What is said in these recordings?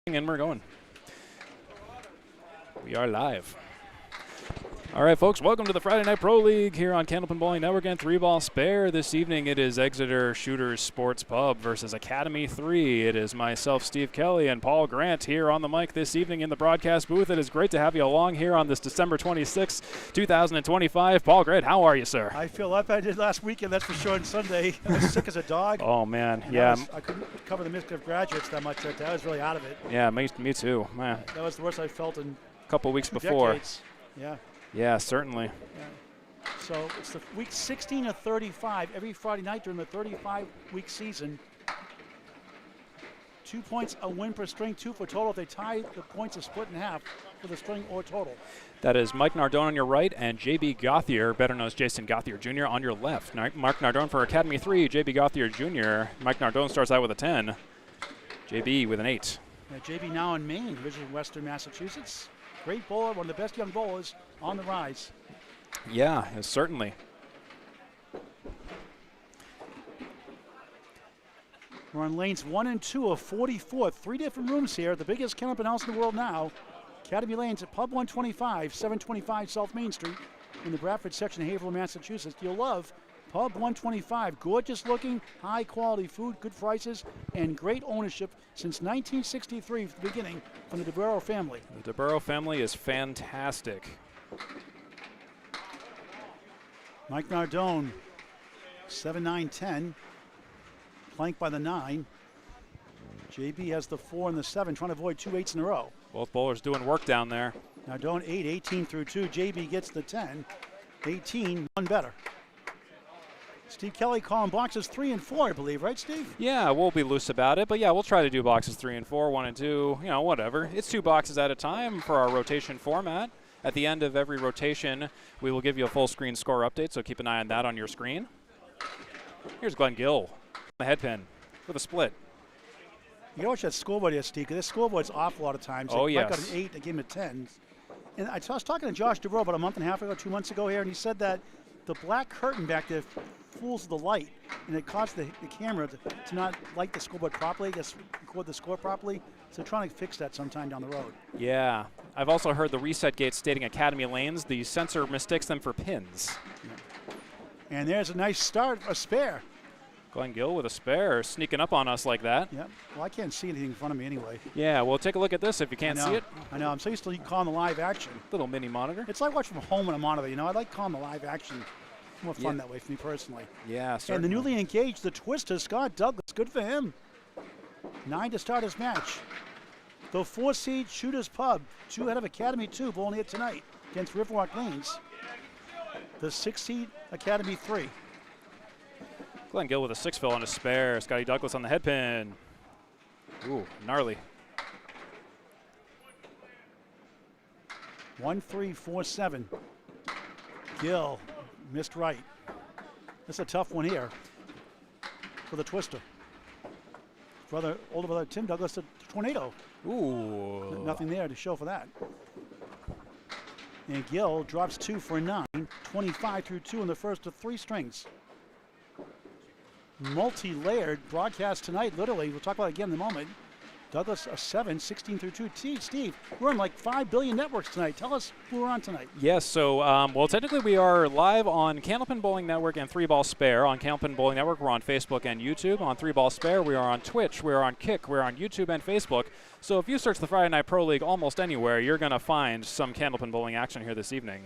And we're going. We are live. All right, folks, welcome to the Friday Night Pro League here on Candlepin Bowling Network and 3-Ball Spare. This evening it is Exeter Shooters Sports Pub versus Academy 3. It is myself, Steve Kelly, and Paul Grant here on the mic this evening in the broadcast booth. It is great to have you along here on this December 26, 2025. Paul Grant, how are you, sir? I feel like I did last weekend, that's for sure, on Sunday. I was sick as a dog. Oh, man, And yeah. I couldn't cover the mischief graduates that much. I was really out of it. Yeah, me too, man. That was the worst I felt in A couple weeks before. decades. Yeah. Yeah, certainly. Yeah. So it's the week 16 of 35 every Friday night during the 35-week season. 2 points a win per string, 2 for total. If they tie, the points are split in half for the string or total. That is Mike Nardone on your right and JB Gauthier, better known as Jason Gauthier Jr. on your left. Mark Nardone for Academy 3, JB Gauthier Jr. Mike Nardone starts out with a 10. JB with an 8. Yeah, JB now in Maine, originally Western Massachusetts. Great bowler, one of the best young bowlers on the rise. Yeah, certainly. We're on lanes 1 and 2 of 44. 3 different rooms here. The biggest Candlepin house in the world now. Academy Lanes at Pub 125, 725 South Main Street in the Bradford section of Haverhill, Massachusetts. You'll love Pub 125. Gorgeous looking, high quality food, good prices, and great ownership since 1963 from the beginning from the DeBurrow family. The DeBurrow family is fantastic. Mike Nardone, 7-9-10. Flanked by the 9. JB has the 4 and the 7, trying to avoid 2 8s in a row. Both bowlers doing work down there. Nardone 8, 18 through 2. JB gets the 10. 18, one better. Steve Kelly calling boxes 3 and 4, I believe, right, Steve? Yeah, we'll be loose about it, but yeah, we'll try to do boxes 3 and 4, 1 and 2, you know, whatever. It's 2 boxes at a time for our rotation format. At the end of every rotation, we will give you a full screen score update, so keep an eye on that on your screen. Here's Glen Gill, the head pin with a split. You gotta watch that scoreboard here, Steve, because this scoreboard's off a lot of times. Oh, Mike got yes. an 8, they gave him a 10. And I was talking to Josh DeBro about a month and a half ago, 2 months ago here, and he said that the black curtain back there fools the light, and it causes the camera to not light the scoreboard properly, record the score properly. So trying to fix that sometime down the road. Yeah. I've also heard the reset gate stating Academy Lanes. The sensor mistakes them for pins. Yeah. And there's a nice start, a spare. Glen Gill with a spare, sneaking up on us like that. Yep. Well, I can't see anything in front of me anyway. Yeah, well, take a look at this if you can't see it. I know. I'm so used to calling the live action. Little mini monitor. It's like watching from home on a monitor, you know. I like calling the live action. It's more fun that way for me personally. Yeah, certainly. And the newly engaged, the twister, Scott Douglas. Good for him. 9 to start his match. The 4-seed Shooters Pub, 2 ahead of Academy 2, bowling here tonight against Riverwalk Lanes. The 6-seed Academy 3. Glen Gill with a 6-fill on a spare. Scotty Douglas on the head pin. Ooh, gnarly. 1-3-4-7. Gill missed right. This is a tough one here for the twister. Older brother Tim Douglas, the tornado. Ooh. Nothing there to show for that. And Gill drops 2 for 9, 25 through 2 in the first of 3 strings. Multi-layered broadcast tonight, literally. We'll talk about it again in a moment. Douglas a 7, 16 through 2. Steve, we're on like 5 billion networks tonight. Tell us who we're on tonight. Yes, so, well, technically we are live on Candlepin Bowling Network and 3-Ball Spare. On Candlepin Bowling Network, we're on Facebook and YouTube. On 3-Ball Spare, we are on Twitch, we're on Kick, we're on YouTube and Facebook. So if you search the Friday Night Pro League almost anywhere, you're going to find some Candlepin Bowling action here this evening.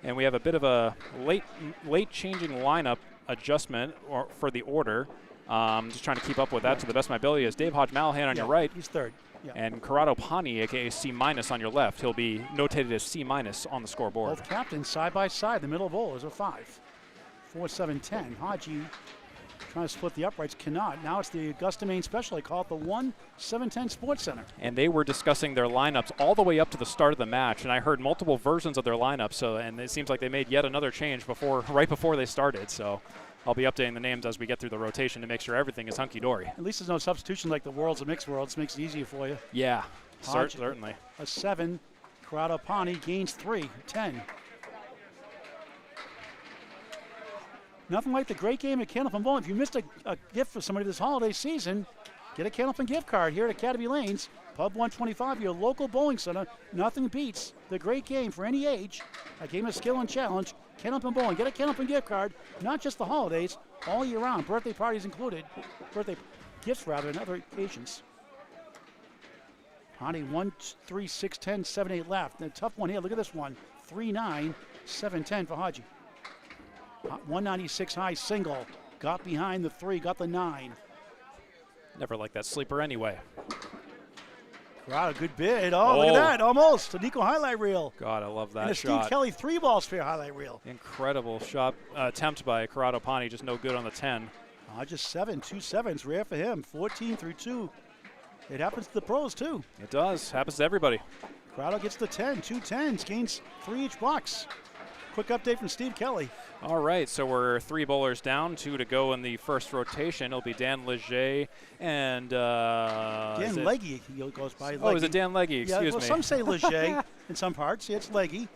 And we have a bit of a late changing lineup adjustment for the order. Just trying to keep up with that to the best of my ability. Is Dave Hodge Mallahan on your right. He's third. Yeah. And Corrado Pani, a.k.a. C- on your left. He'll be notated as C- on the scoreboard. Both captains side by side. The middle bowlers are 5. 4-7-10. Hodge trying to split the uprights, cannot. Now it's the Augusta, Maine special. They call it the 1-7-10 Sports Center. And they were discussing their lineups all the way up to the start of the match, and I heard multiple versions of their lineup. And it seems like they made yet another change right before they started. So I'll be updating the names as we get through the rotation to make sure everything is hunky-dory. At least there's no substitution like the Worlds and Mixed Worlds. Makes it easier for you. Yeah, Hodge, certainly. A 7. Corrado Pani gains 3, 10. Nothing like the great game at Candlepin Bowling. If you missed a gift for somebody this holiday season, get a Candlepin gift card here at Academy Lanes, Pub 125, your local bowling center. Nothing beats the great game for any age. A game of skill and challenge. Candlepin Bowling. Get a Candlepin gift card, not just the holidays, all year round. Birthday parties included. Birthday gifts, rather, and other occasions. Pani 1, 3, 6, 10, 7, 8 left. And a tough one here. Look at this one. 3, 9, 7, 10 for Hodge. 196 high single. Got behind the 3, got the 9. Never like that sleeper anyway. Corrado, good bid. Oh, look at that. Almost. A Nico highlight reel. God, I love that and a shot. Steve Kelly 3-ball sphere highlight reel. Incredible shot attempt by Corrado Pani, just no good on the 10. Just 7, 2 sevens, rare for him. 14 through 2. It happens to the pros, too. It does. Happens to everybody. Corrado gets the 10, 2 10s, gains 3 each box. Quick update from Steve Kelly. All right, so we're 3 bowlers down, 2 to go in the first rotation. It'll be Dan Legge and Dan Legge, he goes by. Oh, is it Dan Legge? Excuse me. Some say Legge in some parts. Yeah, it's Legge.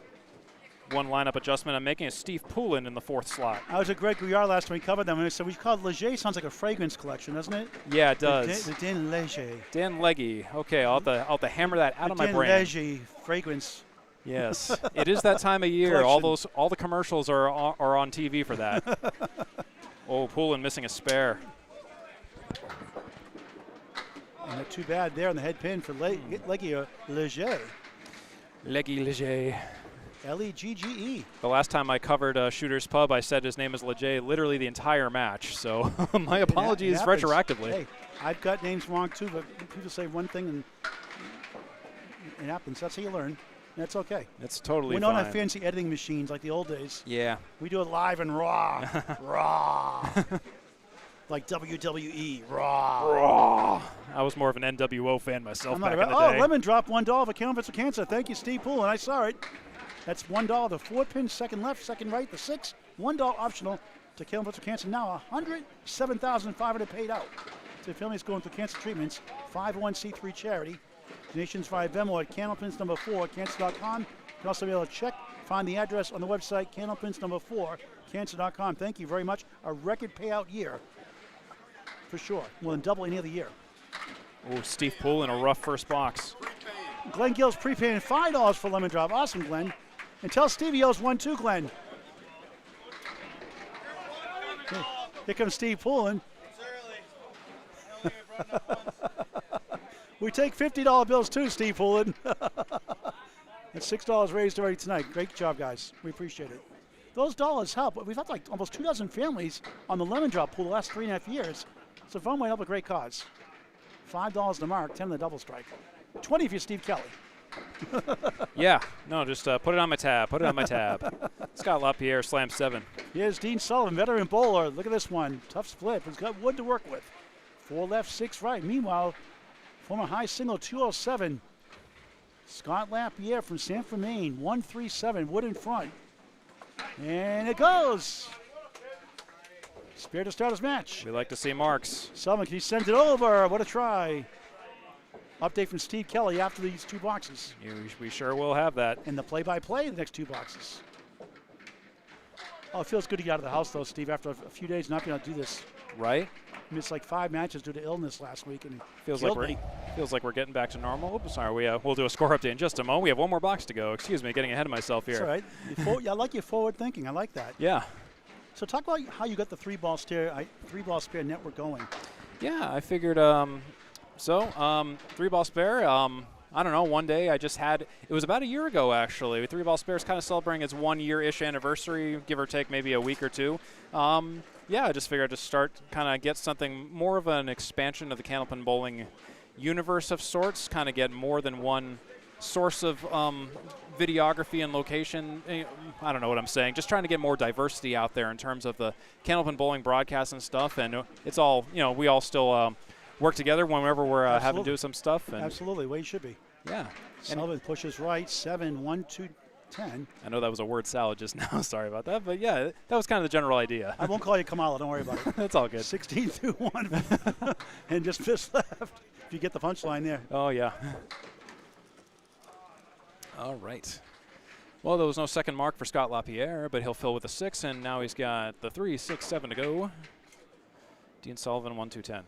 One lineup adjustment I'm making is Steve Poulin in the 4th slot. I was at Greg Guillard last time we covered them, and I said we called Legge. Sounds like a fragrance collection, doesn't it? Yeah, it does. The Dan Legge. Dan Legge. Okay, I'll have to hammer that out of my brain. Dan Legge fragrance. Yes, it is that time of year. Collection. All the commercials are on TV for that. Oh, Poulin missing a spare. And not too bad there on the head pin for Legge or Legge. Legge. Legge. The last time I covered Shooter's Pub, I said his name is Legge literally the entire match. So my apologies retroactively. Hey, I've got names wrong too, but people say one thing and it happens. That's how you learn. That's okay. It's totally fine. We don't have fancy editing machines like the old days. Yeah. We do it live and raw. Raw. Like WWE. Raw. I was more of an NWO fan myself back in the day. Oh, lemon drop $1 for Candlepin Cancer. Thank you, Steve Poulin. I saw it. That's $1. The 4 pin, second left, second right. The 6, $1 optional to Candlepin Cancer. Now $107,500 paid out to families going through cancer treatments. 501c3 charity. Donations via Venmo at Candlepins number 4 at cancer.com. You can also be able to find the address on the website, Candlepins number 4, cancer.com. Thank you very much. A record payout year, for sure. More than double any other year. Oh, Steve Poulin, a rough first box. Glen Gill's prepaying $5 for lemon drop. Awesome, Glenn. And tell Stevie he owes 1 too, Glenn. Here comes Steve Poulin. We take $50 bills too, Steve Poulin. That's $6 raised already tonight. Great job, guys. We appreciate it. Those dollars help. We've had like almost 2 dozen families on the lemon drop pool the last 3.5 years. It's a fun way to help a great cause. $5 to mark, 10 on the double strike. 20 if you're Steve Kelly. Yeah, no, just put it on my tab. Put it on my tab. Scott Lapierre, slam 7. Here's Dean Sullivan, veteran bowler. Look at this one. Tough split. He's got wood to work with. 4 left, 6 right. Meanwhile, former high single 207. Scott Lapierre from Sanford, Maine. 137, wood in front. And it goes. Spear to start his match. We like to see marks. Sullivan, can he send it over? What a try. Update from Steve Kelly after these 2 boxes. We sure will have that. And the play-by-play, the next 2 boxes. Oh, it feels good to get out of the house, though, Steve, after a few days not being able to do this. Right? Missed like 5 matches due to illness last week, and feels like we're getting back to normal. Oops, sorry. We'll do a score update in just a moment. We have 1 more box to go. Excuse me, getting ahead of myself here. That's all right. I like your forward thinking. I like that. Yeah. So talk about how you got the 3-ball spare network going. Yeah, I figured. 3-ball spare. I don't know. One day I just had. It was about a year ago actually. 3-ball spare is kind of celebrating its 1-year-ish anniversary, give or take maybe a week or 2. Yeah, I just figured I'd just start kind of get something more of an expansion of the Candlepin bowling universe of sorts. Kind of get more than one source of videography and location. I don't know what I'm saying. Just trying to get more diversity out there in terms of the Candlepin bowling broadcast and stuff. And it's all, we all still work together whenever we're having to do some stuff. And absolutely, way you should be. Yeah. Sullivan pushes right, 7, 1, 2, 10. I know that was a word salad just now. Sorry about that. But yeah, that was kind of the general idea. I won't call you Kamala. Don't worry about it. That's all good. 16 through 1. And just fist left. If you get the punchline there. Oh, yeah. All right. Well, there was no second mark for Scott Lapierre, but he'll fill with a 6, and now he's got the 3, 6, 7 to go. Dean Sullivan, 1, 2, 10.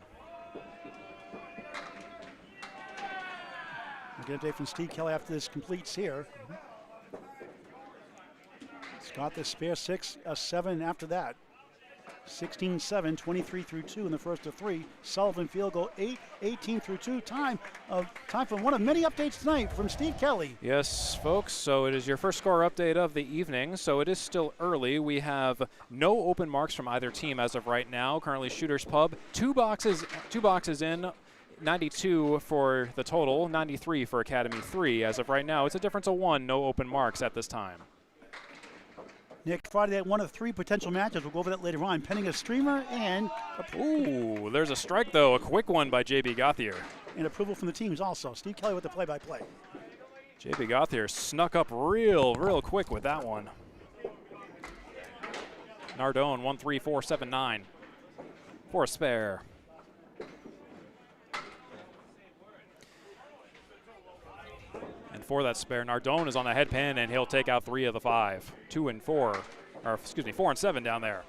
We'll get a update from Steve Kelly after this completes here. Scott the spare 6, a 7 after that. 16-7, 23 through 2 in the first of 3. Sullivan field goal 8, 18 through 2. Time for one of many updates tonight from Steve Kelly. Yes, folks, so it is your first score update of the evening, so it is still early. We have no open marks from either team as of right now. Currently Shooters Pub, two boxes in, 92 for the total, 93 for Academy 3. As of right now, it's a difference of 1, no open marks at this time. Nick, Friday night, one of 3 potential matches. We'll go over that later on. Pending a streamer and... Ooh, there's a strike, though. A quick one by J.B. Gauthier. And approval from the teams also. Steve Kelly with the play-by-play. J.B. Gauthier snuck up real quick with that one. Nardone, 1, 3, 4, 7, 9. For a spare. And for that spare, Nardone is on the head pin, and he'll take out 3 of the 5. 2 and 4, or excuse me, 4 and 7 down there.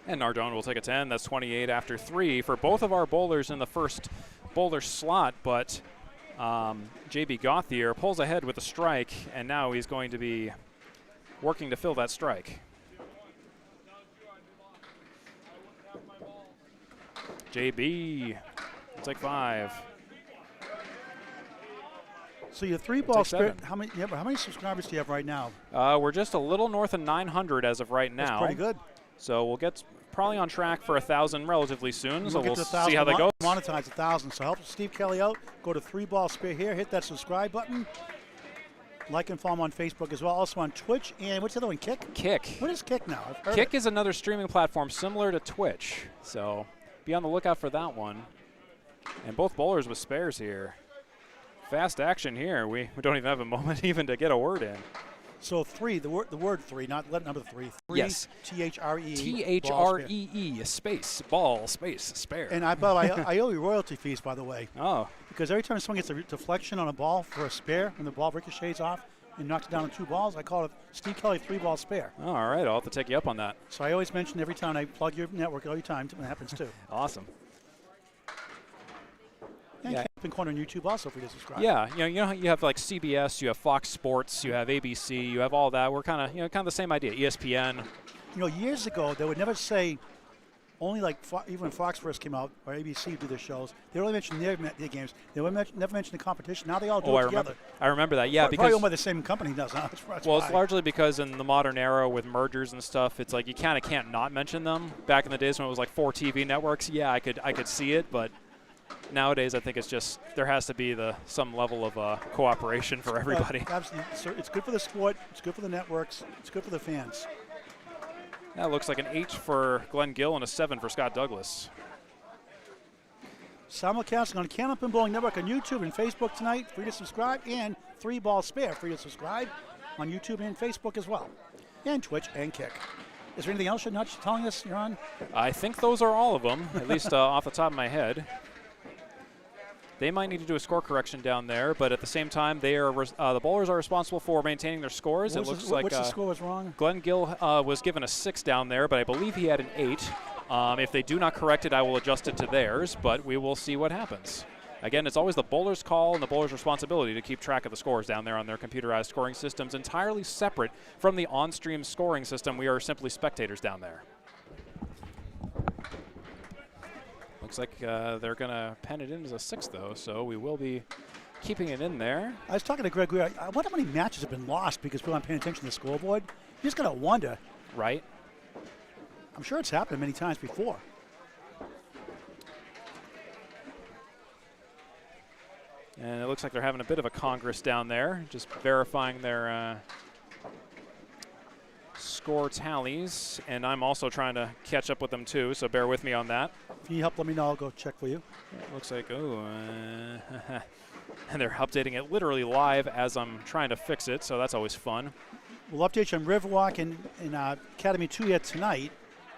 And Nardone will take a 10. That's 28 after 3 for both of our bowlers in the first bowler slot, but J.B. Gauthier pulls ahead with a strike, and now he's going to be working to fill that strike. J.B. Take 5. So your 3-ball spare, how many subscribers do you have right now? We're just a little north of 900 as of right now. That's pretty good. So we'll get probably on track for 1,000 relatively soon. So we'll see how that goes. Monetize 1,000. So help Steve Kelly out. Go to 3-ball spare here. Hit that subscribe button. Like and follow him on Facebook as well. Also on Twitch. And what's the other one? Kick? Kick. What is Kick now? Kick is another streaming platform similar to Twitch. So be on the lookout for that one. And both bowlers with spares here. Fast action here. We don't even have a moment even to get a word in. So 3, the word 3, not number 3. 3, yes. T-H-R-E-E. T-H-R-E-E, space, ball, space, spare. And I owe you royalty fees, by the way. Oh. Because every time someone gets a deflection on a ball for a spare, when the ball ricochets off and knocks it down on 2 balls, I call it Steve Kelly 3-ball spare. All right, I'll have to take you up on that. So I always mention every time I plug your network, every time it happens too. Awesome. And Candlepin Corner on YouTube also for you to subscribe. Yeah, you have like CBS, you have Fox Sports, you have ABC, you have all that. We're kind of the same idea. ESPN. Years ago they would never say, only like even when Fox first came out or ABC do their shows, they only mentioned their games. They would never mention the competition. Now they all do it together. I remember that. Yeah, probably owned by the same company does. Huh? Well, it's largely because in the modern era with mergers and stuff, it's like you kind of can't not mention them. Back in the days when it was like 4 TV networks, yeah, I could see it, but. Nowadays, I think it's just there has to be some level of cooperation for everybody. Absolutely. So it's good for the sport. It's good for the networks. It's good for the fans. That looks like an 8 for Glen Gill and a 7 for Scott Douglas. Simulcasting on Candlepin Bowling Network on YouTube and Facebook tonight. Free to subscribe. And 3-ball spare. Free to subscribe on YouTube and Facebook as well. And Twitch and Kick. Is there anything else you're not telling us you're on? I think those are all of them, at least off the top of my head. They might need to do a score correction down there, but at the same time, they are the bowlers are responsible for maintaining their scores. Which score was wrong? Glen Gill was given a 6 down there, but I believe he had an 8. If they do not correct it, I will adjust it to theirs, but we will see what happens. Again, it's always the bowler's call and the bowler's responsibility to keep track of the scores down there on their computerized scoring systems, entirely separate from the on-stream scoring system. We are simply spectators down there. Looks like they're going to pen it in as a 6, though, so we will be keeping it in there. I was talking to Greg. I wonder how many matches have been lost because people aren't paying attention to the scoreboard. You just got to wonder. Right. I'm sure it's happened many times before. And it looks like they're having a bit of a congress down there, just verifying their score tallies, and I'm also trying to catch up with them too, so bear with me on that. If you need help, let me know. I'll go check for you. It looks like, and they're updating it literally live as I'm trying to fix it, so that's always fun. We'll update you on Riverwalk and Academy 2 yet tonight.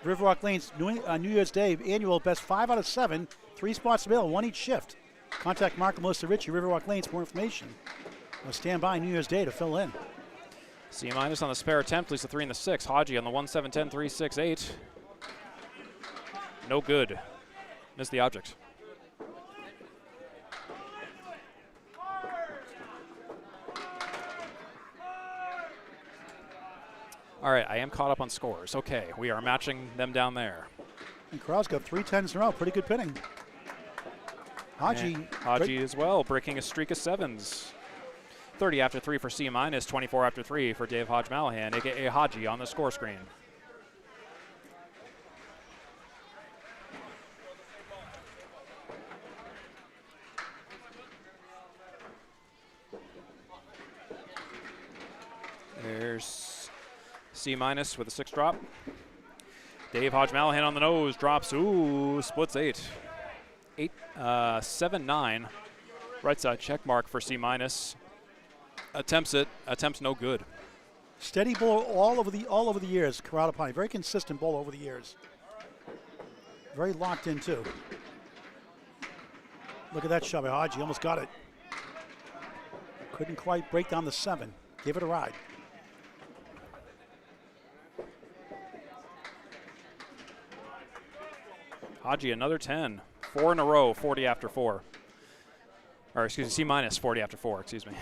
Riverwalk Lanes, New Year's Day, annual best 5 out of 7, 3 spots available, 1 each shift. Contact Mark and Melissa Ritchie, Riverwalk Lanes, for more information. I'll stand by New Year's Day to fill in. C- on the spare attempt, leads the 3 and the 6. Hodge on the 1-7-10, 3-6-8. No good. Missed the object. All right, I am caught up on scores. Okay, we are matching them down there. And Corral's got 3 10s in a row. Pretty good pitting. Hodge as well, breaking a streak of 7s. 30 after 3 for C-, 24 after 3 for Dave Hodge Mallahan, a.k.a. Hodge on the score screen. There's C- with a 6 drop. Dave Hodge Mallahan on the nose, drops, splits 8. 7-9. Right side check mark for C-. Attempts no good. Steady bowler all over the years, Corrado Pani. Very consistent bowler over the years. Very locked in too. Look at that shot by Hodge. He almost got it. Couldn't quite break down the 7. Give it a ride. Hodge another 10. 4 in a row, 40 after 4. Or excuse me, C- 40 after 4, excuse me.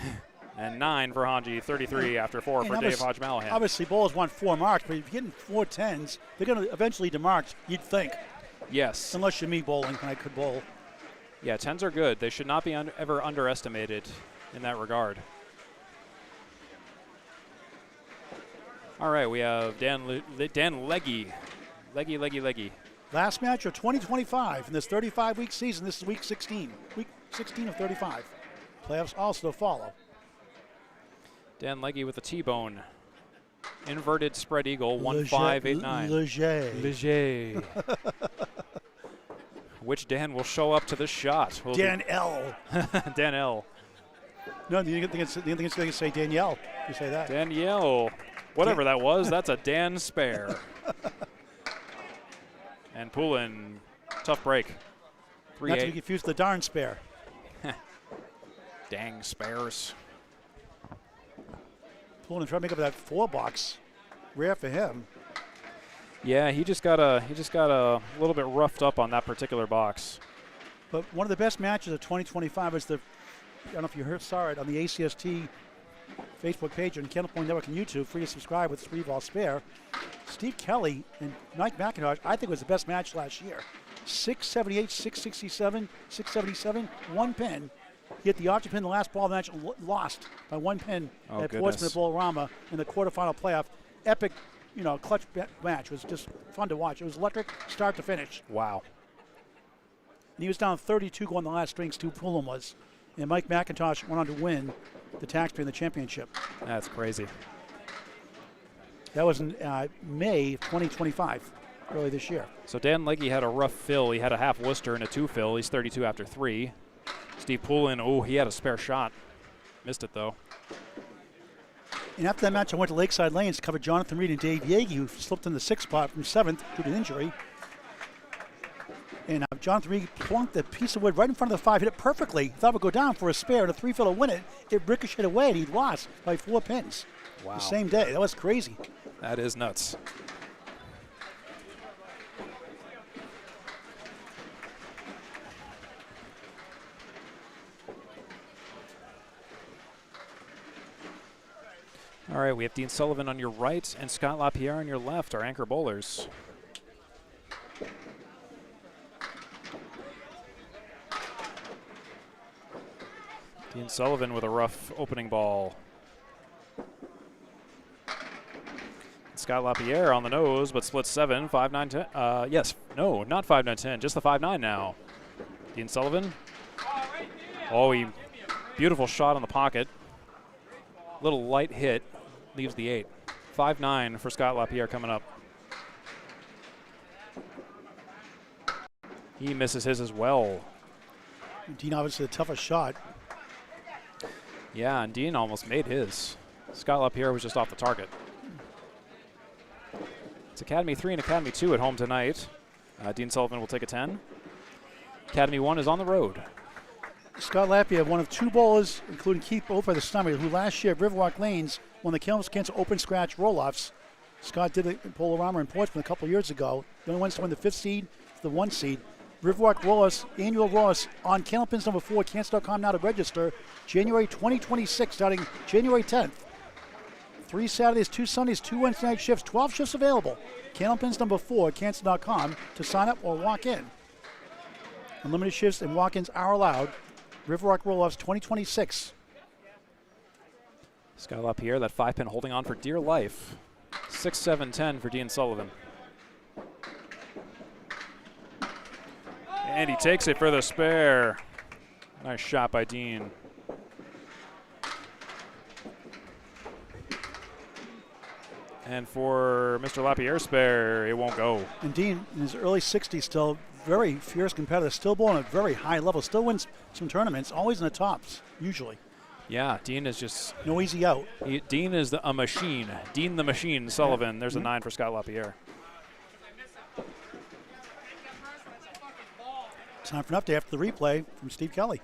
And 9 for Hodge, 33 after 4 for Dave Hodge Mallahan. Obviously, bowlers want 4 marks, but if you're getting 4 10s, they're going to eventually demark, you'd think. Yes. Unless you're me bowling, and I could bowl. Yeah, 10s are good. They should not be ever underestimated in that regard. All right, we have Dan Legge. Legge. Last match of 2025 in this 35-week season. This is week 16. Week 16 of 35. Playoffs also to follow. Dan Legge with a T-bone. Inverted spread eagle, 1-5-8-9. Legge. Which Dan will show up to this shot? Dan L. Dan L. No, you think it's going to say Danielle. You say that. Danielle. Whatever that was, that's a Dan spare. And Poulin, tough break. 3-8. Not to be confused with the darn spare. Dang spares. Poulin trying to make up that 4 box. Rare for him. Yeah, he just got a little bit roughed up on that particular box. But one of the best matches of 2025 is I don't know if you saw it on the ACST Facebook page on Candlepin Network and YouTube. Free to subscribe with 3-ball spare. Steve Kelly and Mike McIntosh, I think, was the best match last year. 678, 667, 677, 1 pin. He hit the object pin in the last ball of the match, lost by 1 pin at Portsmouth Bolorama in the quarterfinal playoff. Epic, clutch match. It was just fun to watch. It was electric, start to finish. Wow. And he was down 32 going the last strings, Poulin was. And Mike McIntosh went on to win the taxpayer in the championship. That's crazy. That was in May of 2025, early this year. So Dan Legge had a rough fill. He had a half Worcester and a 2 fill. He's 32 after 3. Steve Poulin, he had a spare shot. Missed it, though. And after that match, I went to Lakeside Lanes to cover Jonathan Reed and Dave Yagi, who slipped in the 6th spot from 7th due to an injury. And Jonathan Reed plunked the piece of wood right in front of the 5, hit it perfectly. Thought it would go down for a spare, and a 3 fill to win it. It ricocheted away, and he lost by 4 pins. Wow. The same day. That was crazy. That is nuts. All right, we have Dean Sullivan on your right and Scott Lapierre on your left, our anchor bowlers. Dean Sullivan with a rough opening ball. Scott Lapierre on the nose, but splits 7, 5, 9, 10. Yes, no, not 5, 9, 10, just the 5, 9 now. Dean Sullivan. Beautiful shot on the pocket. Little light hit, leaves the 8. 5, 9 for Scott Lapierre coming up. He misses his as well. Dean obviously the toughest shot. Yeah, and Dean almost made his. Scott Lapierre was just off the target. It's Academy 3 and Academy 2 at home tonight. Dean Sullivan will take a 10. Academy 1 is on the road. Scott Lapierre, one of 2 bowlers, including Keith Ofer, the stomach, who last year at Riverwalk Lanes won the Candlepin Cancer Open Scratch Roll-Offs. Scott did it in Poulin in Portsmouth a couple years ago. The only ones to win the 5th seed, the 1 seed. Riverwalk Roll-Offs, annual Roll-Offs on Candlepin's number 4, cancer.com now to register, January 2026, starting January 10th. 3 Saturdays, 2 Sundays, 2 Wednesday night shifts, 12 shifts available. Candlepin's number 4, cancer.com to sign up or walk in. Unlimited shifts and walk-ins are allowed. Riverwalk Roll-Offs 2026. Scott Lapierre, that 5-pin holding on for dear life. 6-7-10 for Dean Sullivan. And he takes it for the spare. Nice shot by Dean. And for Mr. Lapierre's spare, it won't go. And Dean, in his early 60s, still very fierce competitor, still bowling at a very high level, still wins some tournaments, always in the tops, usually. Yeah, Dean is just... No easy out. Dean is a machine. Dean the Machine Sullivan. There's a 9 for Scott Lapierre. Time for an update after the replay from Steve Kelly.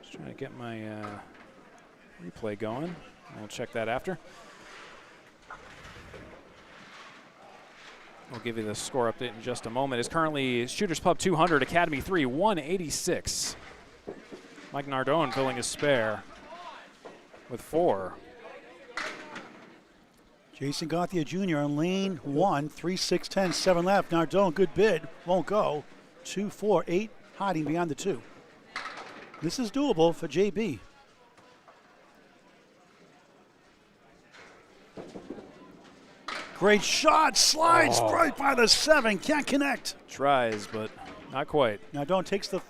Just trying to get my replay going. We'll check that after. We'll give you the score update in just a moment. It's currently Shooters Pub 200, Academy 3, 186. Mike Nardone filling his spare with 4. Jason Gauthier Jr. on lane 1, 3-6-10, 7 left. Nardone, good bid, won't go. 2-4-8, hiding beyond the 2. This is doable for JB. Great shot, slides right by the 7, can't connect. Tries, but not quite. Nardone takes the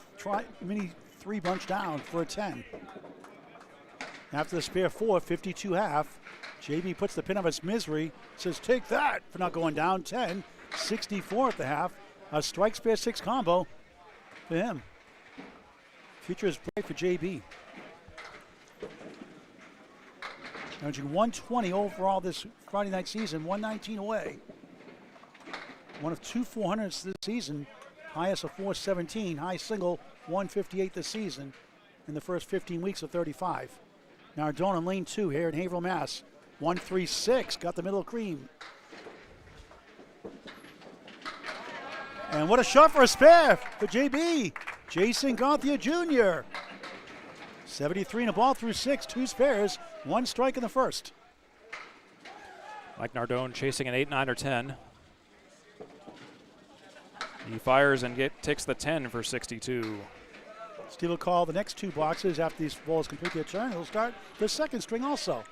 mini 3 bunch down for a 10. After the spare 4, 52.5. JB puts the pin of its misery, says take that for not going down. 10, 64 at the half. A strike spare 6 combo for him. Future is bright for JB. Averaging 120 overall this Friday night season, 119 away. One of 2 400s this season, highest of 417, high single 158 this season in the first 15 weeks of 35. Nardone on lane 2 here in Haverhill, Mass. 136, got the middle cream. And what a shot for a spare for JB. Jason Gauthier Jr. 73 in a ball through 6, 2 spares, 1 strike in the first. Mike Nardone chasing an 8, 9, or 10. He fires and takes the 10 for 62. Steve will call the next 2 boxes after these balls complete their turn. He'll start the second string also.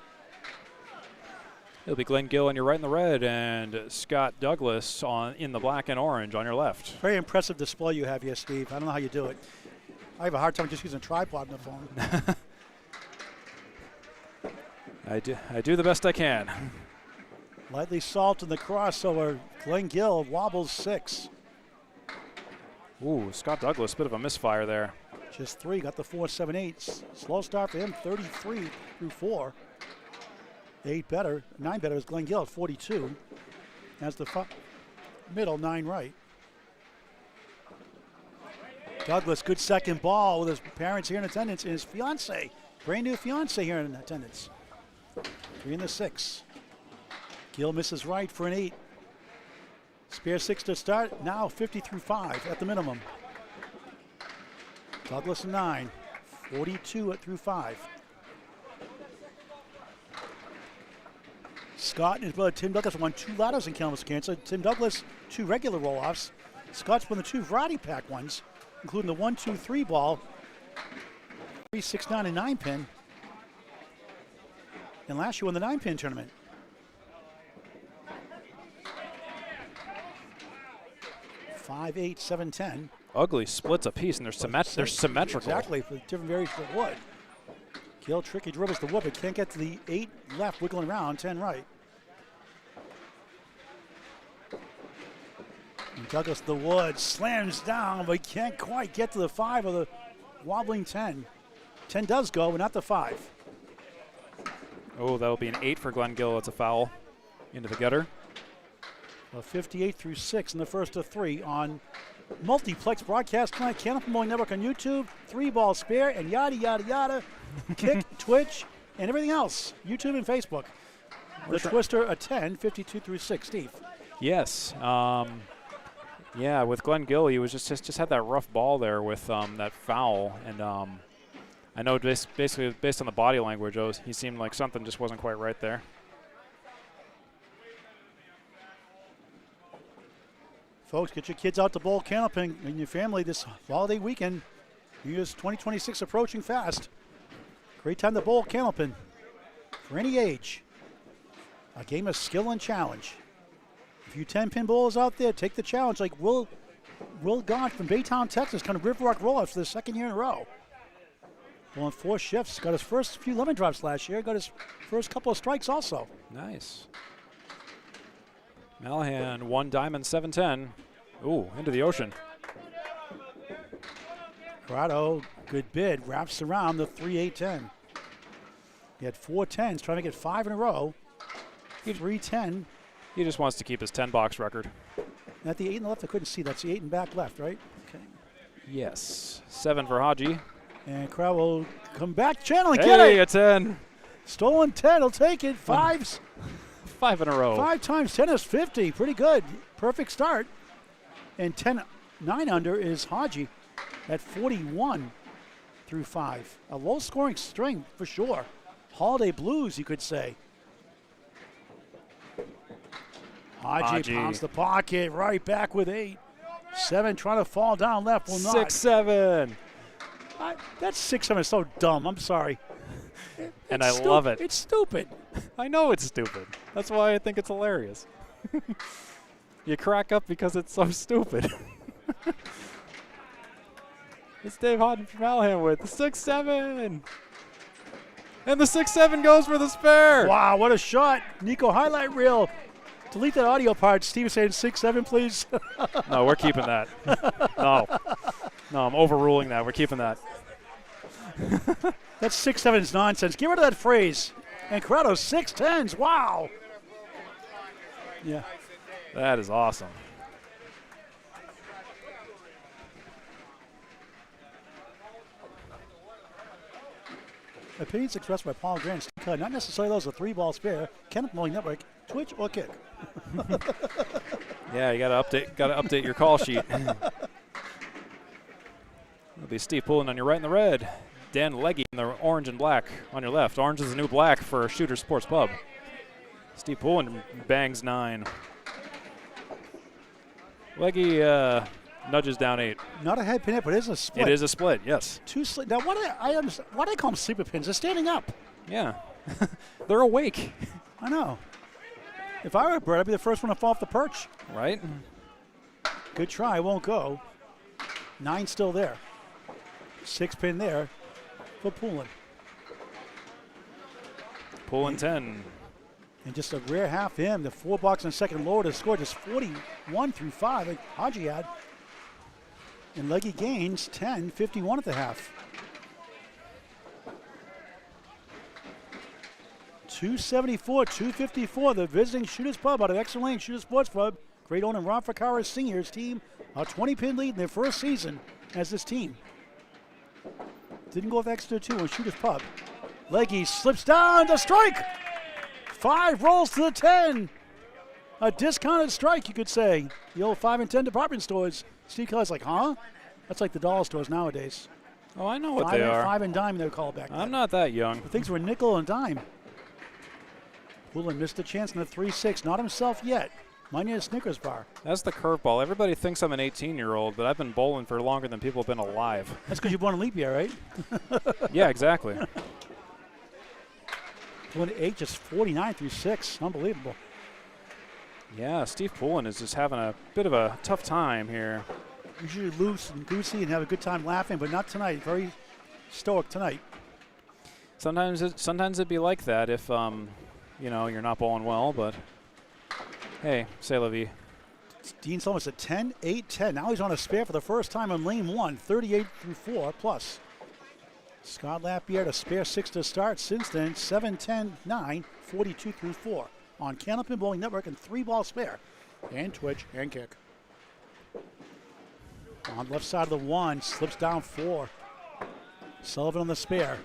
It'll be Glen Gill on your right in the red and Scott Douglas in the black and orange on your left. Very impressive display you have here, Steve. I don't know how you do it. I have a hard time just using a tripod on the phone. I do the best I can. Lightly salt in the crossover. Glen Gill wobbles 6. Ooh, Scott Douglas, bit of a misfire there. Just 3, got the 4-7-8. Slow start for him, 33 through 4. 8 better, 9 better is Glen Gill at 42. As the middle, 9 right. Douglas, good second ball with his parents here in attendance and his fiance, brand new fiance here in attendance. 3 in the 6. Gill misses right for an 8. Spare 6 to start, now 50 through 5 at the minimum. Douglas 9, 42 through 5. Scott and his brother Tim Douglas won 2 ladders in Candlepin Cancer. Tim Douglas, 2 regular roll-offs. Scott's won the 2 variety pack ones, including the 1, 2, 3 ball, 3, 6, 9, and 9 pin. And last year won the 9 pin tournament. Five, 8, 7, 10. Ugly splits apiece, and they're symmetrical. Exactly, for different variations of wood. Gill tricky dribbles the wood, but can't get to the 8 left, wiggling around, 10 right. And Douglas the wood slams down, but can't quite get to the 5 of the wobbling 10. 10 does go, but not the 5. Oh, that'll be an 8 for Glen Gill. It's a foul into the gutter. Well, 58 through 6 in the first of 3 on multiplex broadcast tonight. Candlepin Bowling Network on YouTube, 3-ball spare, and yada, yada, yada. Kick, Twitch, and everything else. YouTube and Facebook. The Twister, a 10, 52 through 6. Steve. Yes. Yeah, with Glen Gill, he was just had that rough ball there with that foul. And I know basically based on the body language, he seemed like something just wasn't quite right there. Folks, get your kids out to bowl Candlepin and your family this holiday weekend. New Year's 2026 approaching fast. Great time to bowl Candlepin for any age. A game of skill and challenge. If you 10-pin bowlers out there, take the challenge like Will Gaunt from Baytown, Texas, kind of River Rock rollouts for the second year in a row. Well, in 4 shifts, got his first few lemon drops last year, got his first couple of strikes also. Nice. Mallahan, 1 diamond, 7-10. Ooh, into the ocean. Corrado, good bid, wraps around the 3-8-10. He had 4 10s, trying to get 5 in a row. 3-10. He just wants to keep his 10-box record. At the 8 in the left, I couldn't see. That's the 8 in back left, right? Okay. Yes. 7 for Hodge. And Corrado will come back, channel and hey, get it. A 10. Stolen 10, he'll take it. 5s. 5 in a row. 5 times 10 is 50. Pretty good. Perfect start. And 9 under is Hodge at 41 through 5. A low-scoring string for sure. Holiday blues, you could say. Hodge pounds the pocket, right back with 8. 7 trying to fall down left, will not. 6-7. That 6-7 is so dumb. I'm sorry. And I love it. It's stupid. I know it's stupid. That's why I think it's hilarious. You crack up because it's so stupid. It's Dave Hodge from Mallahan with the 6-7. And the 6-7 goes for the spare. Wow, what a shot. Nico highlight reel. Delete that audio part. Steve saying 6-7, please. No, we're keeping that. No, I'm overruling that. We're keeping that. That 6-7 is nonsense. Get rid of that phrase. And Corrado, 6-10s. Wow. Yeah. That is awesome. Opinions expressed by Paul Grant, not necessarily those of 3-ball spare, Candlepin Bowling Network, Twitch or Kick. Yeah, you gotta update your call sheet. It'll be Steve Poulin on your right in the red. Dan Legge in the orange and black on your left. Orange is the new black for Shooter Sports Pub. Steve Poulin bangs 9. Legge nudges down 8. Not a head pin hit, but it is a split. It is a split, yes. 2 now, why do I call them sleeper pins? They're standing up. Yeah. They're awake. I know. If I were a bird, I'd be the first one to fall off the perch. Right? Good try, won't go. 9 still there. 6 pin there for Poulin. Poulin 10. And just a rare half him. The 4 box and second lower to score just 41 through 5 like Hodge had. And Legge gains 10, 51 at the half. 274, 254. The visiting Shooters Pub out of Exeter Lane Shooters Sports Pub. Great owner Ron Ficarra's seniors team. A 20-pin lead in their first season as this team. Didn't go with Exeter 2 on Shooters Pub. Legge slips down to strike. 5 rolls to the 10. A discounted strike, you could say. The old 5 and 10 department stores. Steve Kelly's like, huh? That's like the dollar stores nowadays. Oh, I know what they are. 5 and dime, they would call it back then. I'm not that young. The things were nickel and dime. Poulin missed a chance in the 3-6. Not himself yet. Might need a Snickers bar. That's the curveball. Everybody thinks I'm an 18-year-old, but I've been bowling for longer than people have been alive. That's because you're born in leap year, right? Yeah, exactly. 8, just 49 through 6. Unbelievable. Yeah, Steve Poulin is just having a bit of a tough time here. Usually loose and goosey and have a good time laughing, but not tonight. Very stoic tonight. Sometimes it'd be like that if you know, you're not bowling well, but hey, c'est la vie. Dean Sullivan's at 10, 8, 10. Now he's on a spare for the first time on lane 1, 38 through 4 plus. Scott Lapierre to spare 6 to start. Since then, 7, 10, 9, 42 through 4 on Candlepin Bowling Network and 3-ball spare and Twitch and Kick. On the left side of the 1, slips down 4. Sullivan on the spare.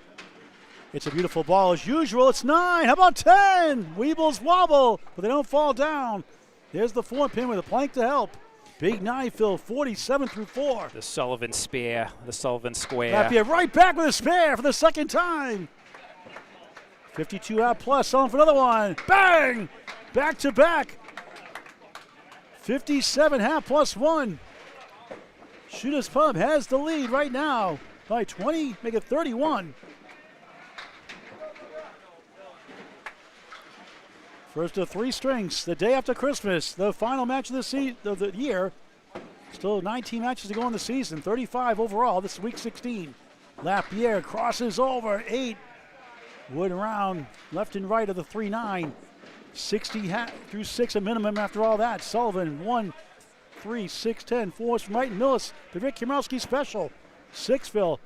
It's a beautiful ball as usual. It's 9. How about 10? Weebles wobble, but they don't fall down. There's the 4-pin with a plank to help. Big 9 fill, 47 through 4. The Sullivan spear, the Sullivan square. Lapierre right back with a spare for the second time. 52 out plus, Sullivan for another one. Bang! Back to back. 57 half plus 1. Shooters Pub has the lead right now by 20, make it 31. First of 3 strings, the day after Christmas, the final match of the year. Still 19 matches to go in the season, 35 overall. This is week 16. Lapierre crosses over 8. Wood around left and right of the 3-9. 60 through 6 a minimum after all that. Sullivan 1, 3, 6, 10. 4 from right. Millis, the Rick Kimrowski special. 6 fill.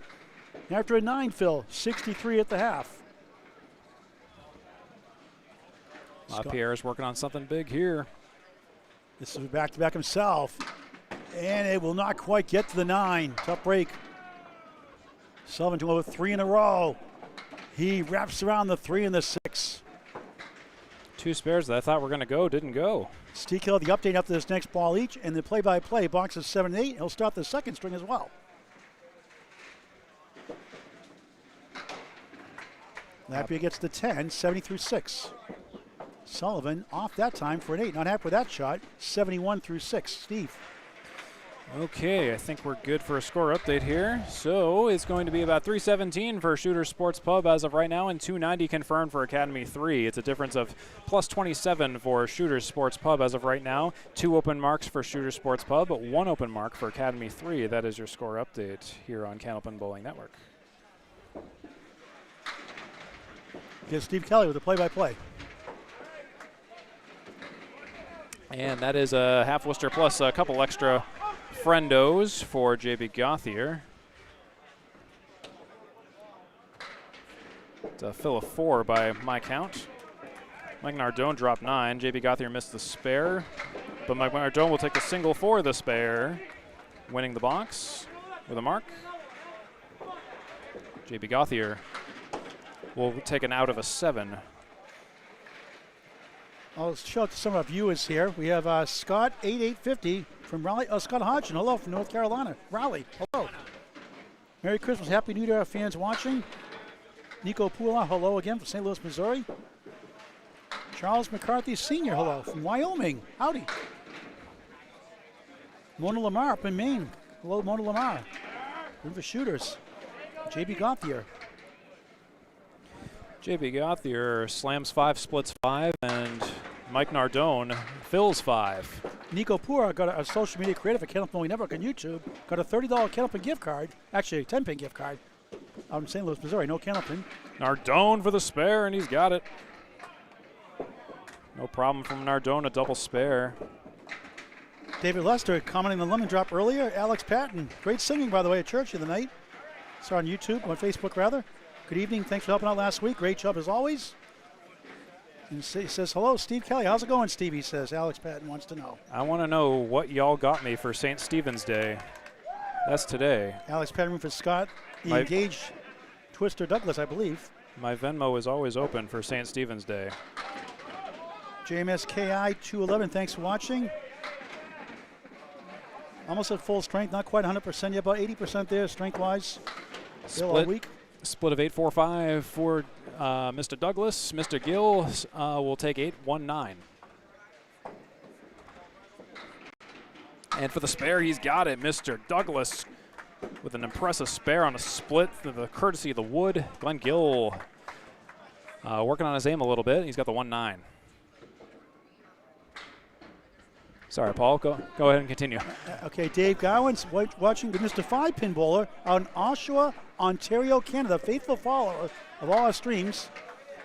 After a 9 fill, 63 at the half. Lapierre is working on something big here. This is back-to-back himself. And it will not quite get to the 9. Tough break. Sullivan to over 3 in a row. He wraps around the 3 and the 6. 2 spares that I thought were going to go, didn't go. Steve Keller, the update after this next ball each, and the play-by-play boxes 7 and 8. He'll start the second string as well. Lapierre gets the 10, 70 through 6. Sullivan off that time for an 8. Not happy with that shot. 71 through 6. Steve. Okay, I think we're good for a score update here. So it's going to be about 317 for Shooter Sports Pub as of right now, and 290 confirmed for Academy 3. It's a difference of plus 27 for Shooter Sports Pub as of right now. 2 open marks for Shooter Sports Pub, but 1 open mark for Academy 3. That is your score update here on Candlepin Bowling Network. Here's Steve Kelly with the play-by-play. And that is a half Worcester plus a couple extra friendos for JB Gauthier. It's a fill of 4 by my count. Mike Nardone dropped 9. JB Gauthier missed the spare, but Mike Nardone will take the single for the spare, winning the box with a mark. JB Gauthier will take an out of a 7. I'll show it to some of our viewers here. We have Scott 8850 from Raleigh. Scott Hodge, hello from North Carolina. Raleigh, hello. Merry Christmas, Happy New Year, our fans watching. Nico Poulin, hello again from St. Louis, Missouri. Charles McCarthy Sr., hello from Wyoming. Howdy. Mona Lamar up in Maine. Hello, Mona Lamar. Room for shooters. JB Gauthier. JB Gauthier slams 5, splits 5, and Mike Nardone fills 5. Nico Pura got a social media creator for Candlepin Bowling Network on YouTube. Got a $30 Candlepin gift card. Actually, a 10-pin gift card. Out in St. Louis, Missouri. No Candlepin. Nardone for the spare, and he's got it. No problem from Nardone, a double spare. David Lester commenting on the lemon drop earlier. Alex Patton. Great singing, by the way, at church the other night. Saw on YouTube, on Facebook, rather. Good evening. Thanks for helping out last week. Great job as always. And he says, hello, Steve Kelly. How's it going, Steve? He says. Alex Patton wants to know. I want to know what y'all got me for St. Stephen's Day. That's today. Alex Patton for Scott. The engaged Twister Douglas, I believe. My Venmo is always open for St. Stephen's Day. JMSKI 211, thanks for watching. Almost at full strength, not quite 100% yet, about 80% there strength-wise. Still all week. Split of 8-4-5 for Mr. Douglas. Mr. Gill will take 8-1-9. And for the spare, he's got it. Mr. Douglas with an impressive spare on a split, the courtesy of the wood. Glen Gill working on his aim a little bit. He's got the 1-9. Sorry, Paul. Go ahead and continue. Okay, Dave Gowan's watching the Mr. 5-pin bowler out in Oshawa, Ontario, Canada. Faithful follower of all our streams.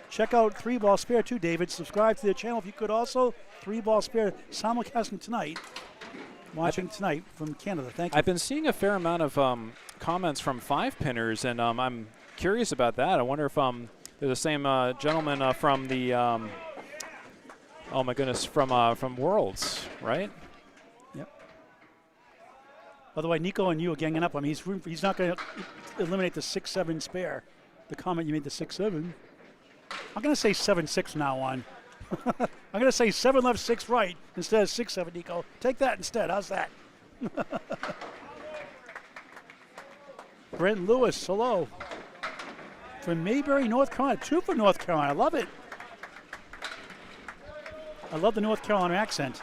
Check out 3-Ball Spare too, David. Subscribe to their channel if you could also. 3-Ball Spare simulcasting tonight. Watching tonight from Canada. Thank you. I've been seeing a fair amount of comments from 5-pinners, and I'm curious about that. I wonder if they're the same gentleman from the oh my goodness, from Worlds, right? Yep. By the way, Nico and you are ganging up on me. He's not going to eliminate the 6-7 spare. The comment you made, the 6-7. I'm going to say 7-6 from now on. I'm going to say 7 left, 6 right instead of 6-7, Nico. Take that instead. How's that? Brent Lewis, hello. From Mayberry, North Carolina. 2 for North Carolina. I love it. I love the North Carolina accent.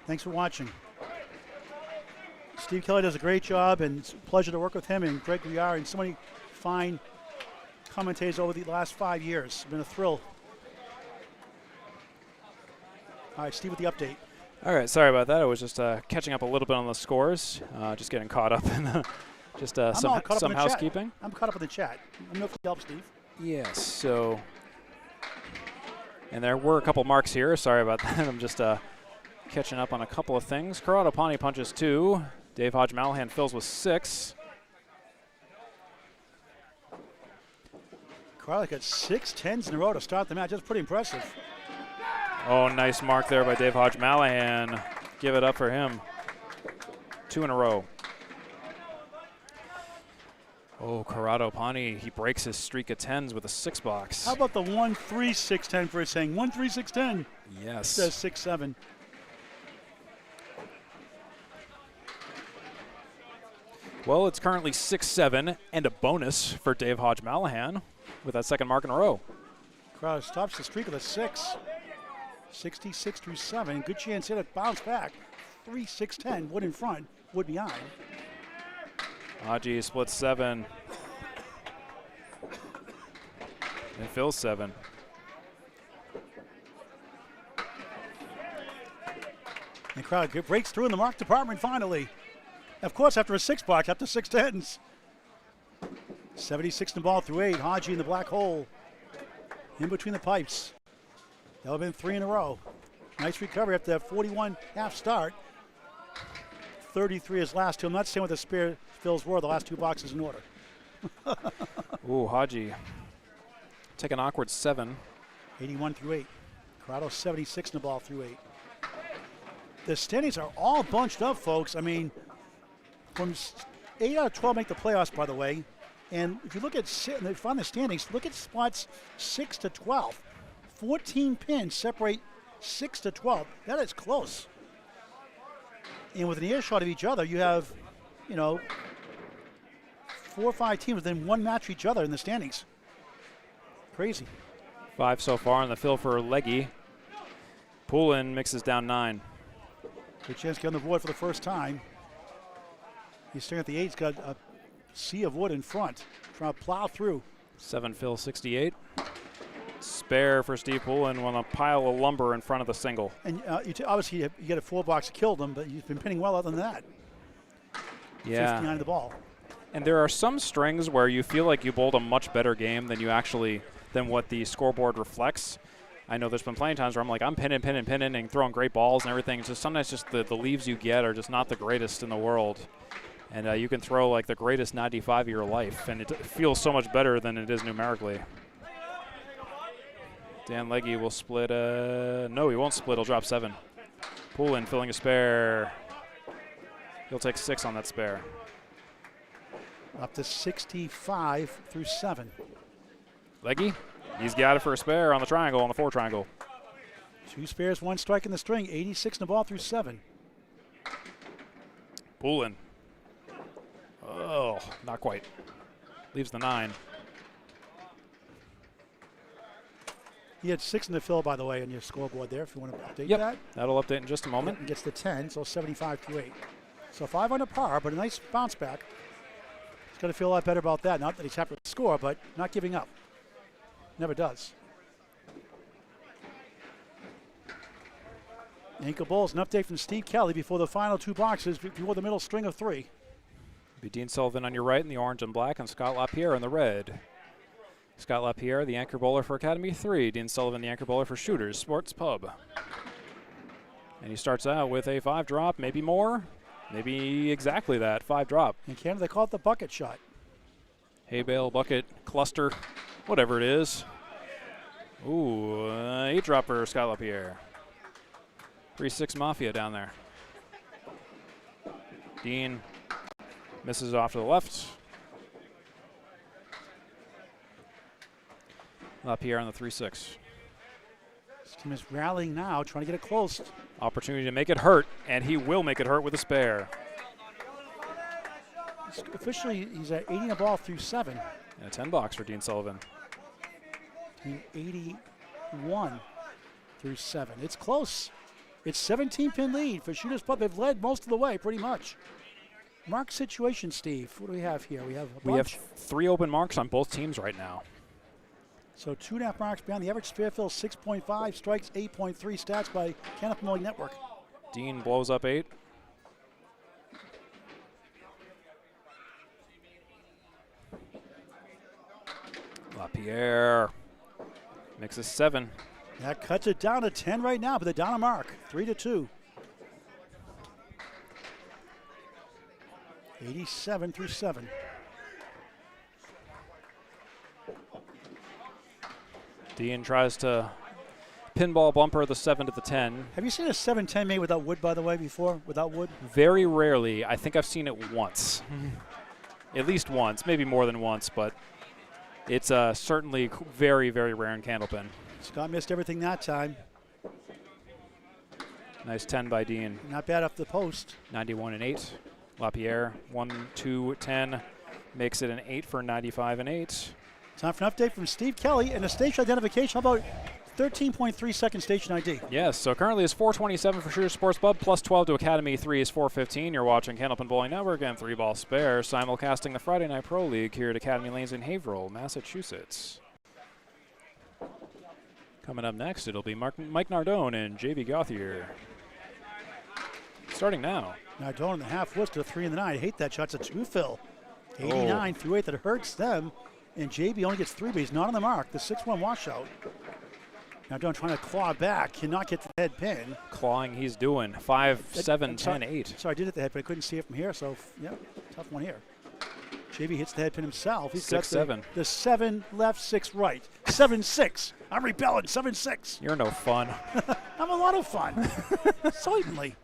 Thanks for watching. Steve Kelly does a great job, and it's a pleasure to work with him and Greg Guiar and so many fine commentators over the last 5 years. It's been a thrill. All right, Steve with the update. All right, sorry about that. I was just catching up a little bit on the scores, just getting caught up in just some housekeeping. I'm caught up in the chat. Let me know if it helps, Steve. Yes, so, and there were a couple marks here. Sorry about that. I'm just catching up on a couple of things. Corrado Pani punches 2. Dave Hodge Mallahan fills with 6. Corrado got 6 10s in a row to start the match. That's pretty impressive. Oh, nice mark there by Dave Hodge Mallahan. Give it up for him. 2 in a row. Oh, Corrado Pani, he breaks his streak of 10s with a 6 box. How about the 1-3-6-10 for his saying? 1-3-6-10. Yes. Says 6-7. Well, it's currently 6-7 and a bonus for Dave Hodge Mallahan with that second mark in a row. Corrado stops the streak with a 6. 66 through 7. Good chance here to bounce back. 3-6-10. Wood in front. Wood behind. Hodge splits 7. And fills 7. And Corrado breaks through in the mark department finally. Of course, after a 6 box, after 6 10s. 76 in the ball through 8. Hodge in the black hole. In between the pipes. That would have been 3 in a row. Nice recovery after that 41 half start. 33 his last 2. I'm not saying what the spare fills were. The last 2 boxes in order. Ooh, Hodge. Take an awkward 7. 81 through 8. Corrado 76 in the ball through 8. The standings are all bunched up, folks. I mean, from 8 out of 12 make the playoffs, by the way. And if you look at find the standings, look at spots 6 to 12. 14 pins separate 6 to 12. That is close. And with an earshot of each other, you have, 4 or 5 teams within 1 match of each other in the standings. Crazy. 5 so far in the fill for Legge. Poulin mixes down 9. Good chance to get on the board for the first time. He's staring at the 8. He's got a sea of wood in front, trying to plow through. 7 fill 68. Spare for Steve Poulin on a pile of lumber in front of the single. And obviously you get a 4 box to kill them, but you've been pinning well other than that. Yeah. 59 the ball. And there are some strings where you feel like you bowled a much better game than what the scoreboard reflects. I know there's been plenty of times where I'm like, I'm pinning and throwing great balls and everything. It's just sometimes just the leaves you get are just not the greatest in the world. And you can throw like the greatest 95 of your life, and it feels so much better than it is numerically. Dan Legge will split. No, he won't split. He'll drop 7. Poulin filling a spare. He'll take 6 on that spare. Up to 65 through 7. Legge, he's got it for a spare on the triangle, on the 4 triangle. 2 spares, 1 strike in the string. 86 in the ball through 7. Poulin. Oh, not quite. Leaves the 9. He had 6 in the fill, by the way, on your scoreboard there, if you want to update Yep, that. that'll update in just a moment. And gets the 10, so 75 through 8. So 5 under par, but a nice bounce back. He's got to feel a lot better about that. Not that he's happy with the score, but not giving up. Never does. Ankle Bowls, an update from Steve Kelly before the final 2 boxes, before the middle string of 3. Be Dean Sullivan on your right in the orange and black, and Scott Lapierre in the red. Scott Lapierre, the anchor bowler for Academy 3. Dean Sullivan, the anchor bowler for Shooters Sports Pub. And he starts out with a 5 drop, maybe more, maybe exactly that, 5 drop. In Canada, they call it the bucket shot. Hay bale, bucket, cluster, whatever it is. Ooh, 8 drop for Scott Lapierre. 3-6 Mafia down there. Dean misses off to the left. Lapierre on the 3-6. This team is rallying now, trying to get it close. Opportunity to make it hurt, and he will make it hurt with a spare. Officially, he's at 80 in the ball through 7. And a 10 box for Dean Sullivan. 81 through 7. It's close. It's 17-pin lead for Shooters Pub. They've led most of the way, pretty much. Mark situation, Steve. What do we have here? We have a bunch. We have 3 open marks on both teams right now. So 2.5 marks beyond the average spare fill, 6.5, strikes 8.3, stats by Candlepin Network. Dean blows up 8. Lapierre makes a 7. That cuts it down to 10 right now, but they're down a mark, 3-2. 87 through 7. Dean tries to pinball bumper the 7 to the 10. Have you seen a 7-10 made without wood, by the way, before? Without wood? Very rarely. I think I've seen it once. At least once, maybe more than once, but it's certainly very, very rare in Candlepin. Scott missed everything that time. Nice 10 by Dean. Not bad off the post. 91 and 8. Lapierre 1, 2, 10 makes it an 8 for 95 and 8. Time for an update from Steve Kelly and a station identification. How about 13.3 second station ID? Yes, so currently it's 427 for Shooter Sports Pub, plus 12 to Academy 3 is 415. You're watching Candlepin Bowling Network and 3-ball spare, simulcasting the Friday Night Pro League here at Academy Lanes in Haverhill, Massachusetts. Coming up next, it'll be Mike Nardone and JB Gauthier. Starting now. Nardone in the half woods to 3 in the 9. I hate that shot. It's a 2-fill. 89 through 8. That hurts them. And JB only gets 3, but he's not on the mark. The 6-1 washout. Nardone trying to claw back. Cannot get the head pin. Clawing he's doing. 5, 7, 10, 8. Sorry, I did hit the head, but I couldn't see it from here. So, yeah, tough one here. JB hits the head pin himself. He's 6, 7. The 7 left, 6 right. 7-6. I'm rebelling. 7-6. You're no fun. I'm a lot of fun. Certainly.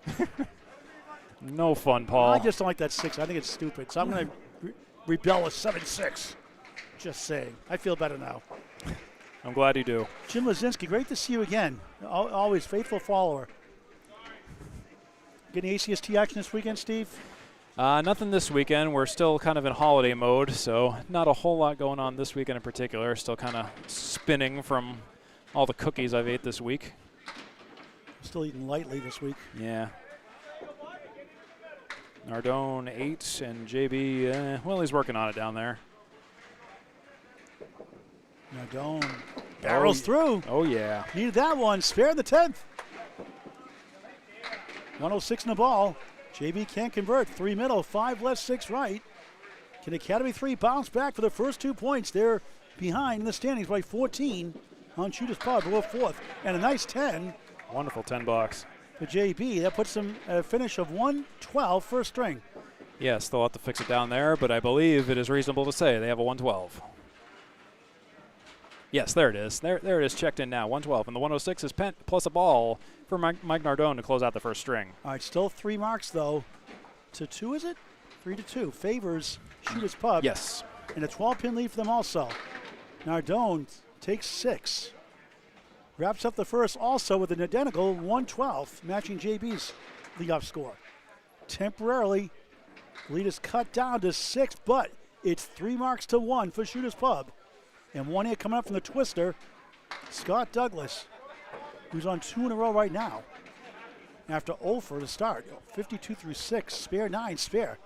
No fun, Paul. I just don't like that 6. I think it's stupid. So I'm going to rebel a 7-6. Just saying. I feel better now. I'm glad you do. Jim Lazinski, great to see you again. Always faithful follower. Getting ACST action this weekend, Steve? Nothing this weekend. We're still kind of in holiday mode, so not a whole lot going on this weekend in particular. Still kind of spinning from all the cookies I've ate this week. Still eating lightly this week. Yeah. Nardone 8 and JB, well, he's working on it down there. Nardone barrels through. Oh, yeah. Needed that one. Spare the 10th. 106 in the ball. JB can't convert. 3 middle, 5 left, 6 right. Can Academy 3 bounce back for the first 2 points? They're behind in the standings by 14 on Shooters Pub. We're 4th. And a nice 10. Wonderful 10 bucks. For JB, that puts them at a finish of 112 first string. Yes, they'll have to fix it down there, but I believe it is reasonable to say they have a 112. Yes, there it is. There it is, checked in now, 112. And the 106 is pent plus a ball for Mike Nardone to close out the first string. All right, still 3 marks, though. To 2, is it? 3-2. Favors Shooters Pub. Yes. And a 12-pin lead for them also. Nardone takes 6. Wraps up the first also with an identical 112, matching JB's leadoff score. Temporarily, the lead is cut down to 6, but it's 3 marks to 1 for Shooters Pub. And 1 hit coming up from the twister, Scott Douglas, who's on 2 in a row right now. After 0 for the start, 52 through 6, spare 9, spare.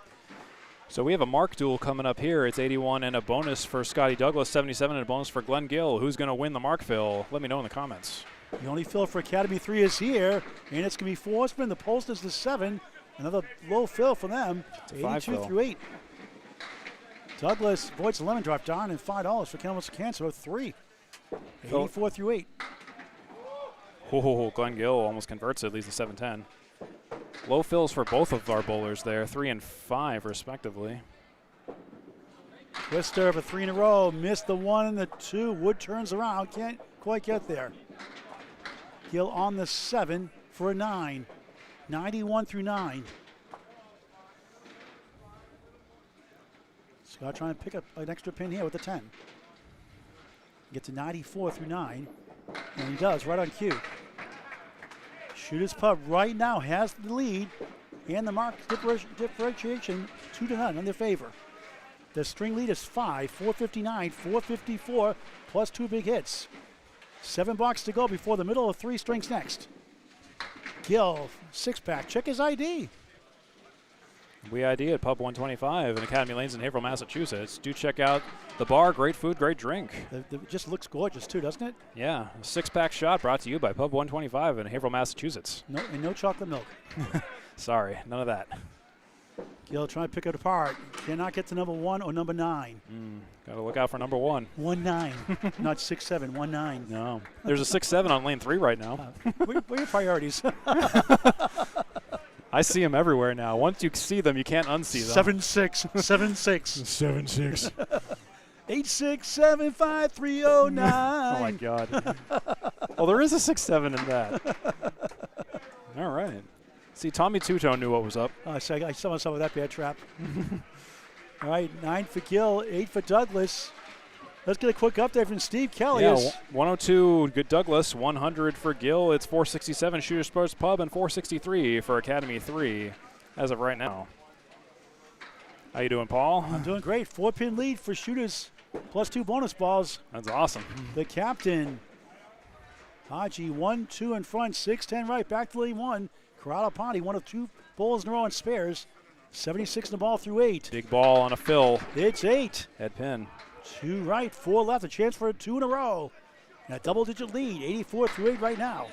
So we have a mark duel coming up here. It's 81 and a bonus for Scotty Douglas, 77 and a bonus for Glen Gill. Who's going to win the mark fill? Let me know in the comments. The only fill for Academy 3 is here, and it's going to be Forsman. The post is the 7. Another low fill for them, 82 through 8. Douglas avoids the lemon drop down and $5 for Candlepin Cancer, 3. 84 through 8. Oh, Glen Gill almost converts it, leaves the 7-10. Low fills for both of our bowlers there, 3 and 5 respectively. Twister for 3 in a row, missed the 1 and the 2. Wood turns around, can't quite get there. Gill on the 7 for a 9. 91 through 9. Scott trying to pick up an extra pin here with the 10. Get to 94 through 9. And he does, right on cue. Shooters Pub right now has the lead and the mark differentiation 2-0 in their favor. The string lead is 5, 459, 454, plus 2 big hits. 7 blocks to go before the middle of 3 strings next. Gill, 6-pack, check his ID. We ID at Pub 125 in Academy Lanes in Haverhill, Massachusetts. Do check out the bar. Great food, great drink. It just looks gorgeous too, doesn't it? Yeah, a 6-pack shot brought to you by Pub 125 in Haverhill, Massachusetts. No chocolate milk. Sorry, none of that. Gill trying to pick it apart. Cannot get to number 1 or number 9. Got to look out for number 1. 1-9, not 6-7, 1-9. No, there's a 6-7 on lane 3 right now. What are your priorities? I see them everywhere now. Once you see them, you can't unsee them. 7-6, 7-6. 7-6. 8675309. Oh my God. Well, there is a 6-7 in that. All right. See, Tommy Tuto knew what was up. I saw myself with that bad trap. All right, 9 for Gill, 8 for Douglas. Let's get a quick update from Steve Kelly. Yeah, 102, good Douglas, 100 for Gill. It's 467 Shooter Sports Pub and 463 for Academy 3 as of right now. How you doing, Paul? I'm doing great. 4-pin lead for Shooters, plus 2 bonus balls. That's awesome. The captain, Hodge, 1-2 in front, 6-10 right, back to lead 1. Corrado Pani, 1 of 2 bowls in a row on spares. 76 in the ball through 8. Big ball on a fill. It's 8. Head pin. 2 right, 4 left, a chance for 2 in a row. And a double-digit lead, 84 through 8 right now.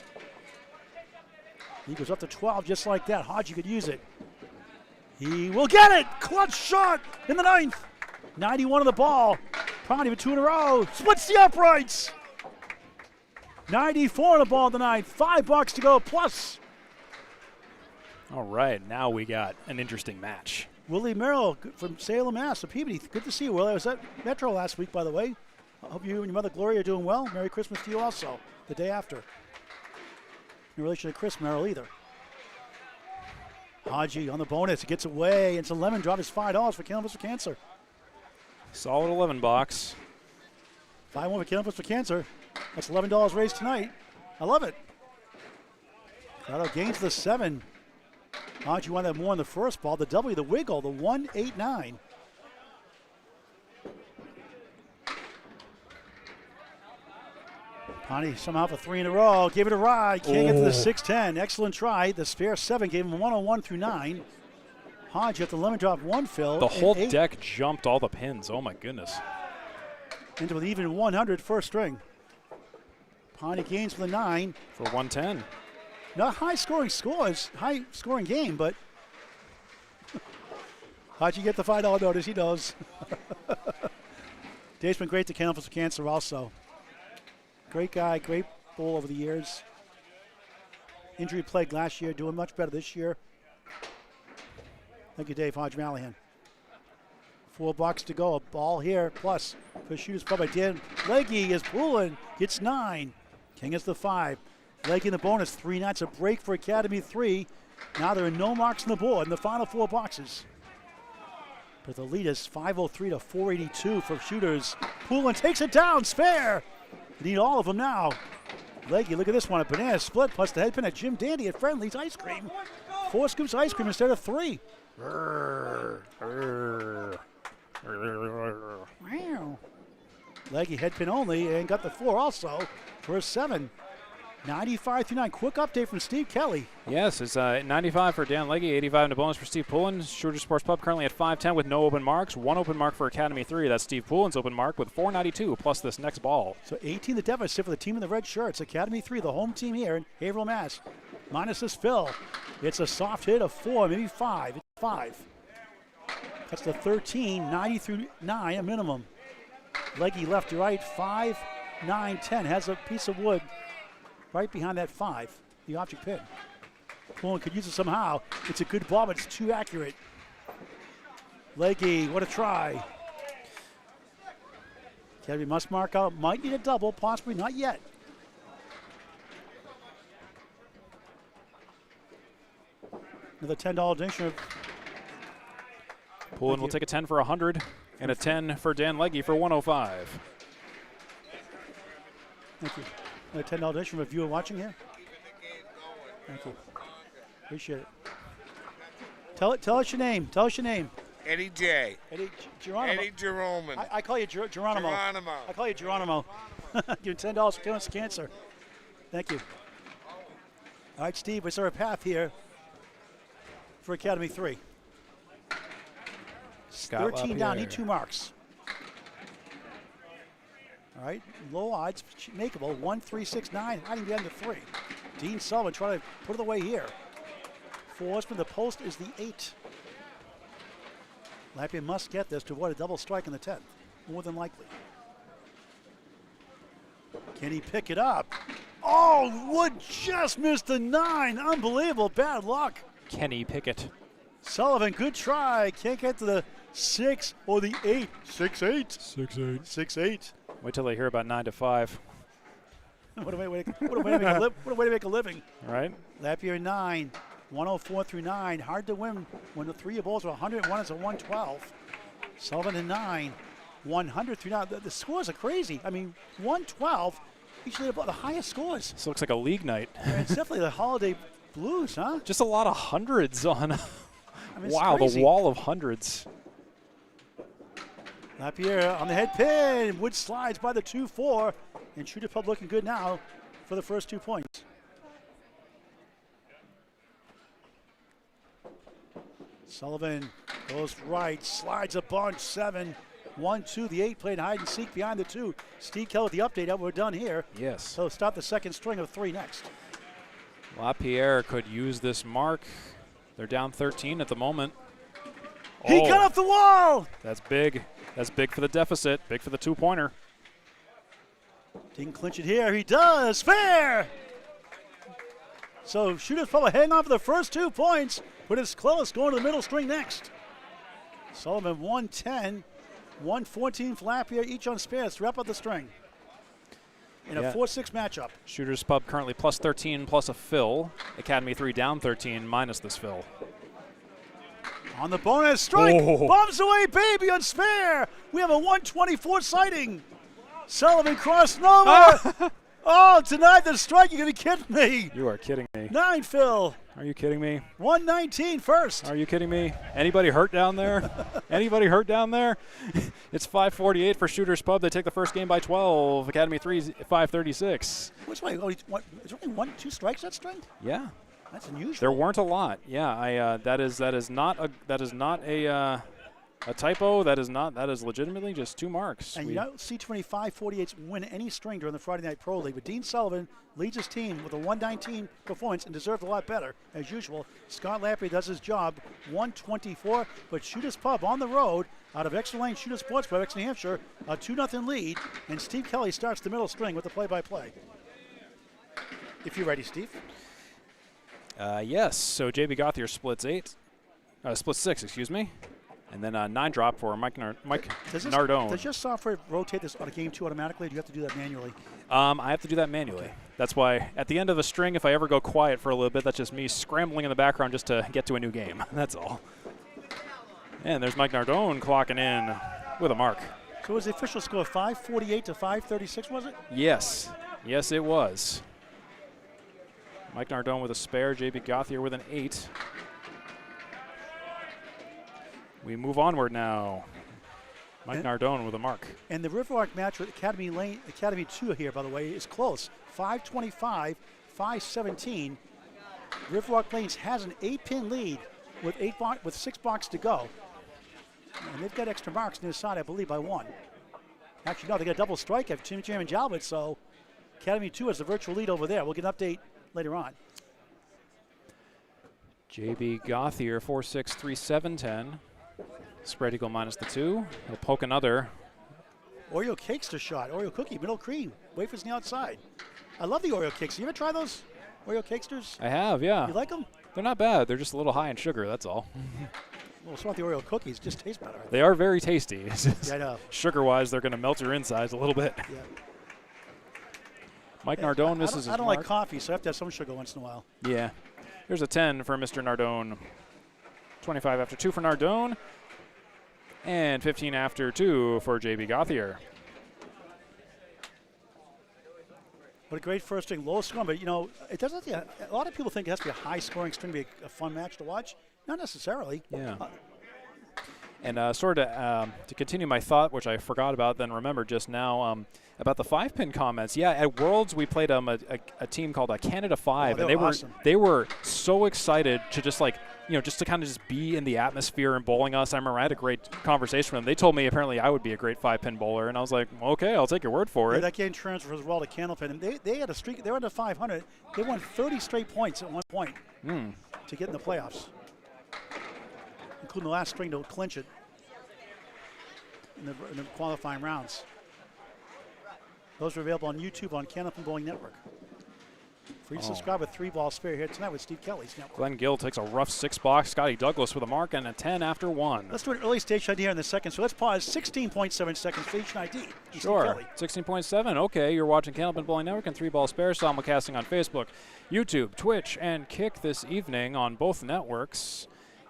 He goes up to 12 just like that. Hodge could use it. He will get it! Clutch shot in the 9th. 91 on the ball. Pani with 2 in a row. Splits the uprights. 94 on the ball in the 9th. $5 to go plus. All right, now we got an interesting match. Willie Merrill from Salem, Mass. Peabody, good to see you, Will. I was at Metro last week, by the way. I hope you and your mother Gloria are doing well. Merry Christmas to you also, the day after. In relation to Chris Merrill either. Hodge on the bonus. He gets away. It's a lemon drop. It's $5 for Candlepin for Cancer. Solid 11 box. 5-1 for Candlepin for Cancer. That's $11 raised tonight. I love it. Corrado gains the 7. Hodge won that more in the first ball. The W, the wiggle, the 1-8-9. Pani somehow for 3 in a row. Gave it a ride. Can't get to the 6-10. Excellent try. The spare 7 gave him 101 through 9. Hodge at the lemon drop 1 fill. The whole deck jumped all the pins. Oh my goodness. Into an even 100 first string. Pani gains for the 9. For 110. Not high-scoring scores, high-scoring game, but how'd you get the $5 notice? He knows. Dave's been great to Candlepin for Cancer also. Great guy, great bowl over the years. Injury plagued last year, doing much better this year. Thank you, Dave. Hodge Mallahan. $4 to go. A ball here, plus for Shooters Pub. Legge is Poulin, gets 9. King is the 5. Legge in the bonus, 3 nights, a break for Academy 3. Now there are no marks on the board in the final 4 boxes. But the lead is 503 to 482 for Shooters. Poulin takes it down, spare. You need all of them now. Legge, look at this one, a banana split, plus the head pin at Jim Dandy at Friendly's Ice Cream. 4 scoops of ice cream instead of 3. Wow. Legge head pin only and got the 4 also for a 7. 95 through 9. Quick update from Steve Kelly. Yes, it's 95 for Dan Legge, 85 in the bonus for Steve Poulin. Shooter Sports Pub currently at 510 with no open marks. 1 open mark for Academy 3. That's Steve Poulin's open mark with 492 plus this next ball. So 18 the deficit for the team in the red shirts. Academy 3, the home team here in Haverhill, Mass. Minus this fill. It's a soft hit of 4, maybe 5. It's 5. That's the 13, 90 through 9, a minimum. Legge left to right, 5, 9, 10. Has a piece of wood right behind that 5, the object pin. Poulin could use it somehow. It's a good ball, but it's too accurate. Legge, what a try. Academy must mark out. Might need a double, possibly not yet. Another $10 donation. Poulin will take a 10 for 100. And a 10 for Dan Legge for 105. Thank you. A $10 donation from a viewer watching here. Thank you. Appreciate it. Tell us your name. Tell us your name. Eddie J. Eddie Geronimo. Eddie Geronimo. I call you Geronimo. Geronimo. I call you Geronimo. Give you $10 for killing us cancer. Thank you. All right, Steve, what's our path here for Academy 3? Scott 13 down, Lapierre. need 2 marks. All right, low odds, makeable, 1-3-6-9, hiding behind the 3. Dean Sullivan trying to put it away here. For Horseman, the post is the 8. Lapierre must get this to avoid a double strike in the 10th, more than likely. Can he pick it up? Oh, Wood just missed the 9. Unbelievable, bad luck. Kenny Pickett. Sullivan, good try. Can't get to the 6 or the 8. 6-8. 6-8. 6-8. Wait till they hear about 9 to 5. What a way to make a living. All right. Lapierre 9, 104 through 9. Hard to win when the 3 of balls are 101 is a 112. Sullivan in 9, 100 through 9. The scores are crazy. I mean, 112, usually about the highest scores. This looks like a league night. It's definitely the holiday blues, huh? Just a lot of hundreds on. I mean, wow, crazy. the wall of hundreds. Lapierre on the head pin. Wood slides by the 2-4. And Shooter Pub looking good now for the first 2 points. Sullivan goes right, slides a bunch, 7, 1-2. The 8 played hide and seek behind the 2. Steve Kell with the update that we're done here. Yes. So start the second string of 3 next. Lapierre could use this mark. They're down 13 at the moment. He got off the wall! That's big. That's big for the deficit. Big for the 2-pointer. Didn't clinch it here. He does. Fair! So Shooter's Pub will hang on for the first 2 points, but it's close. Going to the middle string next. Sullivan 110, 114 for Lapierre, each on spares to wrap up the string. In a 4-6 matchup. Shooter's Pub currently plus 13 plus a fill. Academy 3 down 13 minus this fill. On the bonus strike, Oh. bombs away, baby, on spare. We have a 124 sighting. Sullivan crossed over. Oh, denied the strike. You're going to be kidding me. You are kidding me. 9, Phil. Are you kidding me? 119 first. Are you kidding me? Anybody hurt down there? Anybody hurt down there? It's 5:48 for Shooter's Pub. They take the first game by 12. Academy 3 5:36. Which way? Is there only 2 strikes that string? Yeah. That's unusual. There weren't a lot. Yeah, that is not a typo. That is legitimately just 2 marks. And you don't see 25-48s win any string during the Friday Night Pro League. But Dean Sullivan leads his team with a 119 performance and deserved a lot better, as usual. Scott Lapierre does his job, 124. But Shooter's Pub on the road out of Extra Lane Shooter Sports Pub, New Hampshire, a 2-0 lead. And Steve Kelly starts the middle string with the play-by-play. If you're ready, Steve. Yes. So JB Gauthier splits 6, excuse me. And then a 9 drop for Mike Nardone. Does your software rotate this on a game 2 automatically, or do you have to do that manually? I have to do that manually. Okay. That's why at the end of a string, if I ever go quiet for a little bit, that's just me scrambling in the background just to get to a new game. That's all. And there's Mike Nardone clocking in with a mark. So was the official score 548 to 536, was it? Yes. Yes, it was. Mike Nardone with a spare, JB Gauthier with an 8. We move onward now. Mike Nardone with a mark. And the Riverwalk match with Academy 2 here, by the way, is close. 525, 517. Riverwalk Lanes has an 8-pin lead with 6 blocks to go. And they've got extra marks on their side, I believe, by 1. Actually, no, they got a double strike of Tim Jam and Jalbert, so Academy 2 has the virtual lead over there. We'll get an update later on. JB Gauthier, 4-6, 3-7, 10. Spread eagle minus the 2. He'll poke another. Oreo Cakester shot. Oreo cookie, middle cream. Wafers on the outside. I love the Oreo cakes. You ever try those Oreo Cakesters? I have, yeah. You like them? They're not bad. They're just a little high in sugar, that's all. Well, it's not the Oreo cookies. Just taste better. They are very tasty. Yeah, I know. Sugar-wise, they're going to melt your insides a little bit. Yeah. Mike Nardone misses his I don't mark. like coffee, so I have to have some sugar once in a while. Yeah. Here's a 10 for Mr. Nardone. 25 after 2 for Nardone. And 15 after 2 for JB Gauthier. What a great first string, low scoring, but you know, it doesn't. A lot of people think it has to be a high scoring string to be a fun match to watch. Not necessarily. Yeah. And sort of to continue my thought, which I forgot about, then remembered just now, about the 5-pin comments. Yeah, at Worlds we played a team called Canada 5, and awesome. they were so excited to just like, you know, just to kind of just be in the atmosphere and bowling us. I remember I had a great conversation with them. They told me apparently I would be a great 5-pin bowler, and I was like, okay, I'll take your word for it. That game transfers as well to Candlepin, and they had a streak. They were under 500. They won 30 straight points at one point to get in the playoffs, including the last string to clinch it in the qualifying rounds. Those are available on YouTube on Candlepin Bowling Network. Free to subscribe with 3-ball spare here tonight with Steve Kelly's network. Glen Gill takes a rough 6-box. Scotty Douglas with a mark and a 10 after 1. Let's do an early stage ID here in the second. So let's pause 16.7 seconds for each ID. Sure. 16.7. Okay, you're watching Candlepin Bowling Network and 3-ball spare simulcasting on Facebook, YouTube, Twitch, and Kick this evening on both networks.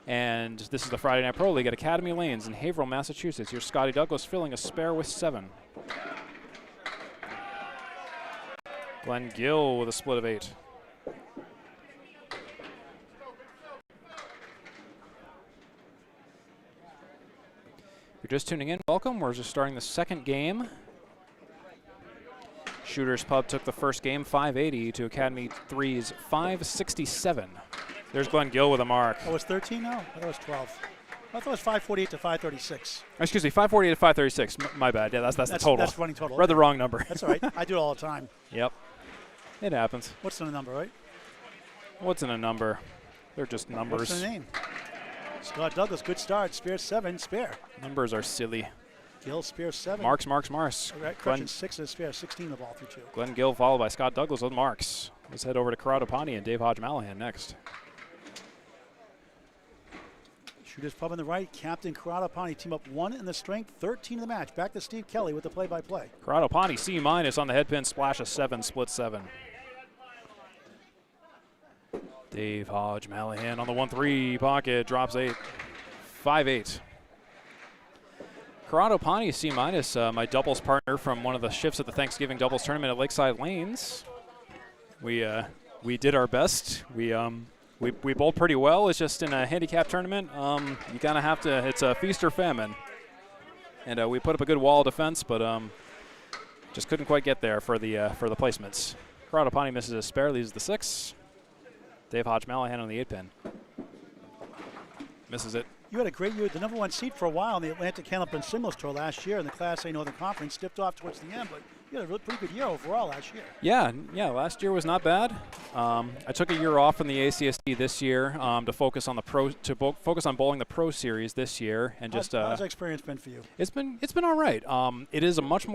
And this is the Friday Night Pro League at Academy Lanes in Haverhill, Massachusetts. Here's Scotty Douglas filling a spare with 7. Glen Gill with a split of 8. If you're just tuning in, welcome. We're just starting the second game. Shooters Pub took the first game 580 to Academy 3's 567. There's Glen Gill with a mark. Oh, it's 13 now? I thought it was 12. I thought it was 548 to 536. Excuse me, 548 to 536. My bad. Yeah, that's the total. That's running total. Read the wrong number. That's all right. I do it all the time. Yep. It happens. What's in the number, right? What's in a number? They're just numbers. What's the name? Scott Douglas, good start. Spare 7, spare. Numbers are silly. Gill, spare 7. Marks. Correction, 6 is spare, 16 the ball through 2. Glen Gill followed by Scott Douglas with marks. Let's head over to Corrado Pani and Dave Hodge Mallahan next. Shooters Pub on the right, Captain Corrado Pani team up 1 in the strength, 13 in the match. Back to Steve Kelly with the play-by-play. Corrado Pani C- on the head pin, splash of 7, split 7. Dave Hodge Mallahan on the 1-3 pocket, drops 8, 5-8. Corrado Pani C-, my doubles partner from one of the shifts at the Thanksgiving doubles tournament at Lakeside Lanes. We did our best. We bowled pretty well. It's just in a handicap tournament, you kind of have to, it's a feast or famine. And we put up a good wall of defense, but just couldn't quite get there for the placements. Corrado Pani misses a spare, leaves the 6. Dave Hodge Mallahan on the 8-pin. Misses it. You had a great year, the number 1 seed for a while in the Atlantic Candlepin Singles Tour last year in the Class A Northern Conference. Dipped off towards the end, but you had a pretty good year overall last year. Yeah, last year was not bad. I took a year off from the ACSD this year to focus on focus on bowling the Pro Series this year, and just. How's that experience been for you? It's been all right. It is a much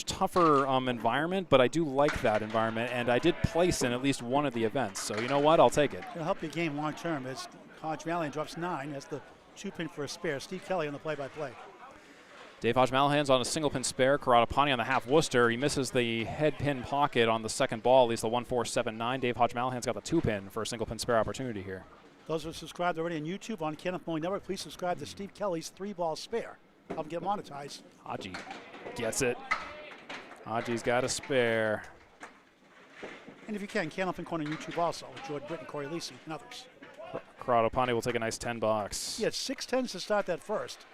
tougher environment, but I do like that environment, and I did place in at least one of the events. So you know what, I'll take it. It'll help your game long term. As Hodge Mallahan drops 9, that's the 2-pin for a spare. Steve Kelly on the play-by-play. Dave Hodge Mallahan's on a single pin spare. Corrado Pani on the half Worcester. He misses the head pin pocket on the second ball. Leaves the 1-4-7-9. Dave Hodge Mallahan's got the 2-pin for a single pin spare opportunity here. Those who are subscribed already on YouTube on Candlepin Bowling Network, please subscribe to Steve Kelly's 3-ball spare. Help him get monetized. Hodgie gets it. Hodgie's got a spare. And if you can, Candlepin Corner on YouTube also with Jordan Britton, Corey Lisi, and others. Corrado Pani will take a nice 10-box. He had 6 10s to start that first.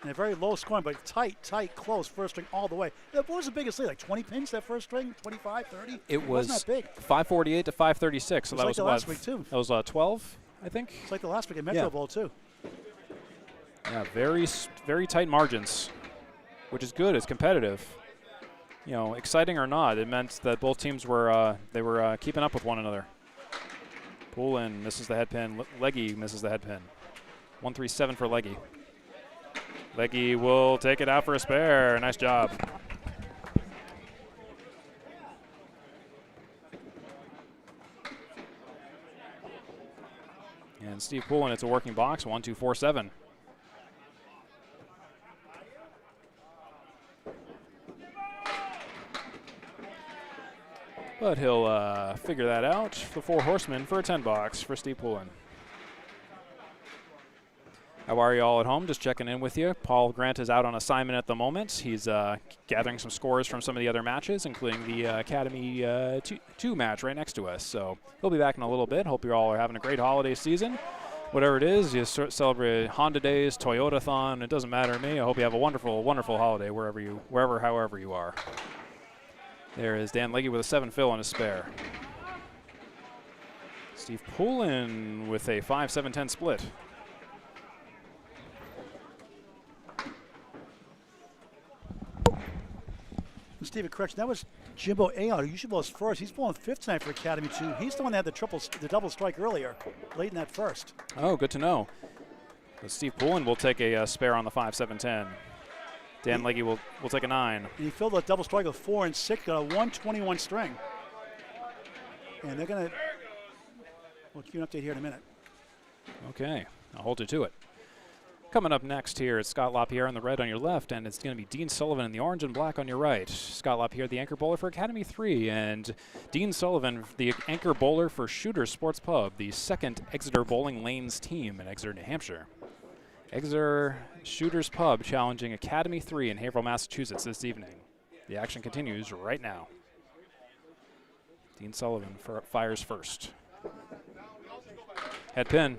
And a very low scoring, but tight, close first string all the way. What was the biggest lead? Like 20 pins that first string? 25, 30? It was wasn't that big. 548 to 536. So that like was the last week too. That was 12, I think. It's like the last week at Metro Bowl too. Yeah, very tight margins, which is good. It's competitive. You know, exciting or not, it meant that both teams were keeping up with one another. Poulin misses the head pin. Legge misses the head pin. 1-3-7 for Legge. Legge will take it out for a spare. Nice job. And Steve Poulin, it's a working box, 1-2-4-7. But he'll figure that out. The 4 horsemen for a 10-box for Steve Poulin. How are you all at home? Just checking in with you. Paul Grant is out on assignment at the moment. He's gathering some scores from some of the other matches, including the Academy 2 match right next to us. So he'll be back in a little bit. Hope you all are having a great holiday season. Whatever it is, you celebrate Honda Days, Toyota-thon. It doesn't matter to me. I hope you have a wonderful, wonderful holiday however you are. There is Dan Legge with a 7 fill on his spare. Steve Poulin with a 5-7-10 split. Steve, a correction. That was Jimbo Aon, who usually blows first. He's blowing 5th tonight for Academy 2. He's the one that had the double strike earlier, late in that first. Oh, good to know. But Steve Poulin will take a spare on the 5-7-10. Dan Legge will take a 9. And he filled that double strike with 4 and 6, got a 121 string. And they're going to, we'll give you an update here in a minute. Okay, I'll hold you to it. Coming up next here is Scott Lapierre in the red on your left, and it's going to be Dean Sullivan in the orange and black on your right. Scott Lapierre, the anchor bowler for Academy 3, and Dean Sullivan, the anchor bowler for Shooter's Sports Pub, the second Exeter Bowling Lanes team in Exeter, New Hampshire. Exeter Shooter's Pub challenging Academy 3 in Haverhill, Massachusetts this evening. The action continues right now. Dean Sullivan fires first. Head pin.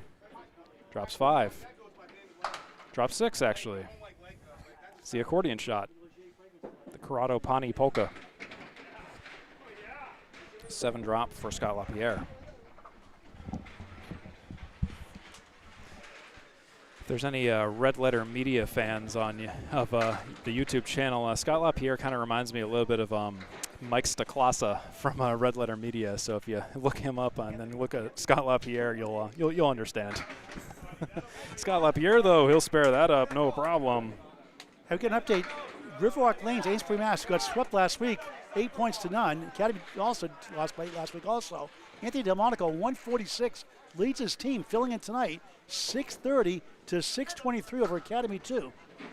Drops 5. Drops 6, actually. It's the accordion shot. The Corrado Pani polka. 7 drop for Scott Lapierre. If there's any Red Letter Media fans of the YouTube channel, Scott Lapierre kind of reminds me a little bit of Mike Staklasa from Red Letter Media. So if you look him up and then look at Scott Lapierre, you'll understand. Scott Lapierre, though, he'll spare that up, no problem. Have we got an update? Riverwalk Lanes, Amesbury, Mass. Got swept last week, 8 points to none. Academy also lost last week also. Anthony Delmonico, 146, leads his team, filling in tonight, 630 to 623 over Academy 2.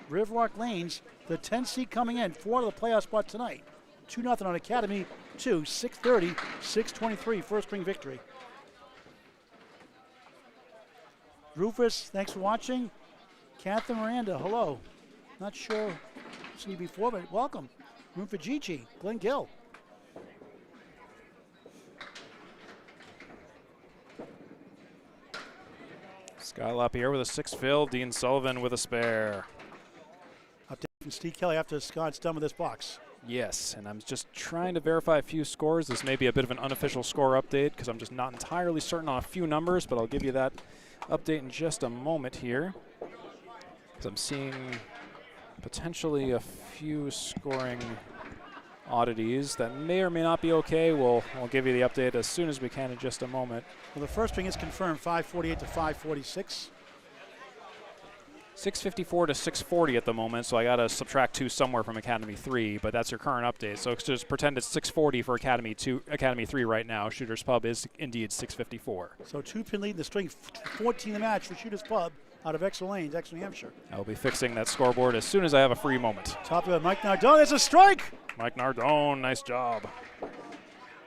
Riverwalk Lanes, the 10th seed coming in, 4 out of the playoff spot tonight. 2-0 on Academy 2, 630, 623, first string victory. Rufus, thanks for watching. Catherine Miranda, hello. Not sure seen you before, but welcome. Room for Gigi, Glen Gill. Scott Lapierre with a 6 fill, Dean Sullivan with a spare. Update from Steve Kelly after Scott's done with this box. Yes, and I'm just trying to verify a few scores. This may be a bit of an unofficial score update because I'm just not entirely certain on a few numbers, but I'll give you that update in just a moment here, because I'm seeing potentially a few scoring oddities that may or may not be okay. We'll give you the update as soon as we can in just a moment. Well, the first string is confirmed, 548 to 546. 654 to 640 at the moment, so I got to subtract 2 somewhere from Academy 3, but that's your current update. So just pretend it's 640 for Academy 3 right now. Shooter's Pub is indeed 654. So 2-pin lead in the string, 14 the match for Shooter's Pub out of Exeter Lanes, Exeter, New Hampshire. I'll be fixing that scoreboard as soon as I have a free moment. Top of it, Mike Nardone, there's a strike! Mike Nardone, nice job.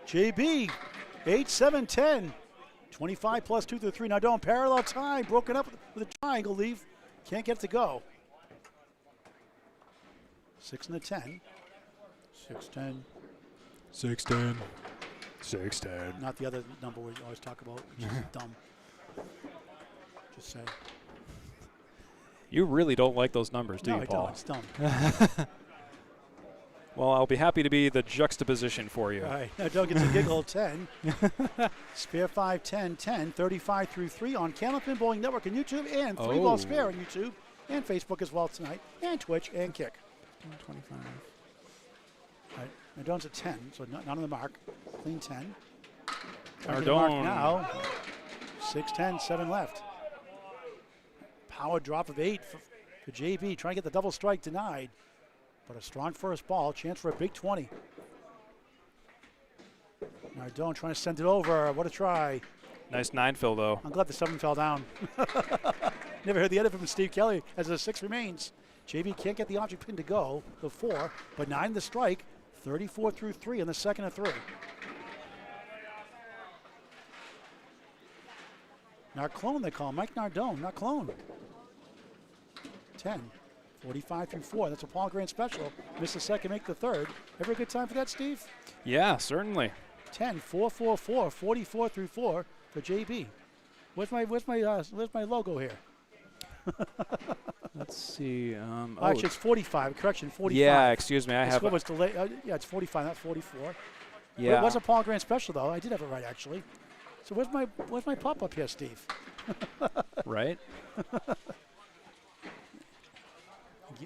JB, 8-7-10, 25 plus 2 through 3. Nardone, parallel tie, broken up with a triangle leave. Can't get it to go. 6 and a 10. 6-10. 6-10. 6-10. Not the other number we always talk about, which is dumb. Just say. You really don't like those numbers, do you, Paul? No, I don't. It's dumb. Well, I'll be happy to be the juxtaposition for you. All right. Nardone gets a giggle 10. Spare 5, 10, 10, 35 through 3 on Candlepin Bowling Network and YouTube, and 3-ball spare on YouTube and Facebook as well tonight, and Twitch and Kick. 25. All right. Nardone's a 10, so none on the mark. Clean 10. Nardone now. 6-10, 7 left. Power drop of 8 for JB, trying to get the double strike denied. But a strong first ball, chance for a big 20. Nardone trying to send it over. What a try. Nice 9 fill, though. I'm glad the 7 fell down. Never heard the end of it from Steve Kelly as the 6 remains. JB can't get the object pin to go, the 4, but 9 the strike, 34 through 3 in the second of 3. Not clone, they call him. Mike Nardone, not clone. 10. 45 through 4. That's a Paul Grant special. Missed the second, make the third. Ever a good time for that, Steve? Yeah, certainly. 10, 4, 4, 4. 44 through 4 for JB. Where's my logo here? Let's see. Actually, it's 45. Correction, 45. Yeah, excuse me. I have. Was delayed. Yeah, it's 45, not 44. Yeah. It was a Paul Grant special, though. I did have it right, actually. So where's my pop-up here, Steve? Right.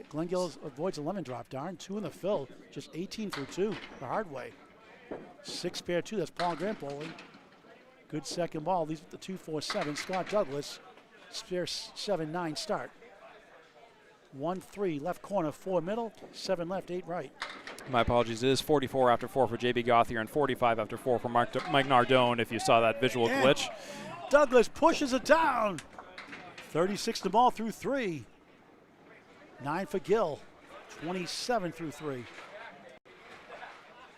Glen Gill avoids a lemon drop. Darn, 2 in the fill. Just 18 through 2 the hard way. 6 pair 2. That's Paul Grant bowling. Good second ball. Leaves with the 2-4-7. Scott Douglas. Spare 7-9 start. 1-3 left corner, 4 middle, 7 left, 8 right. My apologies. It is 44 after 4 for JB Gauthier and 45 after 4 for Mike Nardone, if you saw that visual glitch. Douglas pushes it down. 36 the ball through 3. 9 for Gill. 27 through 3.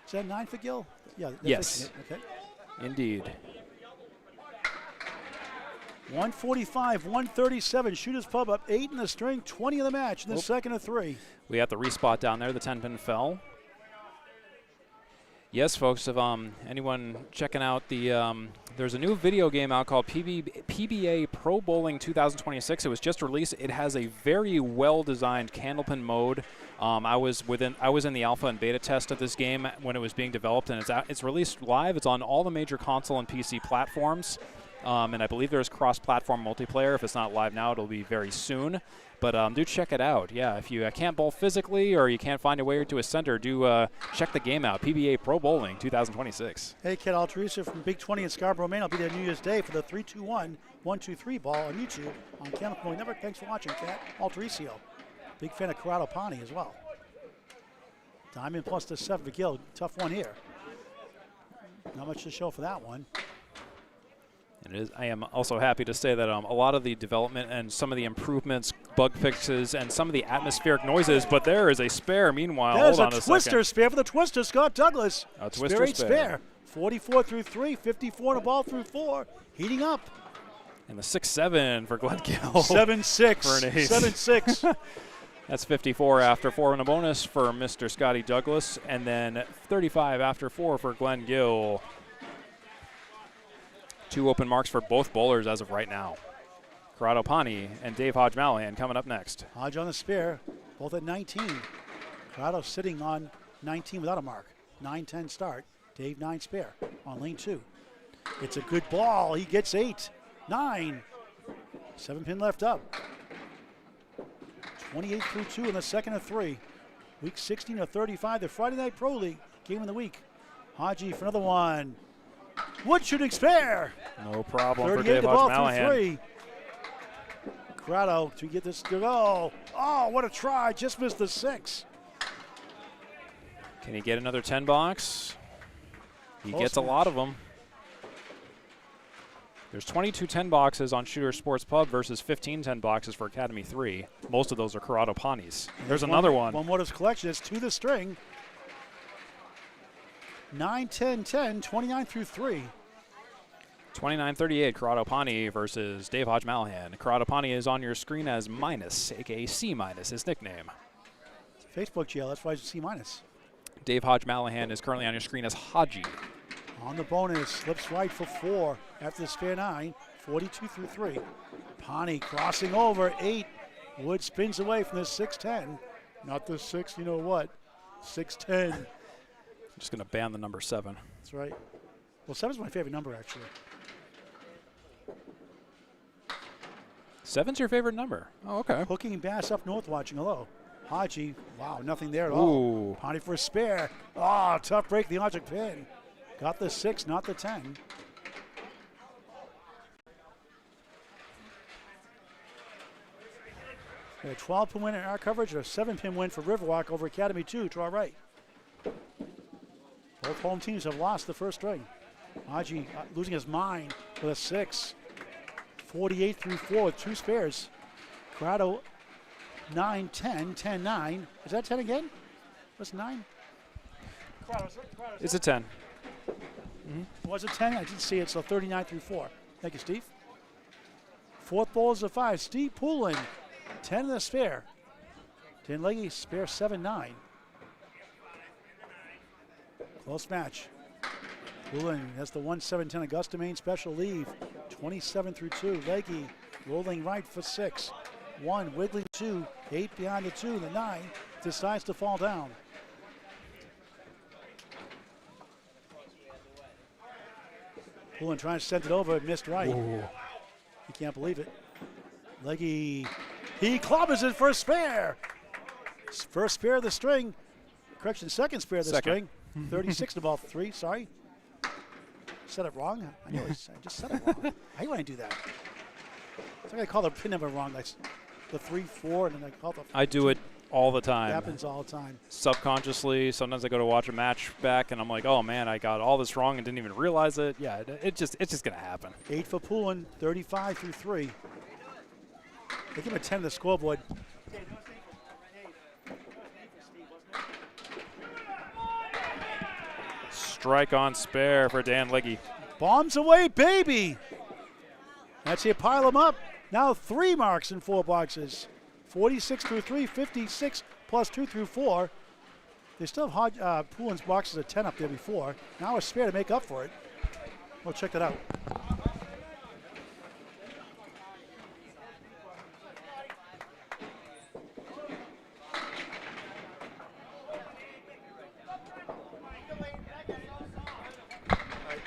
Is that 9 for Gill? Yeah. Yes. Okay. Indeed. 145, 137. Shooters Pub up 8 in the string, 20 in the match in the second of 3. We have the respot down there. The 10-pin fell. Yes, folks, if anyone checking out the, there's a new video game out called PBA Pro Bowling 2026. It was just released. It has a very well-designed Candlepin mode. I was in the alpha and beta test of this game when it was being developed, and it's released live. It's on all the major console and PC platforms, and I believe there's cross-platform multiplayer. If it's not live now, it'll be very soon. But do check it out. Yeah, if you can't bowl physically or you can't find a way to a center, do check the game out. PBA Pro Bowling 2026. Hey, Kat Alterisa from Big 20 in Scarborough, Maine. I'll be there New Year's Day for the 3-2-1, 1-2-3 ball on YouTube on Candlepin Bowling Network. Thanks for watching, Kat Altericio. Big fan of Corrado Pani as well. Diamond plus the 7 for Gill. Tough one here. Not much to show for that one. And it is, I am also happy to say that a lot of the development and some of the improvements, bug fixes, and some of the atmospheric noises, but there is a spare meanwhile. There's Hold on a twister spare for the twister, Scott Douglas. A twister spare. 44 through 3, 54 to ball through 4. Heating up. And the 6-7 for Glen Gill. 7-6. For an ace. 7-6. That's 54 after 4 and a bonus for Mr. Scotty Douglas, and then 35 after 4 for Glen Gill. 2 open marks for both bowlers as of right now. Corrado Pani and Dave Hodge Mallahan coming up next. Hodge on the spare, both at 19. Corrado sitting on 19 without a mark. 9-10 start. Dave 9 spare on lane 2. It's a good ball. He gets 8. 9. 7-pin left up. 28 through 2 in the second of 3. Week 16 of 35, the Friday Night Pro League game of the week. Hodge for another one. Wood shooting spare. No problem for 38 Dave the ball Hodge through Mallahan. 3. Corrado to get this to go. Oh, what a try. Just missed the 6. Can he get another 10 box? He Close gets a match. lot of them. There's 22 10 boxes on Shooter Sports Pub versus 15 10 boxes for Academy 3. Most of those are Corrado Panis. There's another one. One more to his collection. It's to the string. 9, 10, 10, 29 through 3. 29-38, Corrado Pani versus Dave Hodge Mallahan. Corrado Pani is on your screen as minus, aka C minus, his nickname. Facebook GL, that's why it's C minus. Dave Hodge Mallahan is currently on your screen as Hodgie. On the bonus, slips right for 4 after the spare 9, 42 through 3. Pani crossing over, 8. Wood spins away from the 6-10. Not the 6, you know what? 6-10. Just going to ban the number 7. That's right. Well, 7's my favorite number, actually. 7's your favorite number? Oh, okay. Hooking Bass up north watching. Hello. Hodge, wow, nothing there at Ooh. all. Pani for a spare. Oh, tough break, the object pin. Got the 6, not the 10. A 12-pin win in our coverage, a 7-pin win for Riverwalk over Academy 2 to our right. Both home teams have lost the first string. Hodge losing his mind with a 6. 48 through 4 with 2 spares. Corrado 9, 10, 10, 9. Is that 10 again? What's 9? It's a 10. Was it 10? I didn't see it, so 39 through 4. Thank you, Steve. Fourth bowl is a 5. Steve Poulin 10 in the spare. Dan Legge spare 7-9. Close match. Poulin has the 1-7-10 Augusta Main special leave. 27 through 2. Legge rolling right for 6. 1, wiggling 2. 8 behind the 2. The 9 decides to fall down. Poulin trying to send it over, missed right. Ooh. You can't believe it. Legge, he clobbers it for a spare. First spare of the string. Correction, second spare of the string. 36 to ball 3, sorry. Said it wrong? I know I just said it wrong. How do I do that? It's like I call the pin number wrong. Like the 3, 4, and then I call the. I do it all the time. It happens all the time. Subconsciously, sometimes I go to watch a match back, and I'm like, oh man, I got all this wrong and didn't even realize it. Yeah, it's just gonna happen. 8 for Poulin, 35 through 3. They give him a 10 to the scoreboard. Strike on spare for Dan Legge. Bombs away, baby. That's it, pile them up. Now 3 marks in 4 boxes. 46 through 3, 56 plus 2 through 4. They still have Poulin's boxes at 10 up there before. Now a spare to make up for it. We'll check that out.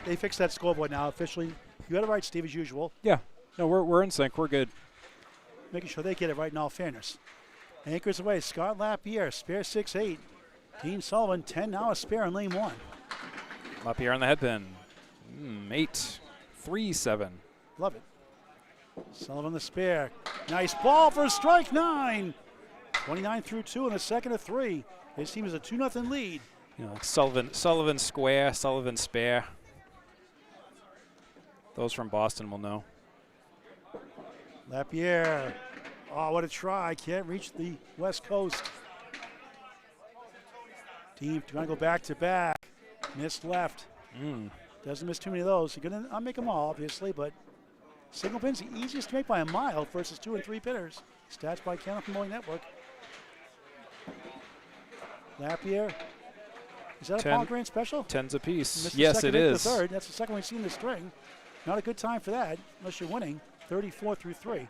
They fixed that scoreboard now officially. You got it right, Steve, as usual. Yeah. No, we're in sync. We're good. Making sure they get it right in all fairness. Anchors away. Scott Lapierre, spare 6-8. Dean Sullivan, 10 now a spare in lane 1. Lapierre on the headpin. 8, 3, 7. Love it. Sullivan the spare. Nice ball for strike 9. 29 through 2 and a second of 3. His team is a 2-0 lead. You know, like Sullivan square, Sullivan spare. Those from Boston will know. Lapierre. Oh, what a try. Can't reach the West Coast. Team trying to go back to back. Missed left. Doesn't miss too many of those. You're going to make them all, obviously, but single pin's the easiest to make by a mile versus 2 and 3 pinners. Stats by Candlepin Bowling Network. Lapierre. Is that a Paul Grant special? 10s apiece. Missed Yes, it is. The third. That's the second we've seen the string. Not a good time for that, unless you're winning. 34 through 3.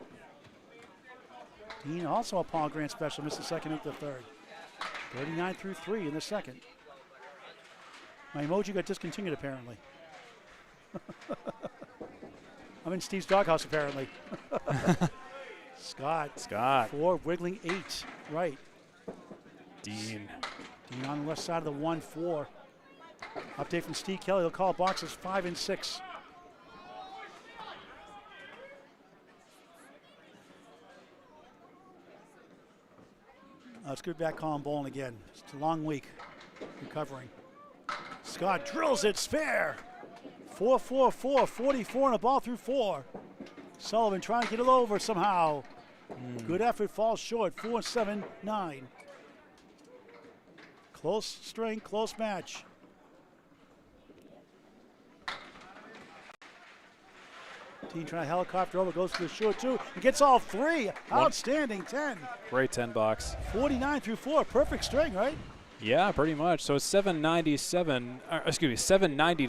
Dean also a Paul Grant special. Missed the second into the third. 39 through 3 in the second. My emoji got discontinued apparently. I'm in Steve's doghouse apparently. Scott. 4, wiggling 8. Right. Dean on the left side of the 1-4. Update from Steve Kelly. They'll call boxes 5 and 6. Let's get back calling bowling again. It's a long week recovering. Scott drills it, spare. 4-4-4, 44 and a ball through 4. Sullivan trying to get it over somehow. Good effort, falls short. 4-7-9. Close string, close match. Team trying to helicopter over, goes to the short 2. He gets all 3. Outstanding 10. Great 10 box. 49 through 4. Perfect string, right? Yeah, pretty much. So it's 790 to